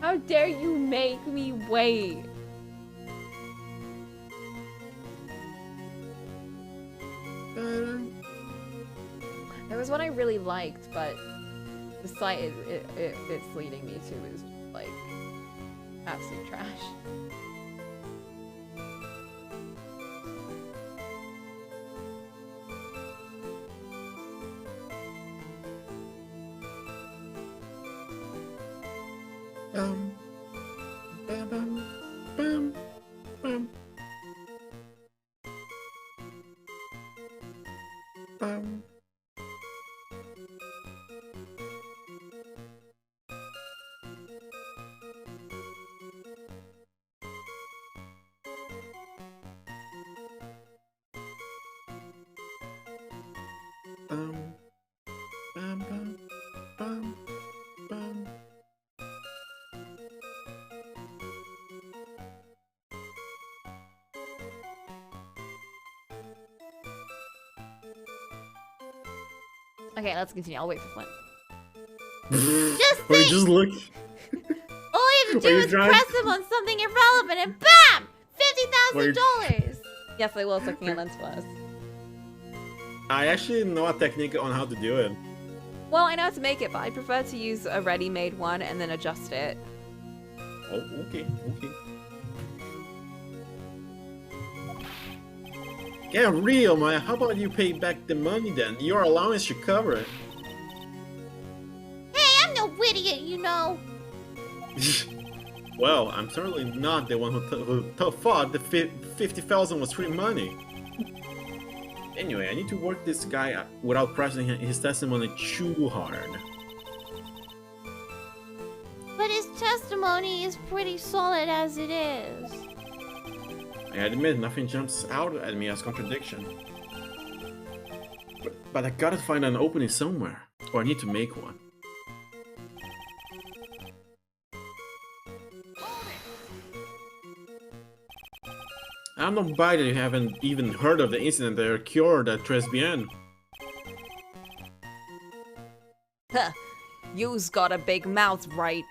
How dare you make me wait? Okay, There was one I really liked, but the site it's leading me to is like absolute trash. Bum, bum, bum, bum, bum. Bum, bum, bum, bum, bum. Okay, let's continue. I'll wait for Flint. Just Or you think! just look. All you have to do Were you is trying- press him on something irrelevant and BAM! $50,000! Yes, I was looking at Lens Plus. I actually know a technique on how to do it. Well, I know how to make it, but I prefer to use a ready-made one and then adjust it. Oh, okay, okay. Yeah, real, man. How about you pay back the money then? Your allowance should cover it. Hey, I'm no idiot, you know. Well, I'm certainly not the one who thought the 50,000 was free money. Anyway, I need to work this guy out without pressing his testimony too hard. But his testimony is pretty solid as it is. I admit, nothing jumps out at me as contradiction. But I gotta find an opening somewhere, or I need to make one. I'm not by that you haven't even heard of the incident that occurred at Tribulation. Huh. You's got a big mouth, right?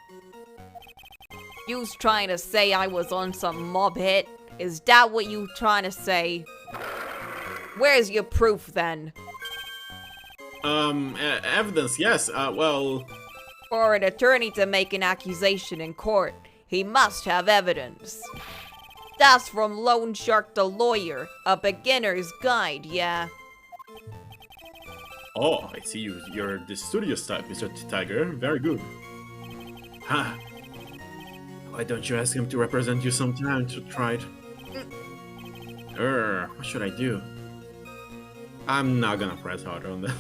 You's trying to say I was on some mob hit? Is that what you trying to say? Where's your proof, then? Evidence, yes, well... For an attorney to make an accusation in court, he must have evidence. That's from Lone Shark the Lawyer, a beginner's guide, yeah. Oh, I see you're the studious type, Mr. Tiger. Very good. Ha! Why don't you ask him to represent you sometime to try it? What should I do? I'm not gonna press harder on that.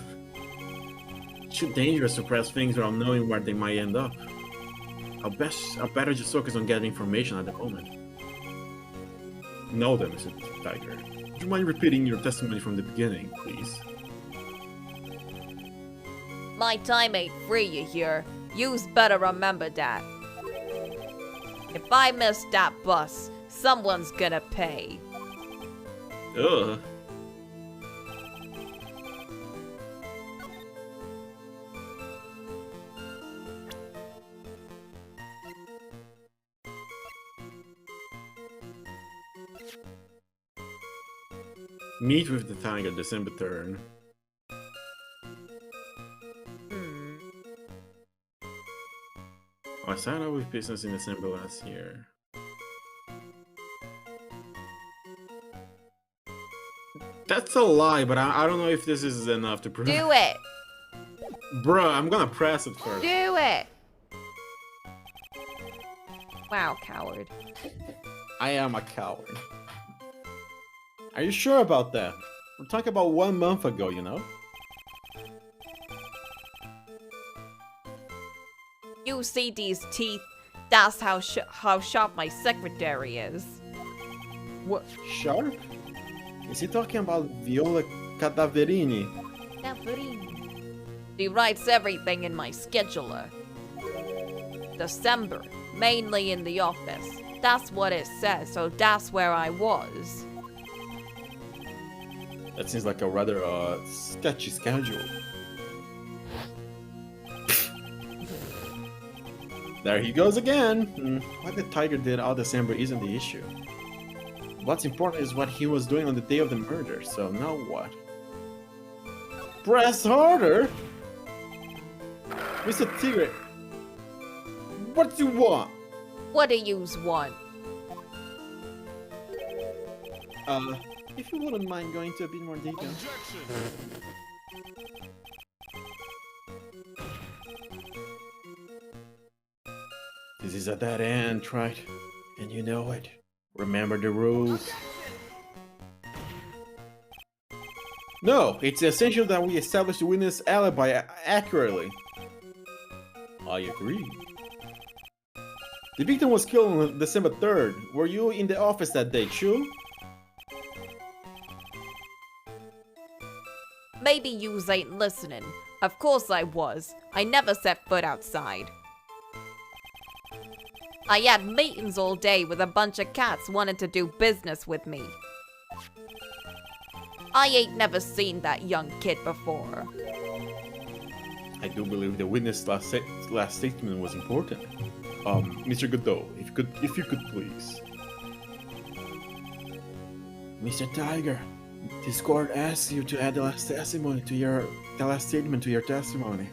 It's too dangerous to press things without knowing where they might end up. I'll better just focus on getting information at the moment. No then, Mr. Tiger. Would you mind repeating your testimony from the beginning, please? My time ain't free, you hear? You's better remember that. If I miss that bus, someone's gonna pay. Ugh. Meet with the Tiger December 3rd. I signed up with business in December last year. That's a lie, but I don't know if this is enough to prove. Do it! Bruh, I'm gonna press it first. Do it! Wow, coward. I am a coward. Are you sure about that? We're talking about 1 month ago, you know? You see these teeth? That's how sharp my secretary is. What? Sharp? Is he talking about Viola Cadaverini? She writes everything in my scheduler. December, mainly in the office. That's what it says, so that's where I was. That seems like a rather sketchy schedule. There he goes again! What the Tiger did all December isn't the issue. What's important is what he was doing on the day of the murder, so now what? Press harder? Mr. Tigre, what do you want? What do yous want? If you wouldn't mind going into a bit more detail. This is a dead end, right? And you know it. Remember the rules. No, it's essential that we establish the witness alibi accurately. I agree. The victim was killed on December 3rd. Were you in the office that day, Chu? Maybe yous ain't listening. Of course I was. I never set foot outside. I had meetings all day with a bunch of cats wanting to do business with me. I ain't never seen that young kid before. I do believe the witness' last statement was important. Mr. Godot, if you could please. Mr. Tiger, this court asks you to add the last statement to your testimony.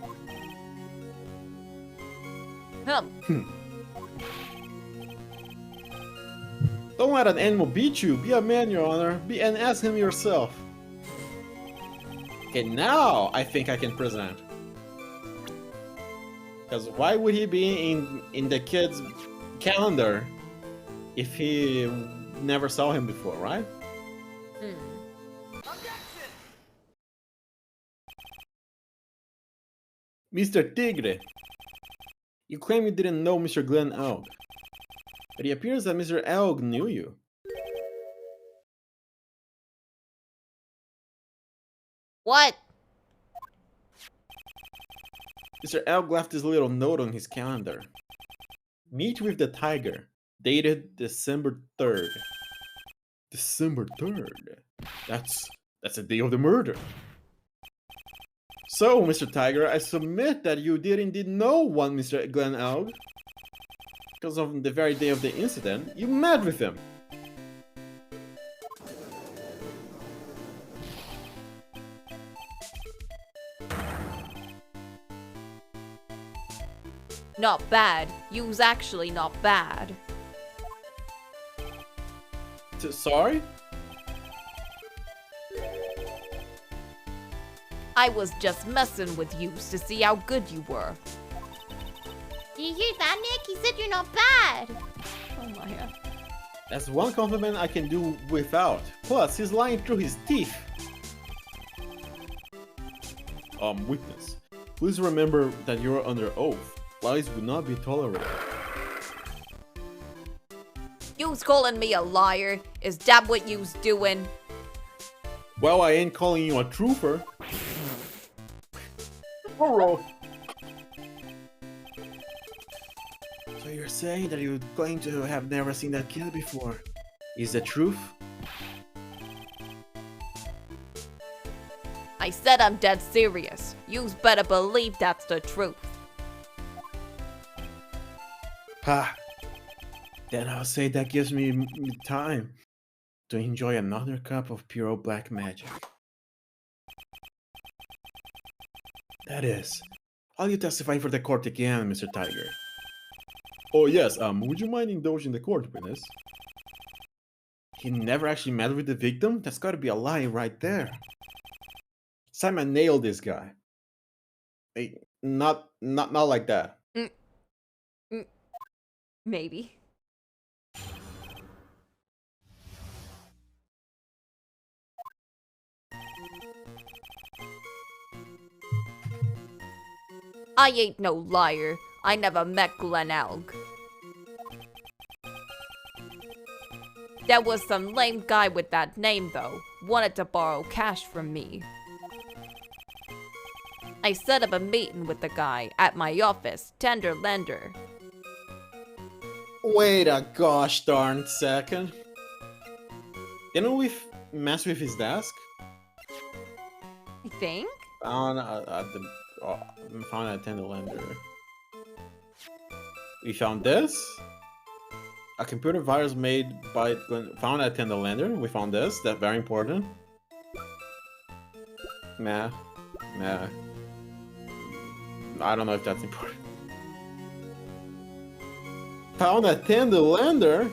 Don't let an animal beat you. Be a man, Your Honor. And ask him yourself. Okay, now I think I can present. Because why would he be in the kid's calendar if he never saw him before, right? Mr. Tigre, you claim you didn't know Mr. Glenn Elg, but it appears that Mr. Elg knew you. What? Mr. Elg left this little note on his calendar. Meet with the tiger, dated December 3rd. December 3rd? That's the day of the murder. So, Mr. Tiger, I submit that you did indeed know one Mr. Glenn Elg. Because on the very day of the incident, you met with him. Not bad. You's actually not bad. Sorry? I was just messing with yous to see how good you were. Do you hear that, Nick? He said you're not bad. Oh my god. That's one compliment I can do without. Plus, he's lying through his teeth. Witness, please remember that you're under oath. Lies will not be tolerated. You's calling me a liar? Is that what you's doing? Well, I ain't calling you a truther. Alright. So you're saying that you claim to have never seen that kid before. Is the truth? I said I'm dead serious. You's better believe that's the truth. Ha! Then I'll say that gives me time to enjoy another cup of pure black magic. That is, I'll you testify for the court again, Mr. Tiger. Oh yes, would you mind indulging the court, witness? He never actually met with the victim? That's gotta be a lie right there. Simon nailed this guy. Hey, not like that. Maybe. I ain't no liar. I never met Glenn Elg. There was some lame guy with that name though. Wanted to borrow cash from me. I set up a meeting with the guy at my office, Tender Lender. Wait a gosh darn second. Didn't we mess with his desk? I think? Found a Tender Lender. We found this. A computer virus made by found at Tender Lender. We found this. That's very important. Math. Nah. I don't know if that's important. Found a tender lander?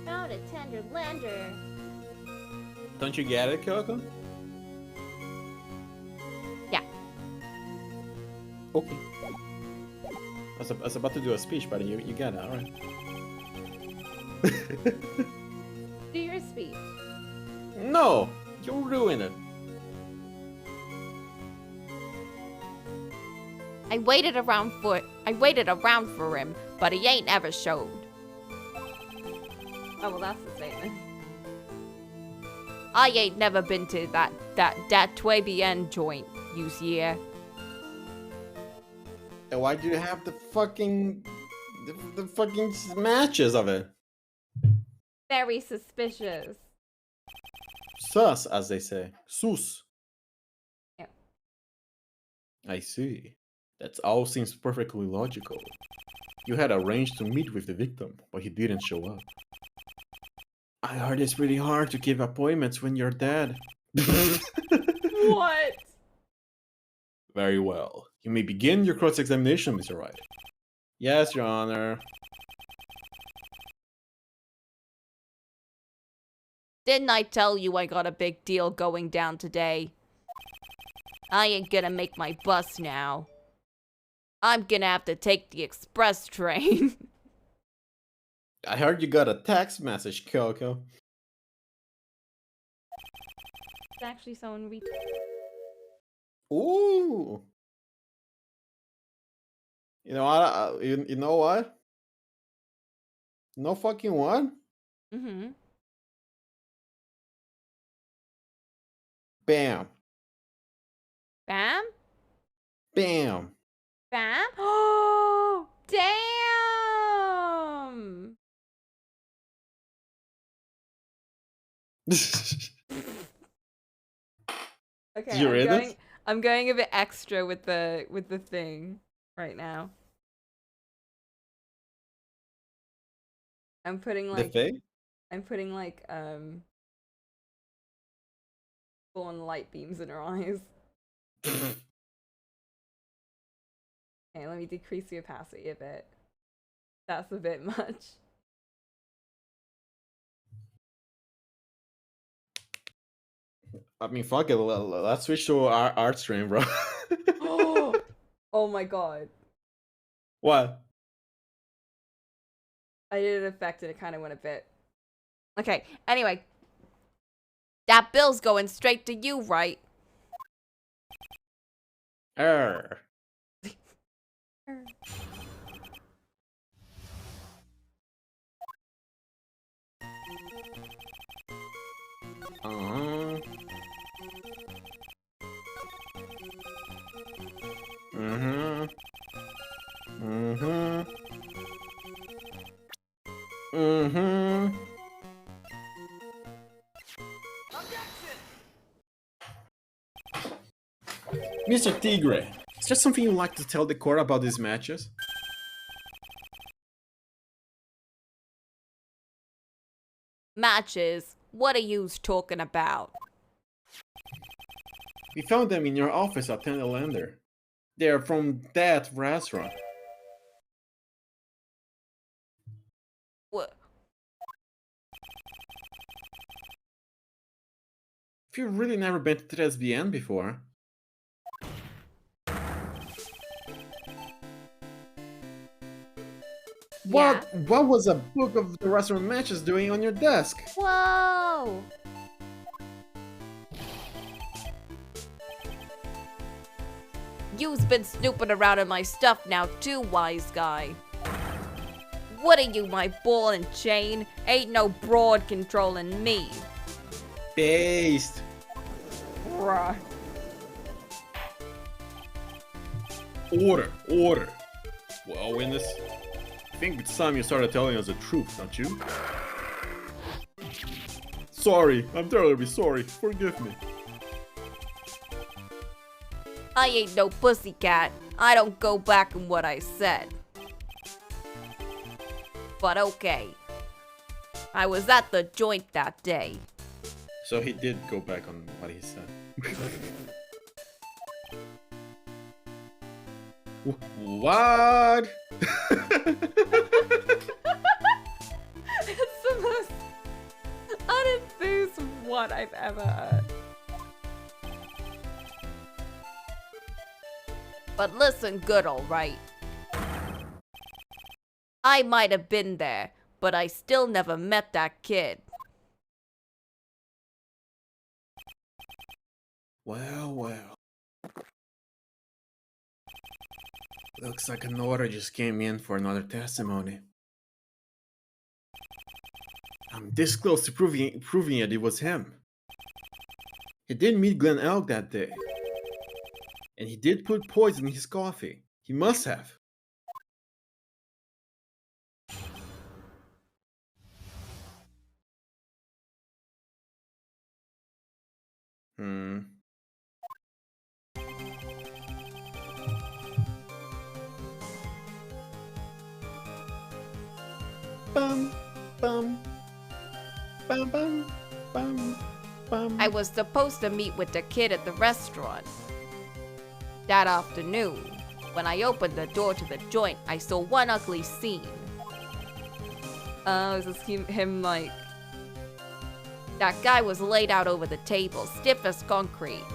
Found a tender lander. Don't you get it, Kyoko? Yeah. Okay. I was about to do a speech, but you get it, alright. Do your speech. No! You ruined it. I waited around for him, but he ain't ever showed. Oh, well, that's the statement. I ain't never been to that Twabien joint, you hear? And why do you have the fucking matches of it? Very suspicious. Sus, as they say. Sus. Yeah. I see. That all seems perfectly logical. You had arranged to meet with the victim, but he didn't show up. I heard it's really hard to keep appointments when you're dead. What? Very well. You may begin your cross-examination, Mr. Wright. Yes, Your Honor. Didn't I tell you I got a big deal going down today? I ain't gonna make my bus now. I'm gonna have to take the express train. I heard you got a text message, Kyoko. It's actually someone Ooh. You know what? You know what? No fucking what? Mm-hmm. Bam. Bam? Bam. Bam? Oh, damn! Okay, Did you read this? I'm going a bit extra with the thing right now. I'm putting The like fake? full on light beams in her eyes. Okay, let me decrease the opacity a bit. That's a bit much. I mean, fuck it. Let's switch to our art stream, bro. Oh my god. What? I did an effect and it kind of went a bit. Okay, anyway. That bill's going straight to you, right? Err. Uh-huh. Mm-hmm. Mm-hmm. Mm-hmm. Mr. Tigre, is there something you'd like to tell the court about these matches? Matches? What are yous talking about? We found them in your office at Tenderlander. They're from that restaurant. What? If you've really never been to Tribulation before. What was a book of the restaurant matches doing on your desk? Whoa! You's been snooping around in my stuff now too, wise guy. What are you, my ball and chain? Ain't no broad controlling me. Based. Bruh. Order. Well, witness, I think it's time you started telling us the truth, don't you? Sorry, I'm terribly sorry. Forgive me. I ain't no pussycat. I don't go back on what I said. But okay. I was at the joint that day. So he did go back on what he said. What? It's the most unenthused what I've ever heard. But listen good, alright? I might have been there, but I still never met that kid. Well, well. Looks like an order just came in for another testimony. I'm this close to proving it was him. He did meet Glen Elk that day. And he did put poison in his coffee. He must have. Bum, bum, bum, bum, bum, bum. I was supposed to meet with the kid at the restaurant. That afternoon, when I opened the door to the joint, I saw one ugly scene. Is this him like... That guy was laid out over the table, stiff as concrete.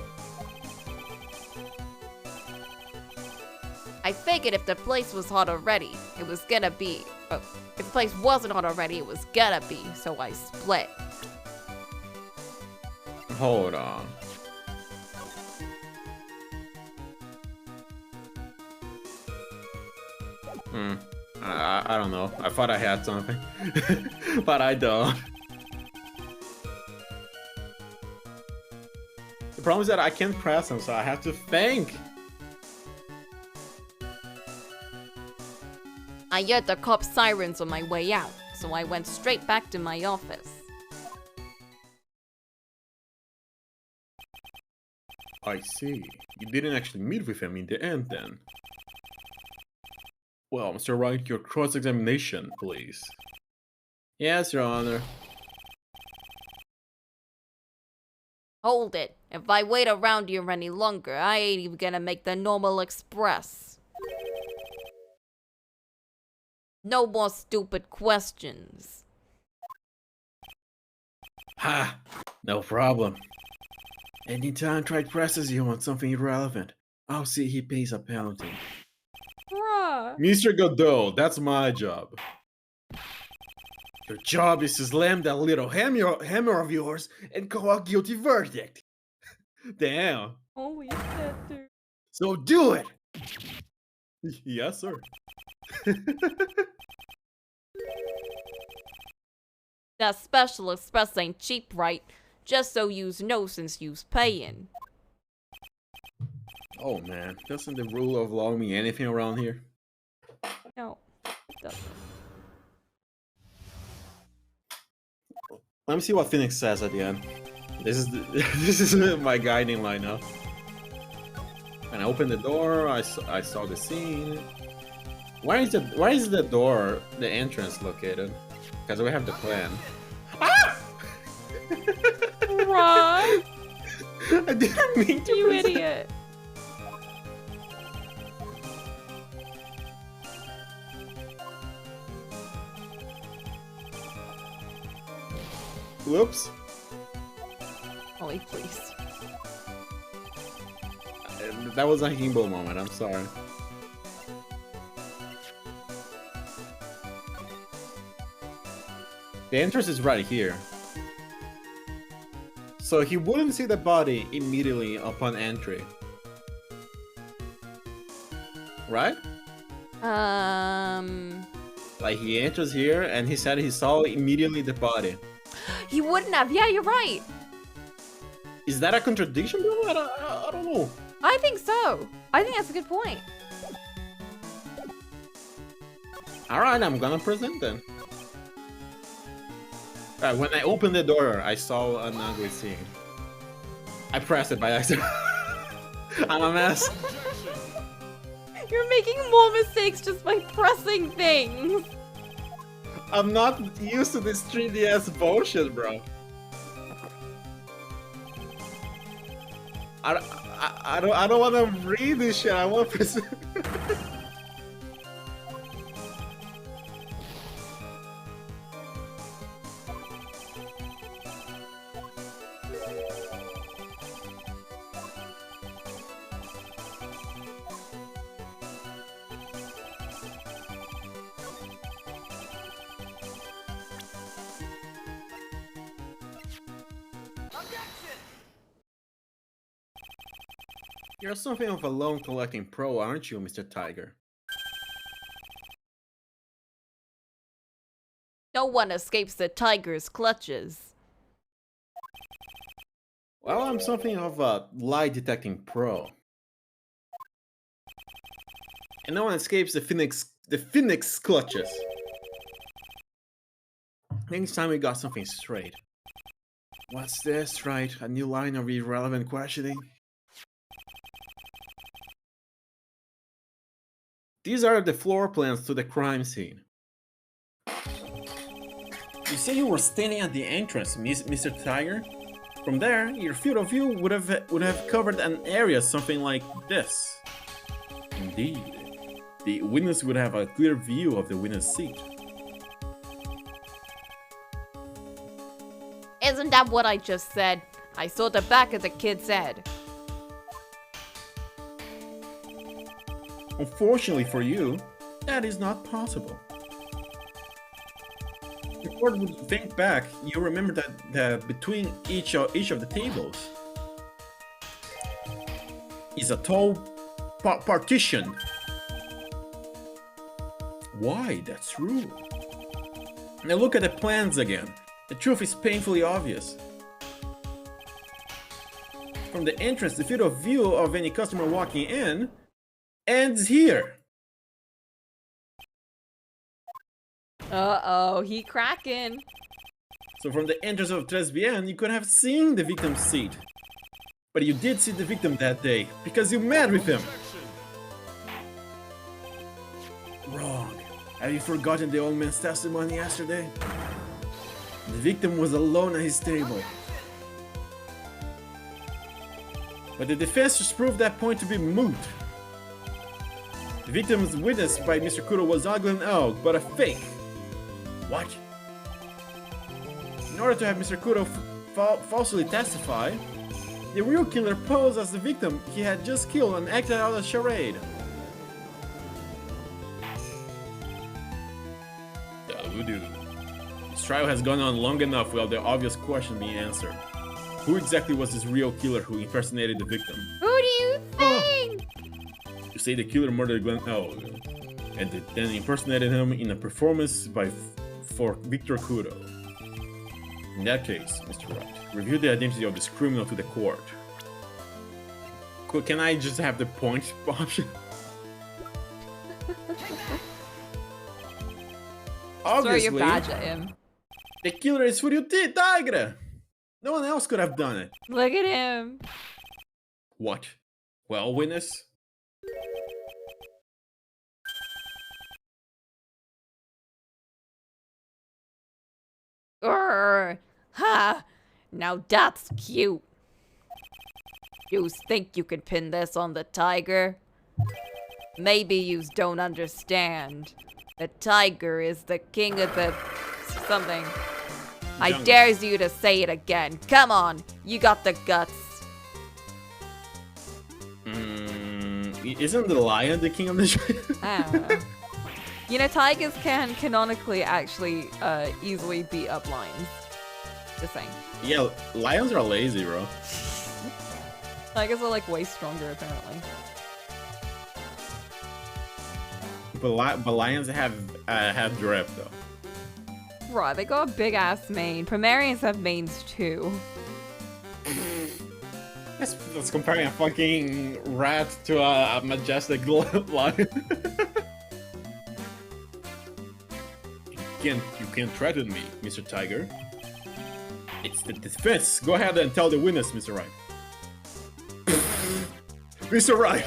I figured if the place was hot already, it was gonna be... if the place wasn't hot already, it was gonna be, so I split. Hold on. I don't know. I thought I had something. But I don't. The problem is that I can't press them, so I have to think. I heard the cop sirens on my way out, so I went straight back to my office. I see. You didn't actually meet with him in the end, then. Well, Mr. Wright, your cross-examination, please. Yes, Your Honor. Hold it. If I wait around here any longer, I ain't even gonna make the normal express. No more stupid questions. Ha! No problem. Anytime Tried presses you on something irrelevant, I'll see he pays a penalty. Bruh. Mr. Godot, that's my job. Your job is to slam that little hammer of yours and call a guilty verdict. Damn. Holy shit, dude. So do it! Yes, sir. That special express ain't cheap, right? Just so yous know since yous payin'. Oh man, doesn't the rule of law mean anything around here? No, it doesn't. Let me see what Phoenix says at the end. This is this is my guiding line now. When I opened the door, I saw the scene. Where is the door, the entrance located? Because we have the plan. Ah! Ron, I didn't mean to. you present- idiot. Whoops. Ollie, please. That was a Himbo moment. I'm sorry. The entrance is right here. So he wouldn't see the body immediately upon entry. Right? Like he enters here and he said he saw immediately the body. He wouldn't have. Yeah, you're right. Is that a contradiction, bro? I don't know. I think so. I think that's a good point. Alright, I'm gonna present then. Alright, when I opened the door, I saw an ugly scene. I pressed it by accident. I'm a mess. You're making more mistakes just by pressing things. I'm not used to this 3DS bullshit, bro. I don't want to read this shit. I want to. You're something of a loan collecting pro, aren't you, Mr. Tiger? No one escapes the tiger's clutches. Well, I'm something of a lie detecting pro. And no one escapes the Phoenix clutches. Next time we got something straight. What's this, right? A new line of irrelevant questioning? These are the floor plans to the crime scene. You say you were standing at the entrance, Mr. Tiger? From there, your field of view would have covered an area something like this. Indeed. The witness would have a clear view of the witness seat. Isn't that what I just said? I saw the back of the kid's head. Unfortunately for you, that is not possible. If the court would think back, you remember that between each of the tables is a tall partition. Why? That's true. Now look at the plans again. The truth is painfully obvious. From the entrance, the field of view of any customer walking in ends here. Uh-oh, he cracking. So from the entrance of Tribulation, you could have seen the victim's seat. But you did see the victim that day, because you met with him. Wrong. Have you forgotten the old man's testimony yesterday? The victim was alone at his table. But the defense just proved that point to be moot. The victim's witness by Mr. Kudo was not an elk, but a fake. What? In order to have Mr. Kudo falsely testify, the real killer posed as the victim he had just killed and acted out a charade. This trial has gone on long enough without the obvious question being answered. Who exactly was this real killer who impersonated the victim? Who do you think? You say the killer murdered Glenn L. and then impersonated him in a performance for Victor Kudo. In that case, Mr. Wright, review the identity of this criminal to the court. Can I just have the point option? Throw your Obviously, badge at him. the killer is Furio Tigre! No one else could have done it. Look at him. What? Well, witness? Ha! Now that's cute. You think you can pin this on the tiger? Maybe you don't understand. The tiger is the king of the something. I Jungle. dares you to say it again. Come on, you got the guts. Isn't the lion the king of the jungle? I don't know. You know, tigers can canonically actually easily beat up lions. Just saying. Yeah, lions are lazy, bro. Tigers are like way stronger apparently. But lions have drip though. Right, they got a big ass mane. Pomerians have manes too. That's comparing a fucking rat to a majestic lion. You can't threaten me, Mr. Tiger. It's the defense. Go ahead and tell the witness, Mr. Wright. Mr. Wright!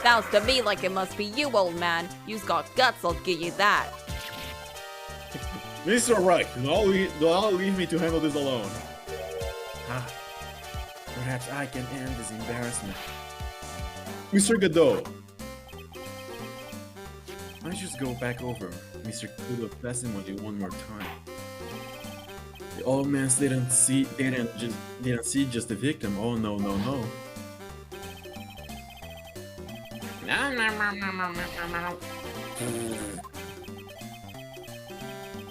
Sounds to me like it must be you, old man. You've got guts, I'll give you that. Mr. Wright, do not leave me to handle this alone. Perhaps I can end this embarrassment. Mr. Godot. Why don't you just go back over Mr. Kudo's testimony one more time? The old man didn't see just the victim. Oh no.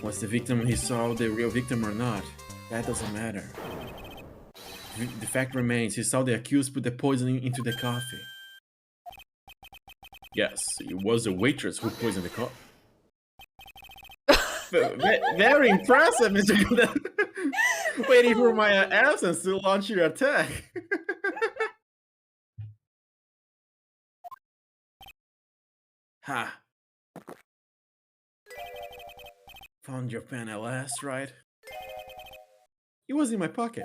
Was the victim he saw the real victim or not? That doesn't matter. The fact remains, he saw the accused put the poison into the coffee. Yes, it was the waitress who poisoned the coffee. Very impressive, Mr. Godot. Waiting for my absence to launch your attack. Ha. Found your pen at last, right? It was in my pocket.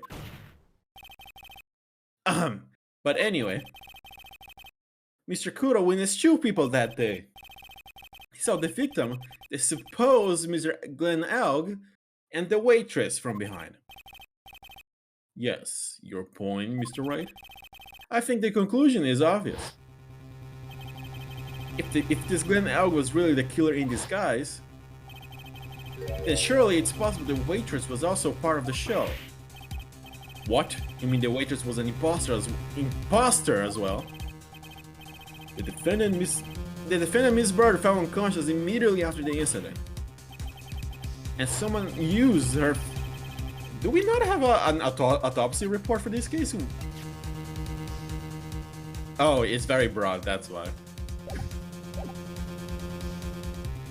But anyway, Mr. Kudo witnessed 2 people that day. He saw the victim, the supposed Mr. Glenn Elg, and the waitress from behind. Yes, your point, Mr. Wright? I think the conclusion is obvious. If this Glenn Elg was really the killer in disguise, then surely it's possible the waitress was also part of the show. What? You mean the waitress was an imposter as well? The defendant, Miss Bird, fell unconscious immediately after the incident. And someone used her... Do we not have an autopsy report for this case? Oh, it's very broad, that's why.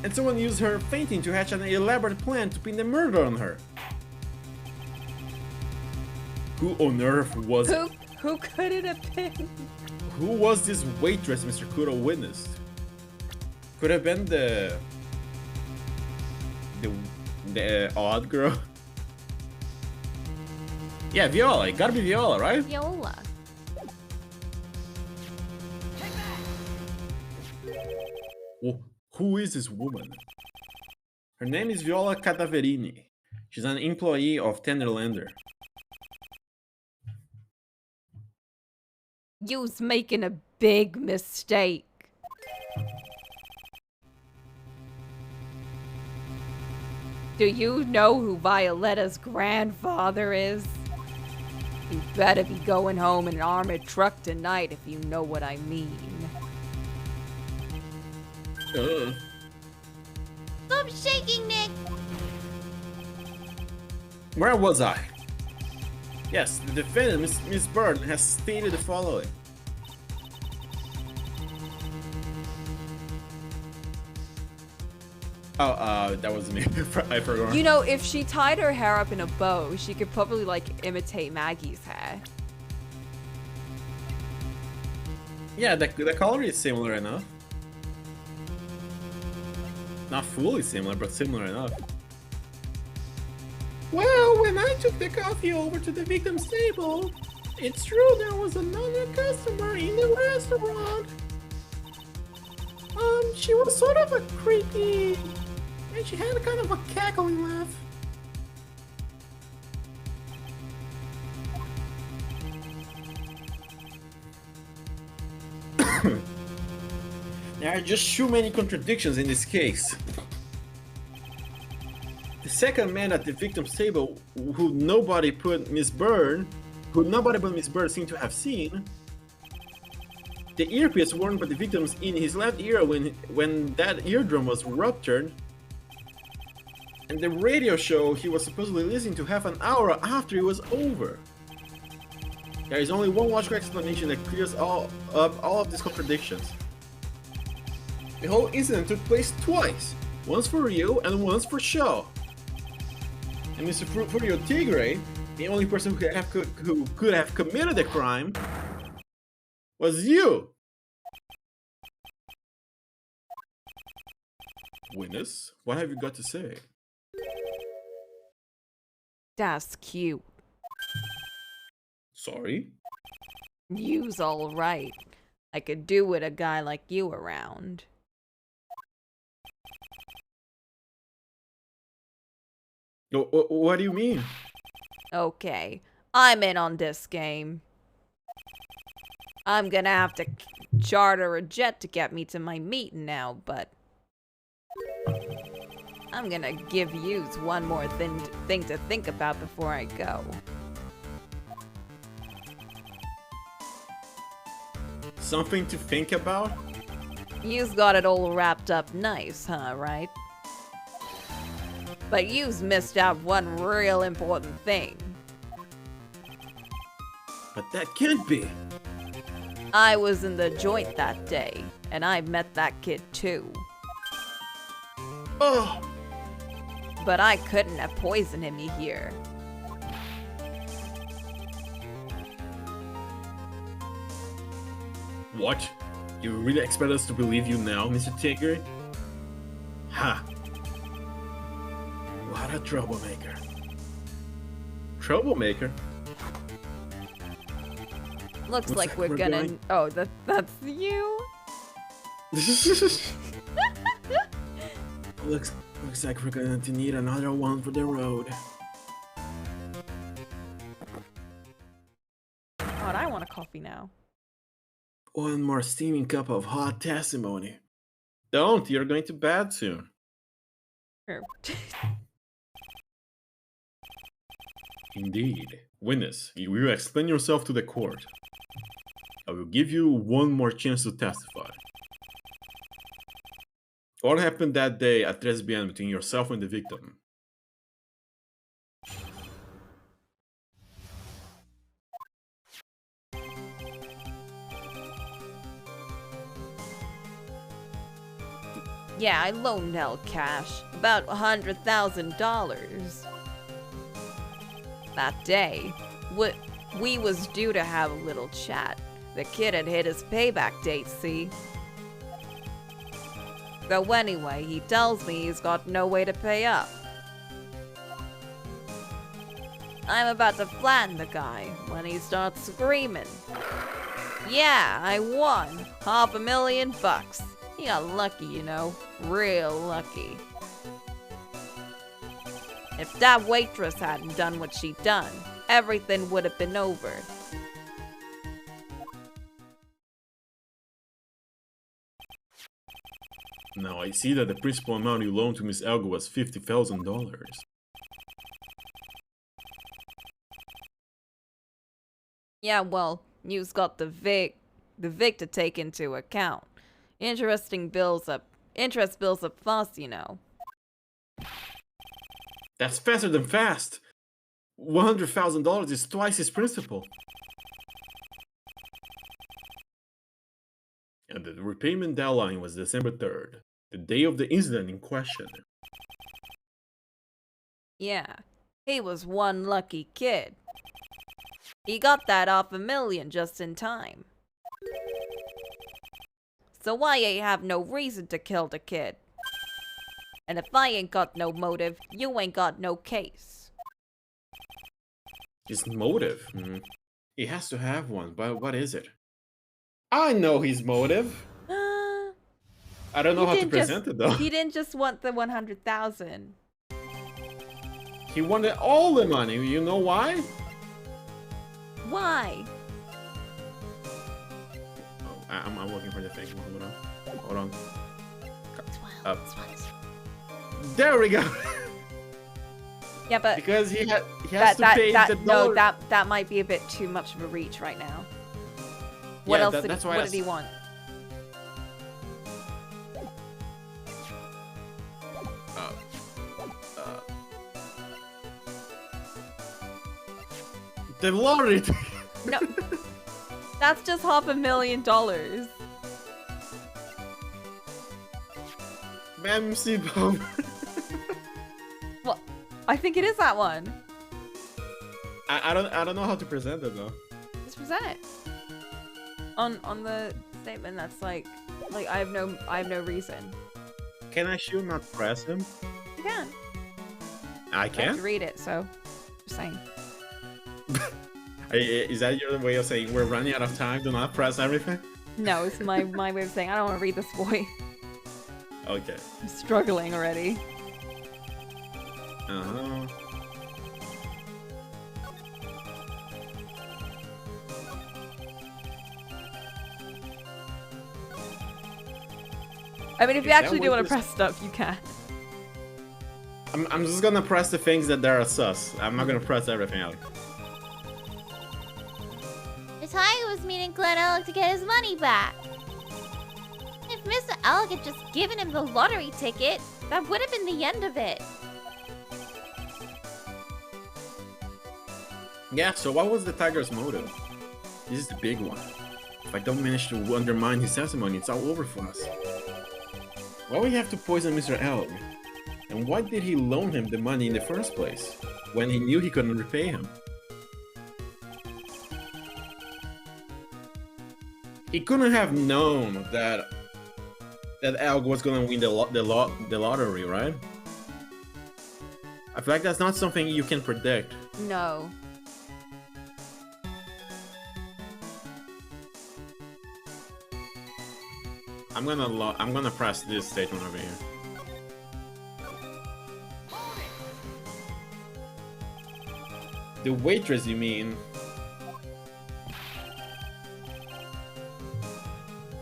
And someone used her fainting to hatch an elaborate plan to pin the murder on her. Who on earth was it? Who could it have been? Who was this waitress Mr. Kudo witnessed? Could have been the odd girl. Yeah, Viola. It gotta be Viola, right? Viola. Who is this woman? Her name is Viola Cadaverini. She's an employee of Tenderlander. You's making a big mistake. Do you know who Violetta's grandfather is? You better be going home in an armored truck tonight if you know what I mean. Stop shaking, Nick! Where was I? Yes, the defendant, Miss Bird, has stated the following. Oh, that was me. I forgot. You know, if she tied her hair up in a bow, she could probably, like, imitate Maggie's hair. Yeah, the color is similar enough. Not fully similar, but similar enough. Well, when I took the coffee over to the victim's table, it's true there was another customer in the restaurant. She was sort of a creepy, and she had kind of a cackling laugh. There are just too many contradictions in this case. The second man at the victim's table, who nobody but Miss Bird seemed to have seen, the earpiece worn by the victims in his left ear when that eardrum was ruptured, and the radio show he was supposedly listening to half an hour after it was over. There is only one logical explanation that clears up all of these contradictions. The whole incident took place twice, once for real and once for show. And Mr. Furio Tigre, the only person who could have committed the crime, was you! Witness, what have you got to say? That's cute. Sorry? You's all right. I could do with a guy like you around. What do you mean? Okay, I'm in on this game. I'm gonna have to charter a jet to get me to my meeting now, but I'm gonna give yous one more thing to think about before I go. Something to think about? Yous got it all wrapped up nice, huh, right? But yous missed out one real important thing. But that can't be. I was in the joint that day, and I met that kid too. Oh, But I couldn't have poisoned him here. what? You really expect us to believe you now, Mr. Tigger? Ha! What a troublemaker. Troublemaker? Looks Looks like like we're we're gonna. going- Oh, that's you? looks like we're going to need another one for the road. God, I want a coffee now. One more steaming cup of hot testimony. Don't, you're going to bed soon. Here. Indeed. Witness, you will explain yourself to the court. I will give you one more chance to testify. What happened that day at 3 p.m. between yourself and the victim? Yeah, I loaned Nell cash. About $100,000. That day, we was due to have a little chat. The kid had hit his payback date, see? So anyway, he tells me he's got no way to pay up. I'm about to flatten the guy when he starts screaming. Yeah, I won. $500,000. He got lucky, you know. Real lucky. If that waitress hadn't done what she'd done, everything would have been over. Now I see that the principal amount you loaned to Miss Elgo was $50,000. Yeah, well, you've got the Vic to take into account. Interest bills up fast, you know. That's faster than fast! $100,000 is twice his principal. And the repayment deadline was December 3rd, the day of the incident in question. Yeah, he was one lucky kid. He got that $500,000 just in time. So I ain't have no reason to kill the kid. And if I ain't got no motive, you ain't got no case. His motive? He has to have one, but what is it? I know his motive! I don't know how to present it though. He didn't just want the 100,000. He wanted all the money, you know why? Why? Oh, I'm looking for the thing. Hold on. Up. There we go. Yeah, but Because he has to pay the dollar. no, that might be a bit too much of a reach right now. What Yeah, else? that's why what did he want? The lottery. No, that's just $500,000. MC Bomb. Well, I think it is that one. I don't know how to present it though. Just present it. On the statement that's like I have no reason. Can I shoot not press him? You can. I I have can? to read it, so just saying. Is that your way of saying we're running out of time? Do not press everything? No, it's my way of saying I don't want to read this boy. Okay. I'm struggling already. Uh-huh. I mean, if you Is that actually do what want to this- press stuff, you can. I'm just gonna press the things that are sus. I'm not gonna press everything else. The tiger was meeting Glen Ellic to get his money back. If Mr. Ellic had just given him the lottery ticket, that would have been the end of it. Yeah, so what was the tiger's motive? This is the big one. If I don't manage to undermine his testimony, it's all over for us. Why would he have to poison Mr. Elg? And why did he loan him the money in the first place, when he knew he couldn't repay him? He couldn't have known that Elg was gonna win the lottery, right? I feel like that's not something you can predict. No. I'm gonna press this statement over here. The waitress, you mean?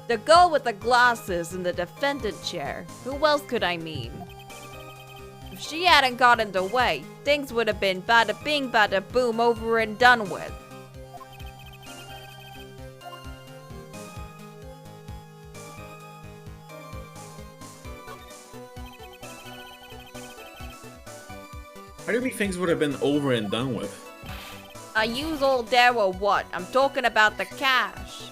The girl with the glasses in the defendant chair. Who else could I mean? If she hadn't got in the way, things would have been bada bing bada boom over and done with. How do you think things would have been over and done with? I use all there or what? I'm talking about the cash.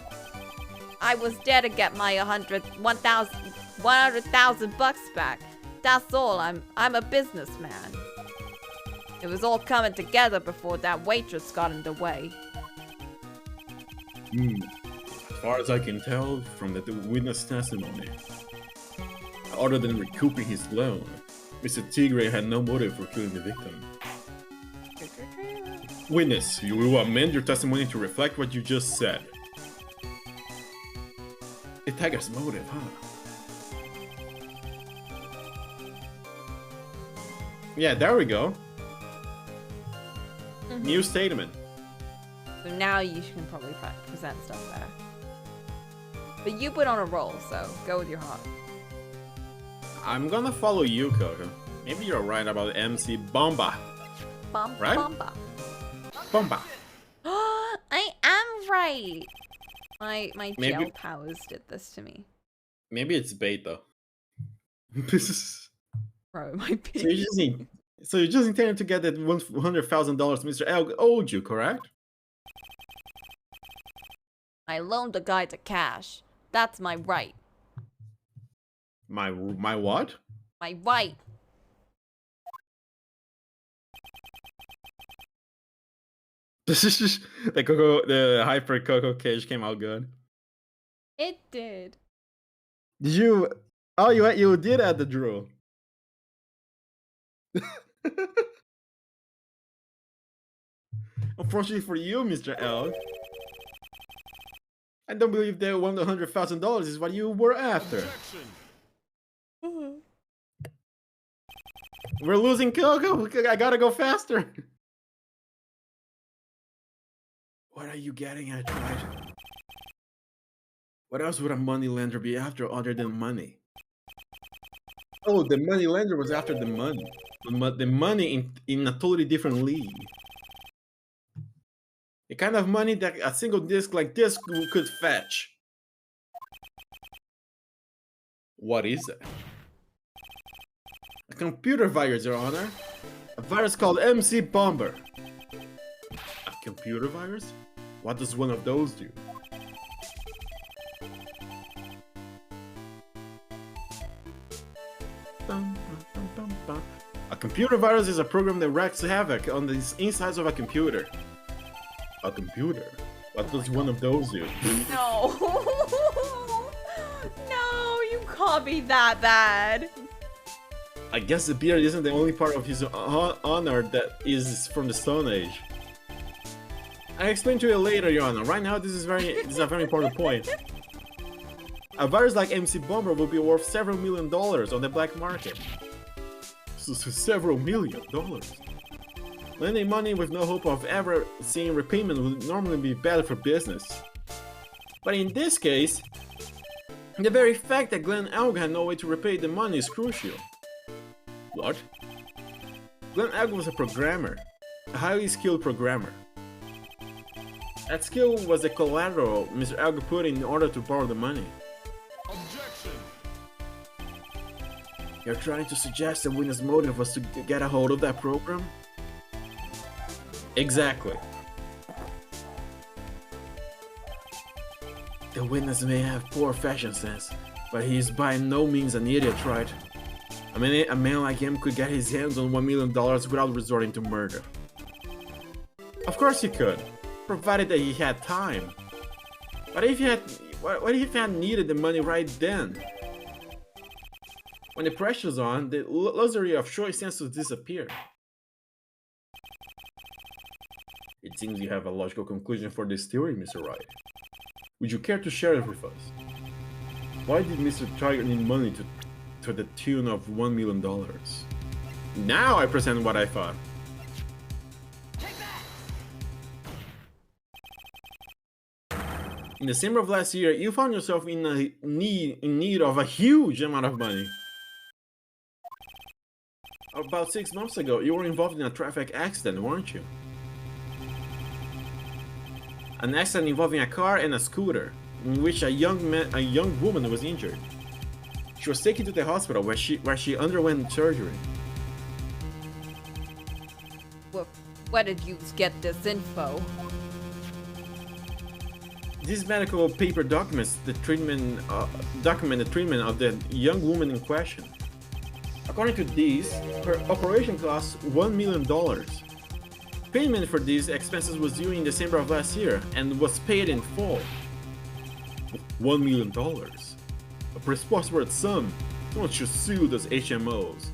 I was there to get my 100,000 bucks back. That's all. I'm a businessman. It was all coming together before that waitress got in the way. As far as I can tell from the witness testimony, other than recouping his loan, Mr. Tigre had no motive for killing the victim. Witness, you will amend your testimony to reflect what you just said. The tiger's motive, huh? Yeah, there we go. New statement. So now you can probably present stuff there. But you put on a roll, so go with your heart. I'm gonna follow you, Coco. Maybe you're right about MC Bomba. Bum, Right? Bomba. Bomba. I am right. My Maybe- jail powers did this to me. Maybe it's bait though. Bro, it might be. So you just intended to get that $100,000 Mr. Elg owed you, correct? I loaned the guy the cash. That's my right. My what? My right. The Hyper Coco cage came out good. It did. Did you? Oh, you did add the drool. Unfortunately for you, Mr. L, I don't believe that $100,000 is what you were after. We're losing Coco. I gotta go faster. What are you getting at, right? What else would a moneylender be after other than money? Oh, the moneylender was after the money. The money in a totally different league. The kind of money that a single disc like this could fetch. What is it? A computer virus, Your Honor. A virus called MC Bomber. A computer virus? What does one of those do? A computer virus is a program that wreaks havoc on the insides of a computer. A computer? What does one of those do? No. No, you can't be that bad. I guess the beard isn't the only part of his honor that is from the Stone Age. I'll explain to you later, Your Honor. Right now, this is a very important point. A virus like MC Bomber will be worth several $1 million on the black market. So several $1 million. Lending money with no hope of ever seeing repayment would normally be bad for business. But in this case, The very fact that Glenn Elg had no way to repay the money is crucial. What? Glenn Elg was a programmer, a highly skilled programmer. That skill was the collateral Mr. Elg put in order to borrow the money. Objection! You're trying to suggest the winner's motive was to get a hold of that program? Exactly. The witness may have poor fashion sense, but he is by no means an idiot, right? I mean, a man like him could get his hands on $1 million without resorting to murder. Of course he could, provided that he had time. But if he had, what if he had needed the money right then? When the pressure's on, the luxury of choice tends to disappear. It seems you have a logical conclusion for this theory, Mr. Wright. Would you care to share it with us? Why did Mr. Tiger need money to the tune of $1 million? Now I present what I thought. In December of last year, you found yourself in need of a huge amount of money. About 6 months ago, you were involved in a traffic accident, weren't you? An accident involving a car and a scooter, in which a young woman was injured. She was taken to the hospital where she underwent surgery. Where did you get this info? These medical paper documents document the treatment of the young woman in question. According to these, her operation cost $1 million. Payment for these expenses was due in December of last year and was paid in full. $1 million. A preposterous sum. Someone should sue those HMOs.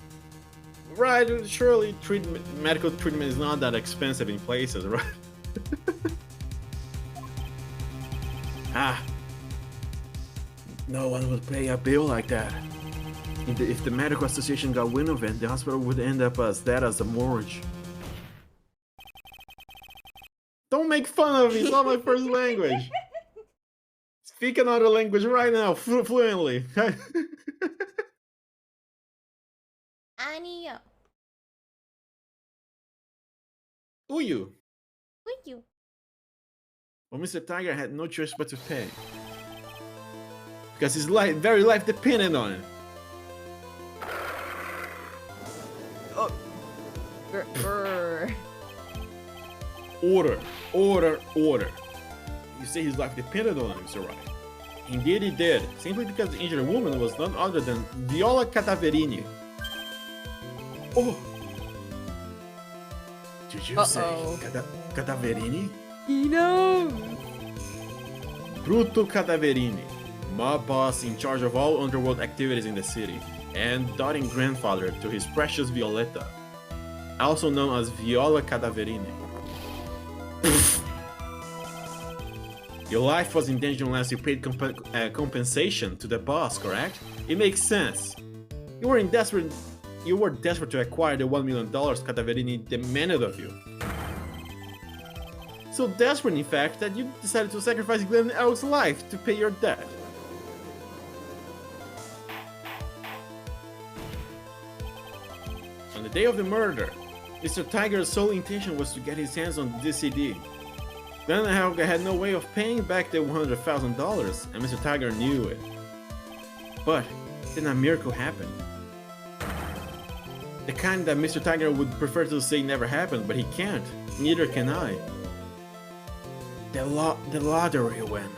Right, surely medical treatment is not that expensive in places, right? No one would pay a bill like that. If the medical association got wind of it, the hospital would end up as dead as a mortgage. Don't make fun of me, it's not my first language. Speak another language right now, fluently. Anio. Uyu. Uyu. Well, Mr. Tiger had no choice but to pay. Because his very life depended on it. Oh. Order. You say his life depended on him, Mr. Wright. Indeed he did, simply because the injured woman was none other than Viola Cataverini. Oh! Did you say Cataverini? He knows! Bruto Cataverini, mob boss in charge of all underworld activities in the city, and doting grandfather to his precious Violetta, also known as Viola Cataverini. Your life was in danger unless you paid compensation to the boss, correct? It makes sense. You were desperate to acquire the $1 million Cataverini demanded of you. So desperate, in fact, that you decided to sacrifice Glenn Elg's life to pay your debt. On the day of the murder, Mr. Tiger's sole intention was to get his hands on this CD. Glenn Elg had no way of paying back the $100,000, and Mr. Tiger knew it. But then a miracle happened. The kind that Mr. Tiger would prefer to say never happened, but he can't. Neither can I. The lottery win.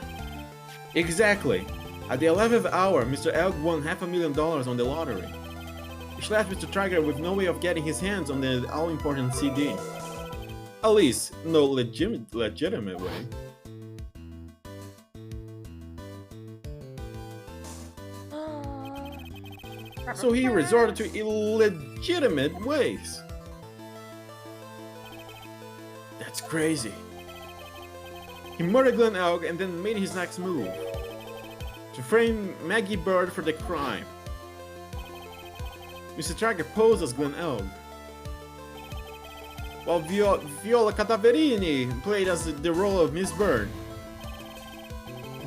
Exactly. At the 11th hour, Mr. Elg won $500,000 on the lottery, which left Mr. Tiger with no way of getting his hands on the all-important CD. At least, no legitimate way. So he resorted to illegitimate ways. That's crazy. He murdered Glenn Elg and then made his next move. To frame Maggie Bird for the crime. Mr. Tiger posed as Glenn Elg, while Viola Cataverini played as the role of Miss Bird.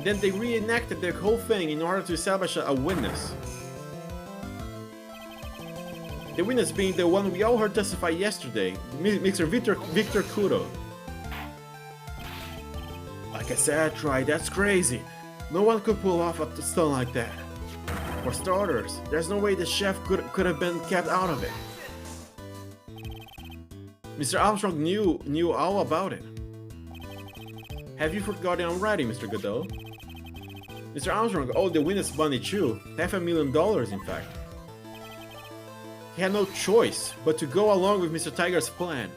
then they reenacted the whole thing in order to establish a witness. The witness being the one we all heard testify yesterday, Mr. Victor Kudo. Like I said, Troy, that's crazy. No one could pull off a stunt like that. For starters, there's no way the chef could have been kept out of it. Mr. Armstrong knew all about it. Have you forgotten already, Mr. Godot? Mr. Armstrong owed the witness money too, $500,000 in fact. He had no choice but to go along with Mr. Tiger's plan.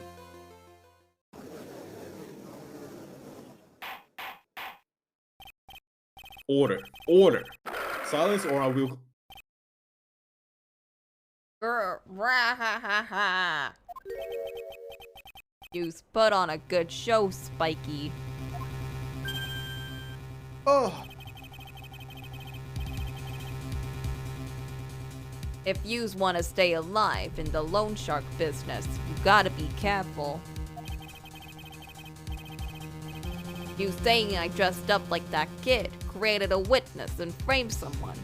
Order. Order. Silence or I will... You've put on a good show, Spiky. Oh! If yous want to stay alive in the loan shark business, you gotta be careful. You saying I dressed up like that kid, created a witness, and framed someone.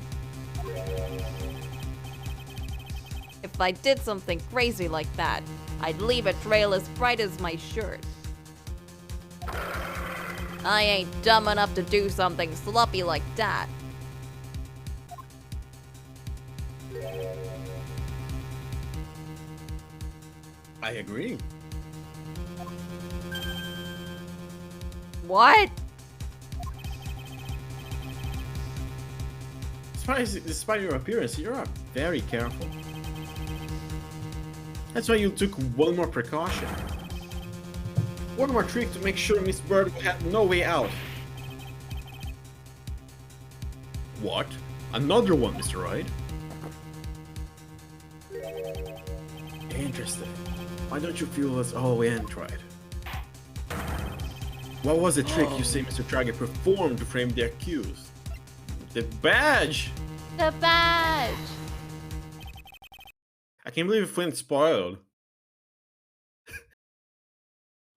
If I did something crazy like that, I'd leave a trail as bright as my shirt. I ain't dumb enough to do something sloppy like that. I agree. What? Despite your appearance, you're very careful. That's why you took one more precaution. One more trick to make sure Miss Bird had no way out. What? Another one, Mr. Wright? Interesting. Why don't you feel us all in, tried? What was the trick you say Mr. Trager performed to frame the accused? The badge! The badge! I can't believe Flint spoiled.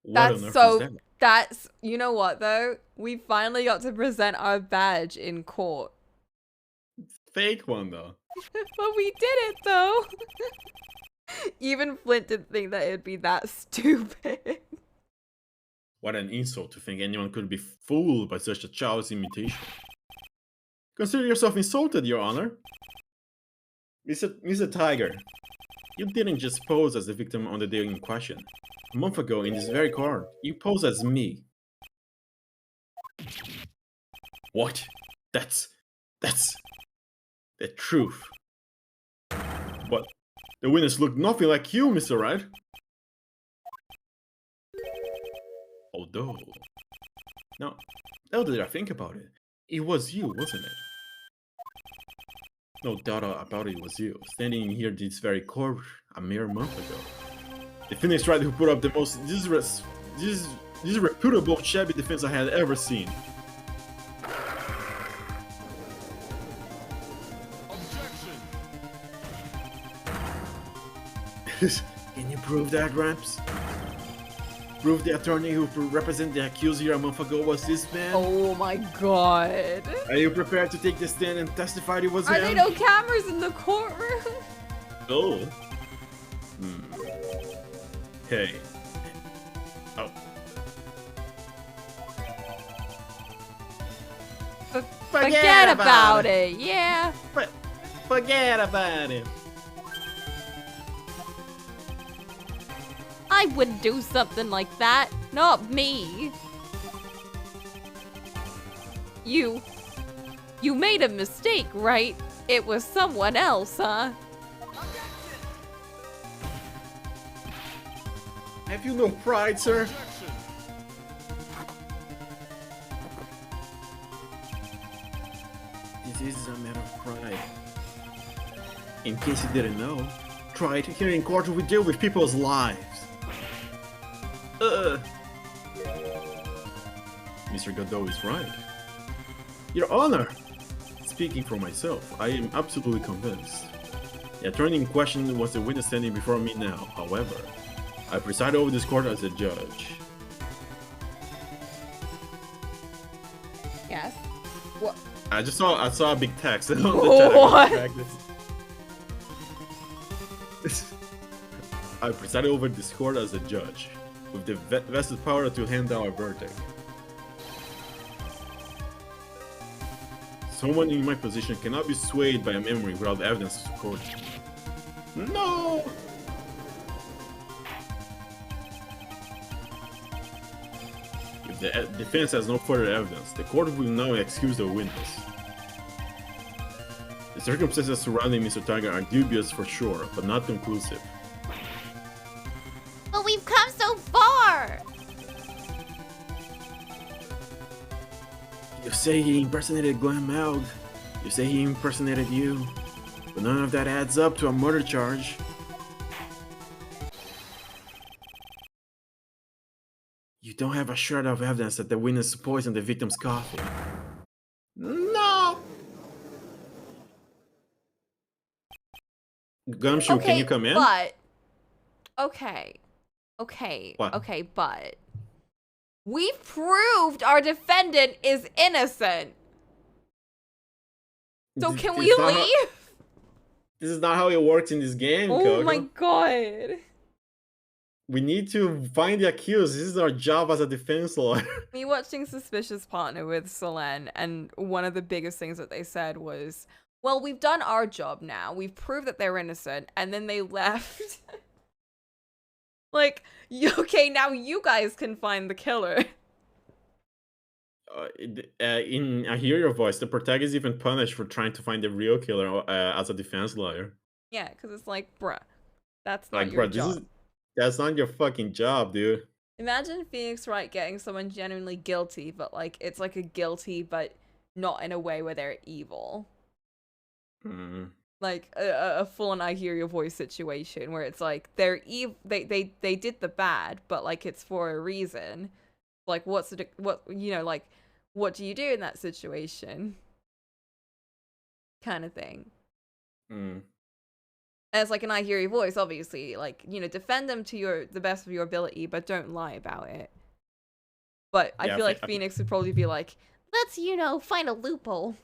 That's you know what though? We finally got to present our badge in court. Fake one though. But we did it though. Even Flint didn't think that it'd be that stupid. What an insult to think anyone could be fooled by such a child's imitation. Consider yourself insulted, Your Honor. Mr. Tiger, you didn't just pose as the victim on the day in question. A month ago, in this very court, you posed as me. What? That's the truth. But the witness looked nothing like you, Mr. Wright. Although, now that I think about it, it was you, wasn't it? No doubt about it was you, standing here this very court a mere month ago. The Phoenix Wright who put up the most disreputable shabby defense I had ever seen. Can you prove that, Gramps? Prove the attorney who represented the accused here a month ago was this man? Oh my god. Are you prepared to take the stand and testify it was him? Are there no cameras in the courtroom? Oh. Hey. Oh. Forget about it. Yeah. Forget about it. I wouldn't do something like that. Not me. You made a mistake, right? It was someone else, huh? Have you no pride, sir? This is a matter of pride. In case you didn't know, pride here in court we deal with people's lives. Mr. Godot is right. Your Honor! Speaking for myself, I am absolutely convinced. The attorney in question was the witness standing before me now. However, I preside over this court as a judge. Yes. What? I saw a big text on the What? chat. I presided over this court as a judge, with the vested power to hand down a verdict. Someone in my position cannot be swayed by a memory without evidence to support it. No! If the defense has no further evidence, the court will now excuse the witness. The circumstances surrounding Mr. Tiger are dubious for sure, but not conclusive. But we've come so far! You say he impersonated Glenn Melg. You say he impersonated you. But none of that adds up to a murder charge. You don't have a shred of evidence that the witness poisoned the victim's coffee. No! Gumshoe, Okay, can you come in? But What? okay, but we've proved our defendant is innocent. So can we leave? This is not how it works in this game, Oh Coco. my god. We need to find the accused. This is our job as a defense lawyer. Me watching Suspicious Partner with Solen, and one of the biggest things that they said was, well, we've done our job now. We've proved that they're innocent, and then they left. Like, okay, now you guys can find the killer. In I Hear Your Voice, the protagonist is even punished for trying to find the real killer as a defense lawyer. Yeah, because it's like, bruh, that's not Like, your bro, job. that's not your fucking job, dude. Imagine Phoenix Wright getting someone genuinely guilty, but like, it's like a guilty, but not in a way where they're evil. Like a full-on I Hear Your Voice situation where it's like they're they did the bad, but like it's for a reason. Like what do you do in that situation? Kind of thing. As like an I Hear Your Voice, obviously, like, you know, defend them to the best of your ability, but don't lie about it. But I feel like Phoenix would probably be like, Let's, find a loophole.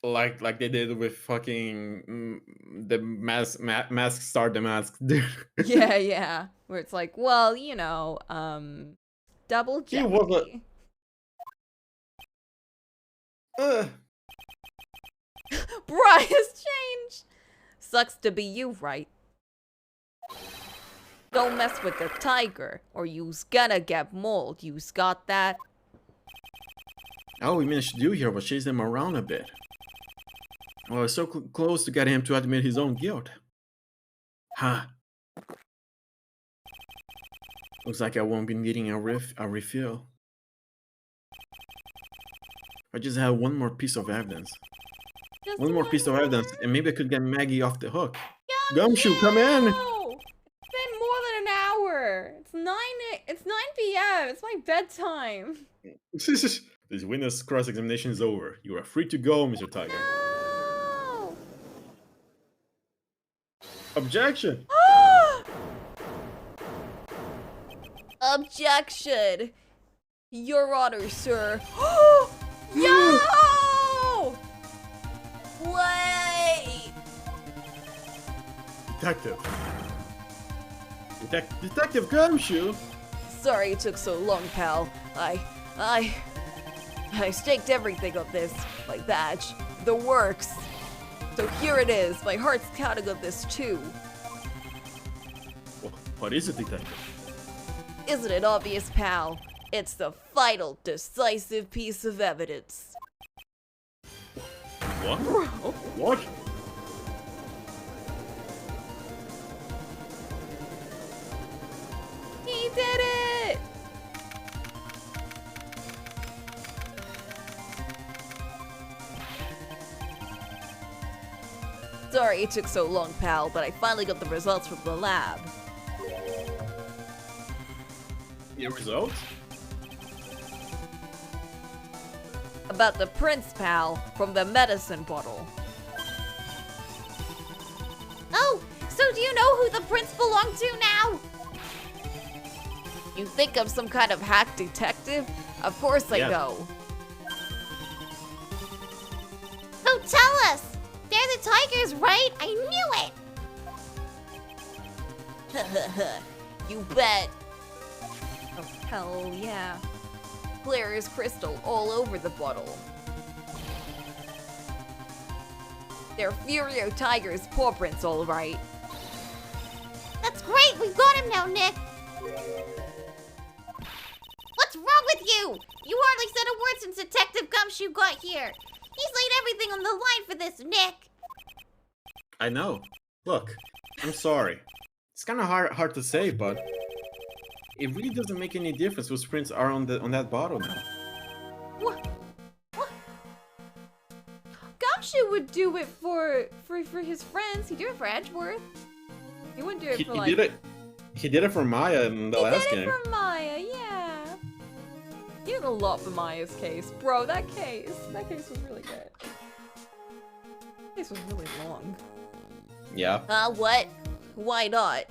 Like they did with fucking the mask star the mask, dude. yeah, where it's like, well, double He was jeopardy. Bruh, his change. Sucks to be you, right? Don't mess with the tiger, or you's gonna get mauled. You's got that? All we managed to do here was chase them around a bit. Well, it's so close to getting him to admit his own guilt. Huh. Looks like I won't be needing a refill. I just have one more piece of evidence. One more piece of evidence, and maybe I could get Maggie off the hook. Gumshoe, come in! No! It's been more than an hour. It's 9 p.m. It's my bedtime. This witness cross-examination is over. You are free to go, Mr. Tiger. No! Objection! Objection! Your Honor, sir. No! Wait! Detective Gumshoe! Sorry it took so long, pal. I staked everything on this. My badge. The works. So here it is. My heart's counting on this too. What is it, detective? Isn't it obvious, pal? It's the final, decisive piece of evidence. What? What? He did it! Sorry it took so long, pal, but I finally got the results from the lab. Your results? About the prince, pal, from the medicine bottle. Oh, so do you know who the prince belonged to now? You think I'm some kind of hack detective? Of course I Yes. know. Tiger's right. I knew it. You bet. Oh, hell yeah. Clear as crystal all over the bottle. They're Furio Tiger's paw prints, all right. That's great. We've got him now, Nick. What's wrong with you? You hardly said a word since Detective Gumshoe got here. He's laid everything on the line for this, Nick. I know. Look, I'm sorry. It's kind of hard to say, but it really doesn't make any difference whose prints are on that bottle now. What? Gumshoe would do it for his friends. He'd do it for Edgeworth. He wouldn't do it for like... He did it for Maya in the last game. He did it for Maya, yeah. He did a lot for Maya's case. Bro, that case was really good. That case was really long. Yeah. What? Why not?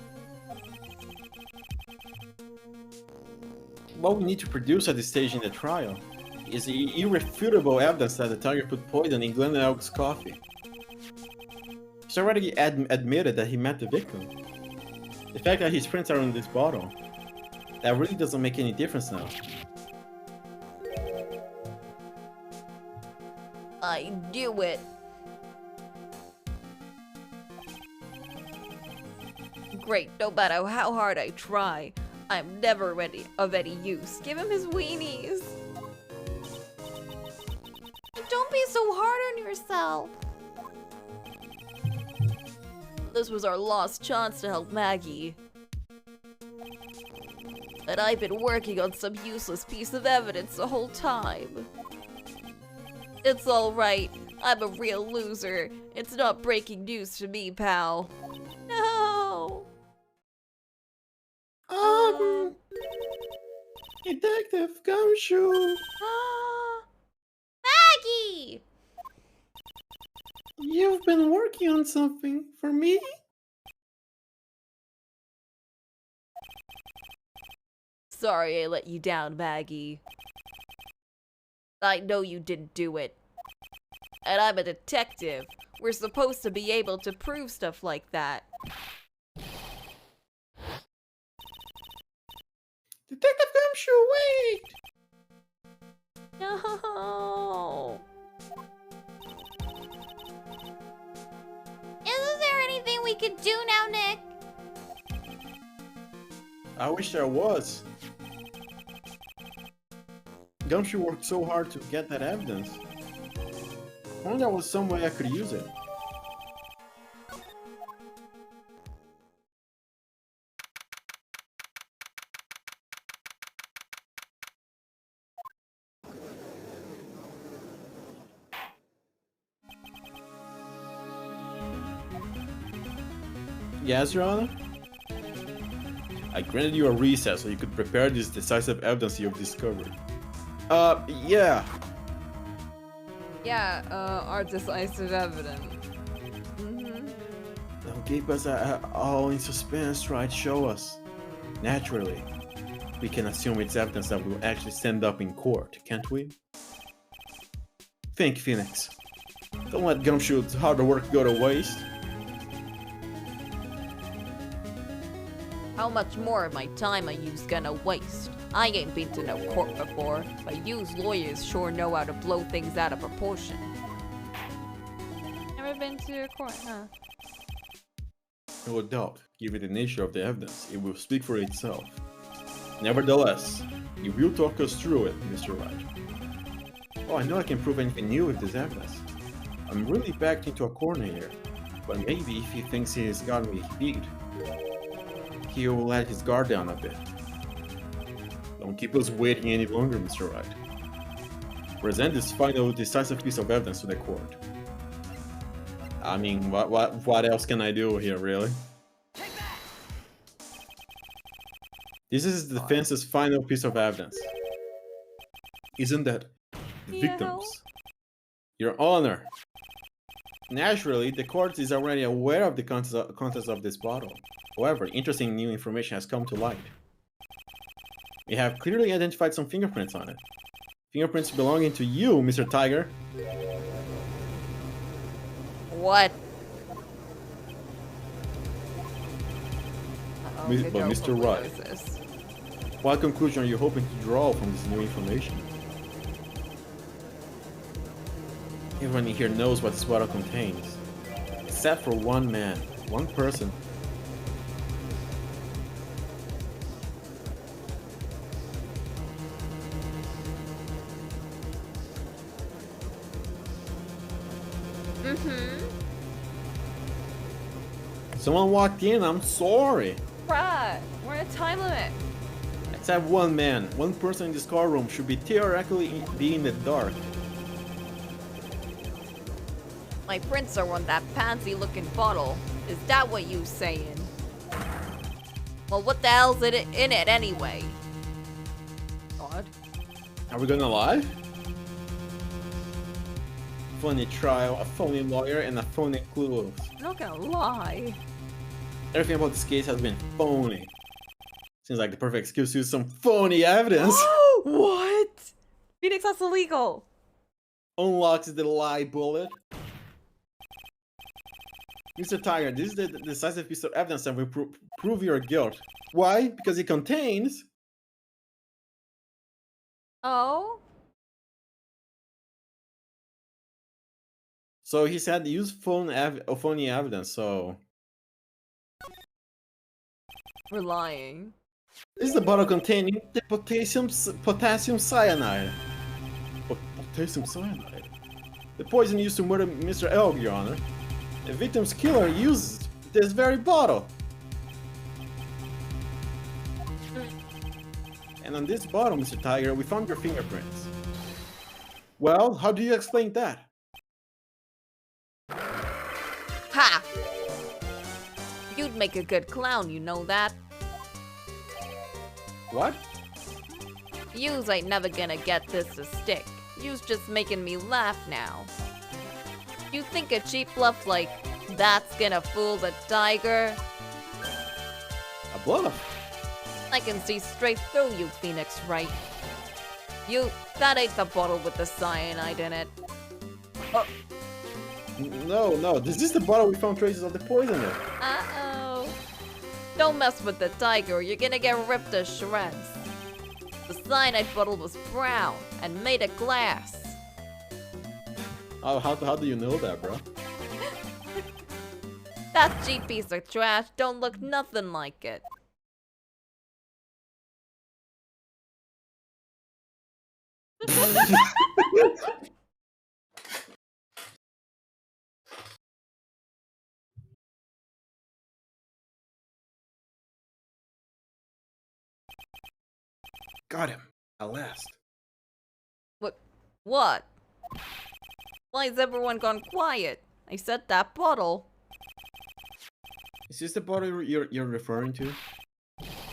What we need to produce at this stage in the trial is irrefutable evidence that the Tiger put poison in Glenn Elk's coffee. He's already admitted that he met the victim. The fact that his prints are on this bottle, that really doesn't make any difference now. I knew it. Great, no matter how hard I try, I'm never of any use. Give him his weenies. Don't be so hard on yourself. This was our last chance to help Maggie. And I've been working on some useless piece of evidence the whole time. It's alright. I'm a real loser. It's not breaking news to me, pal. No! Detective Gumshoe! Maggie! You've been working on something for me? Sorry I let you down, Maggie. I know you didn't do it. And I'm a detective. We're supposed to be able to prove stuff like that. Detective Gumshoe, wait! No. Isn't there anything we could do now, Nick? I wish there was. Gumshoe worked so hard to get that evidence. I wonder there was some way I could use it. Yes, Your Honor? I granted you a recess so you could prepare this decisive evidence you've discovered. Yeah. Yeah, our decisive evidence. Don't keep us all in suspense, right? Show us. Naturally, we can assume it's evidence that will actually stand up in court, can't we? Think, Phoenix. Don't let Gumshoe's hard work go to waste. How much more of my time are you gonna waste? I ain't been to no court before, but yous lawyers sure know how to blow things out of proportion. Never been to a court, huh? No doubt, given the nature of the evidence, it will speak for itself. Nevertheless, you will talk us through it, Mr. Wright. Oh, I know I can prove anything new with this evidence. I'm really backed into a corner here, but maybe if he thinks he's got me beat, he'll let his guard down a bit. Don't keep us waiting any longer, Mr. Wright. Present this final decisive piece of evidence to the court. I mean, what else can I do here, really? This is the defense's final piece of evidence. Isn't that the victims? Your Honor. Naturally, the court is already aware of the contents of this bottle. However, interesting new information has come to light. We have clearly identified some fingerprints on it. Fingerprints belonging to you, Mr. Tiger. What? Uh-oh, But Godot Mr. probably Wright. knows this. What conclusion are you hoping to draw from this new information? Everyone here knows what this bottle contains. Except for one man, one person. Someone walked in, I'm sorry. Right, we're in a time limit. Except one man, one person in this car room should be theoretically be in the dark. My prints are on that pansy-looking bottle. Is that what you saying? Well, what the hell's in it anyway? God. Are we gonna lie? Phony trial, a phony lawyer, and a phony clues. I'm not gonna lie. Everything about this case has been phony. Seems like the perfect excuse to use some phony evidence. What? Phoenix, that's illegal. Unlocks the lie bullet. Mr. Tiger, this is the decisive piece of evidence that will prove your guilt. Why? Because it contains... Oh? So he said use phony evidence, so... We're lying. This is the bottle containing the potassium cyanide. Potassium cyanide? The poison used to murder Mr. Elg, Your Honor. The victim's killer used this very bottle. And on this bottle, Mr. Tiger, we found your fingerprints. Well, how do you explain that? Ha! You'd make a good clown, you know that? What? Yous ain't never gonna get this to stick. Yous just making me laugh now. You think a cheap bluff like that's gonna fool the tiger? A bluff? I can see straight through you, Phoenix Wright. That ain't the bottle with the cyanide in it. No, this is the bottle we found traces of the poison in. Uh-oh. Don't mess with the tiger or you're gonna get ripped to shreds. The cyanide bottle was brown and made of glass. Oh, how do you know that, bro? That cheap piece of trash don't look nothing like it. Got him, at last. What? Why has everyone gone quiet? I said that bottle. Is this the bottle you're referring to?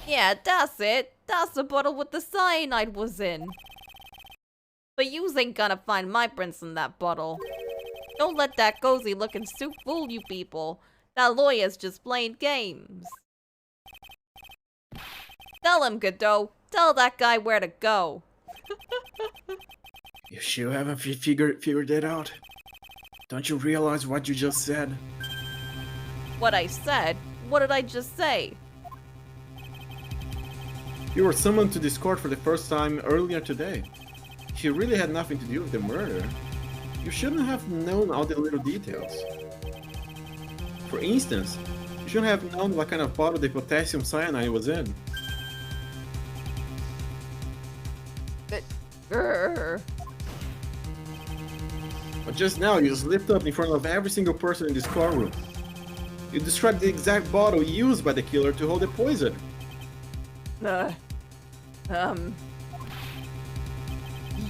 Yeah, that's it. That's the bottle with the cyanide was in. But yous ain't gonna find my prints in that bottle. Don't let that cozy looking suit fool you people. That lawyer's just playing games. Tell him, Godot. Tell that guy where to go. You sure haven't figured it out? Don't you realize what you just said? What I said? What did I just say? You were summoned to this court for the first time earlier today. She really had nothing to do with the murder. You shouldn't have known all the little details. For instance, you shouldn't have known what kind of bottle the potassium cyanide was in. Grrr. But just now, you slipped up in front of every single person in this courtroom. You described the exact bottle used by the killer to hold the poison.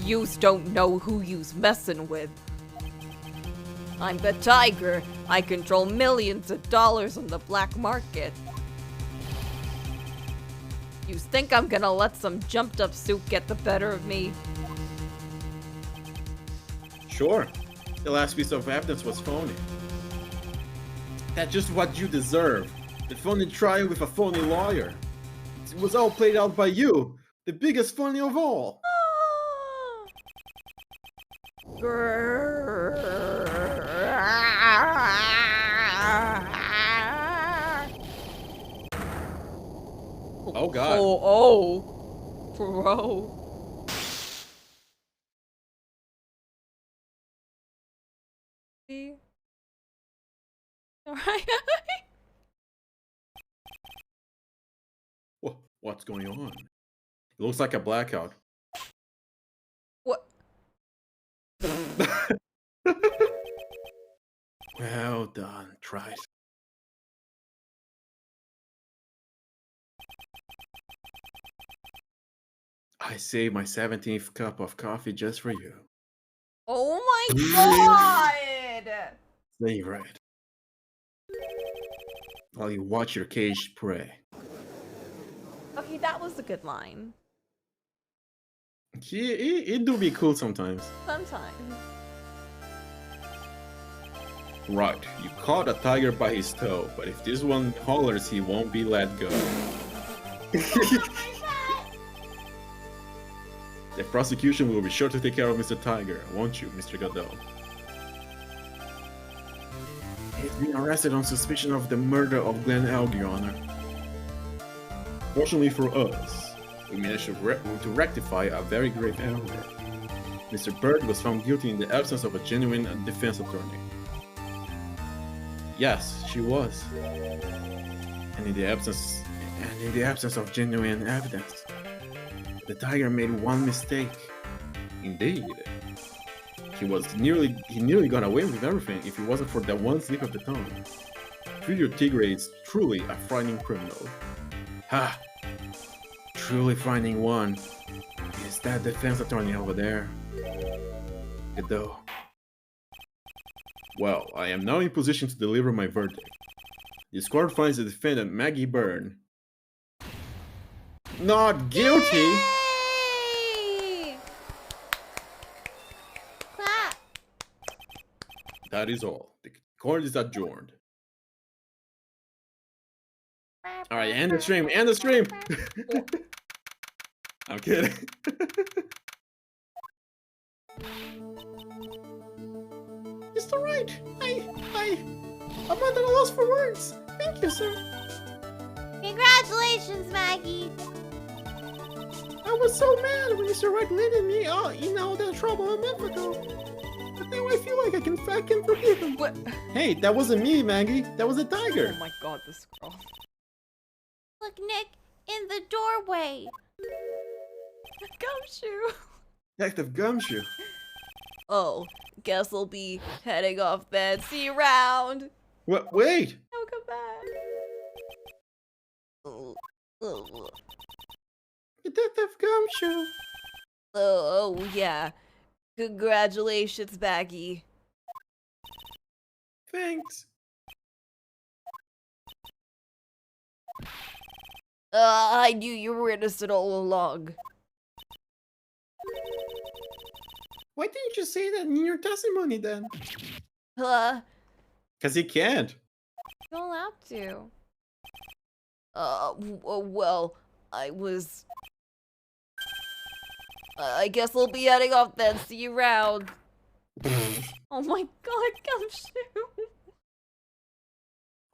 Yous don't know who yous messing with. I'm the tiger. I control millions of dollars on the black market. Yous think I'm gonna let some jumped up suit get the better of me? Sure, the last piece of evidence was phony. That's just what you deserve. The phony trial with a phony lawyer. It was all played out by you, the biggest phony of all. Grrr. god. Oh, bro. See? Alright. What's going on? It looks like a blackout. What? Well done, Trice. I saved my 17th cup of coffee just for you. Oh my god! Savor it. While you watch your cage pray. Okay, that was a good line. Yeah, it do be cool sometimes. Sometimes. Right, you caught a tiger by his toe, but if this one hollers, he won't be let go. The prosecution will be sure to take care of Mr. Tiger, won't you, Mr. Godot? He's been arrested on suspicion of the murder of Glenn Elg, Your Honor. Fortunately for us, we managed to rectify a very grave error. Mr. Bird was found guilty in the absence of a genuine defense attorney. Yes, she was. And in the absence of genuine evidence, the tiger made one mistake. Indeed. He nearly got away with everything if it wasn't for that one slip of the tongue. Future Tigre is truly a frightening criminal. Ha! Truly frightening one is that defense attorney over there. Godot. Well, I am now in position to deliver my verdict. This court finds the defendant, Maggie Byrne, not guilty. Yay! Clap. That is all. The court is adjourned. Alright, end the stream, end the stream! I'm kidding. Mr. Wright, I'm at a loss for words. Thank you, sir. Congratulations, Maggie. I was so mad when Mr. Wright landed me in all that trouble a month ago. But now I feel like I can forgive him. What? Hey, that wasn't me, Maggie. That was a tiger. Oh my god, this girl. Look, Nick, in the doorway. Gumshoe. Detective Gumshoe. Oh, guess I'll be heading off then. See you around. What? Wait. No, come back. Detective Gumshoe. Oh, yeah. Congratulations, Maggie. Thanks. I knew you were innocent all along. Why didn't you say that in your testimony then? Huh? Because he can't. You're allowed to. Well, I was... I guess I'll be heading off then. See you around. Oh my god, Gumshoe.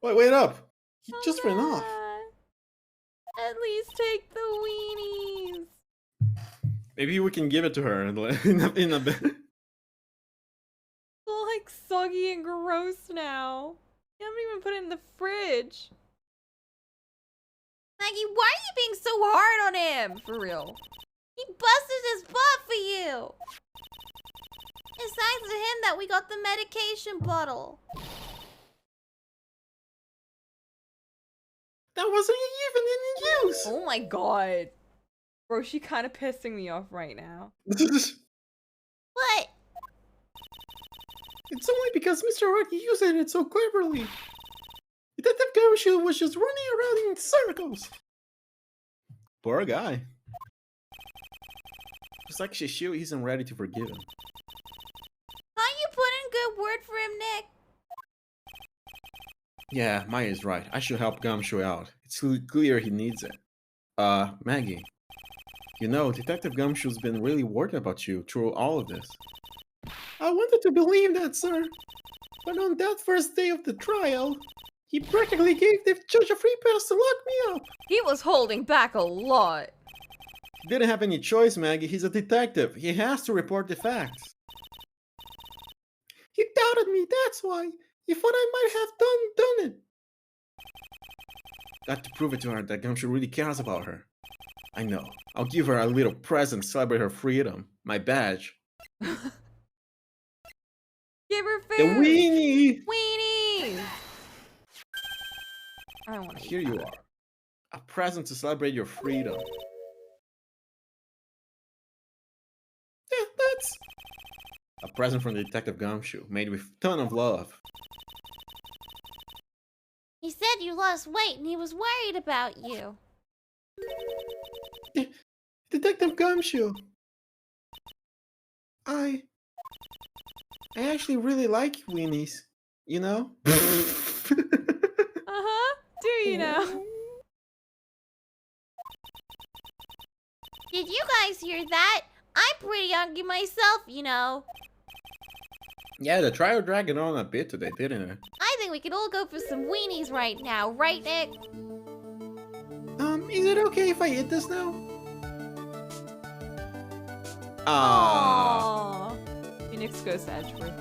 Wait up. He just ran off. At least take the weenies. Maybe we can give it to her in a bit. They're like soggy and gross now. You haven't even put it in the fridge. Maggie, why are you being so hard on him? For real. He busted his butt for you. It's thanks to him that we got the medication bottle. That wasn't even in use. Oh my god. Bro, she kind of pissing me off right now. It's What? only because Mr. Wright used it so cleverly. Detective Gumshoe was just running around in circles. Poor guy. It's like Shishio isn't ready to forgive him. Can't you put in good word for him, Nick? Yeah, Maya is right. I should help Gumshoe out. It's clear he needs it. Maggie. You know, Detective Gumshoe's been really worried about you through all of this. I wanted to believe that, sir. But on that first day of the trial, He practically gave the judge a free pass to lock me up. He was holding back a lot. He didn't have any choice, Maggie. He's a detective. He has to report the facts. He doubted me, that's why. He thought I might have done it. Got to prove it to her that Gumshoe really cares about her. I know. I'll give her a little present to celebrate her freedom. My badge. Give her food. The weenie! Weenies. I want to. Here you are. A present to celebrate your freedom. Yeah, that's a present from Detective Gumshoe, made with a ton of love. He said you lost weight and he was worried about you. Detective Gumshoe. I actually really like weenies, you know? Uh-huh. Do you know? Did you guys hear that? I'm pretty hungry myself, you know. Yeah, the trio dragged it on a bit today, didn't it? I think we could all go for some weenies right now, right, Nick? Is it okay if I eat this now? Aww. Phoenix goes to Edgeworth.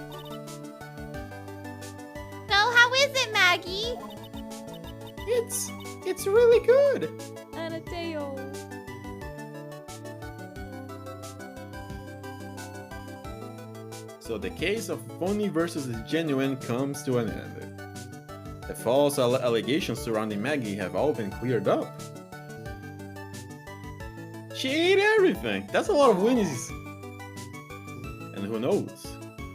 So how is it, Maggie? It's really good. And a day old. So the case of phony versus the genuine comes to an end. The false allegations surrounding Maggie have all been cleared up. She ate everything. That's a lot of wins. And who knows?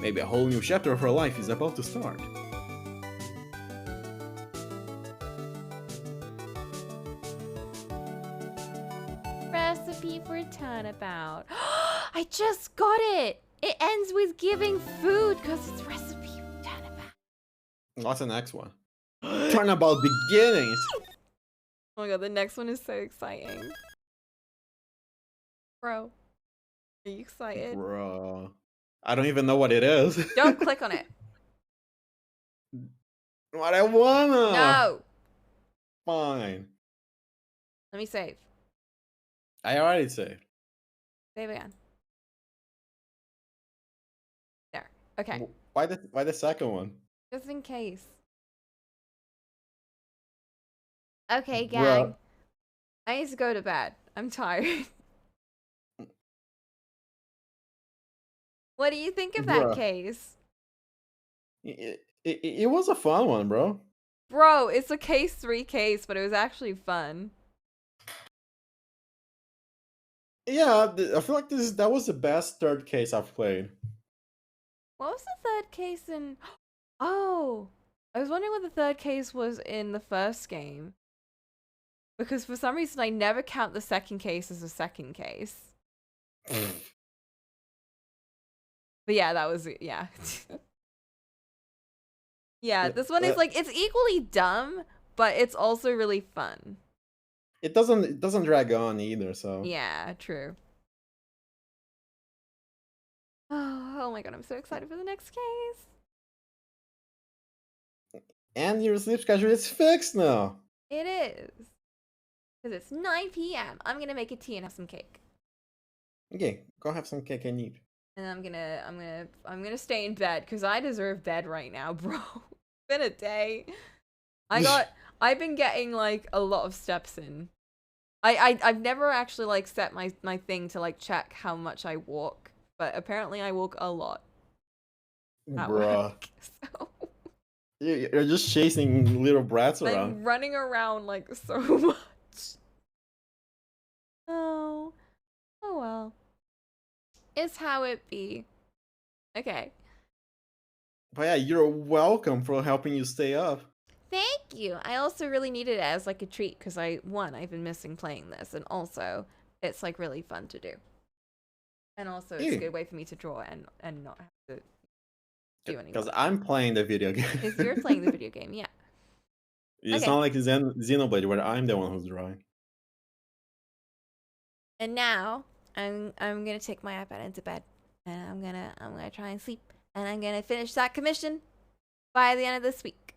Maybe a whole new chapter of her life is about to start. Recipe for turnabout. I just got it. It ends with giving food because it's recipe for turnabout. What's the next one? Turnabout beginnings. Oh my god, the next one is so exciting. Bro, are you excited? Bruh. I don't even know what it is. Don't click on it. What I wanna. No. Fine. Let me save. I already saved. Save again. There. Okay. Why the second one? Just in case. Okay, Bruh. gang. I need to go to bed. I'm tired. What do you think of that Bruh. case? It was a fun one, bro. Bro, it's a case 3 case, but it was actually fun. Yeah, I feel like that was the best third case I've played. What was the third case in... Oh! I was wondering what the third case was in the first game. Because for some reason I never count the second case as a second case. But yeah, that was... Yeah. Yeah, this one is like... It's equally dumb, but it's also really fun. It doesn't drag on either, so... Yeah, true. Oh my god, I'm so excited for the next case. And your sleep schedule is fixed now. It is. Because it's 9 p.m. I'm gonna make a tea and have some cake. Okay, go have some cake and eat. And I'm gonna stay in bed because I deserve bed right now, bro. It's been a day. I've been getting like a lot of steps in. I've never actually like set my thing to like check how much I walk, but apparently I walk a lot at Bruh. work. So You're just chasing little brats I'm around. running around like so much. Oh well. It's how it be. Okay. But yeah, you're welcome for helping you stay up. Thank you. I also really needed it as like a treat because I've been missing playing this, and also it's like really fun to do. And also it's a good way for me to draw and not have to do anything. Because I'm playing the video game. Because you're playing the video game, yeah. It's Okay. not like Xenoblade where I'm the one who's drawing. And now I'm gonna take my iPad into bed, and I'm gonna try and sleep, and I'm gonna finish that commission by the end of this week.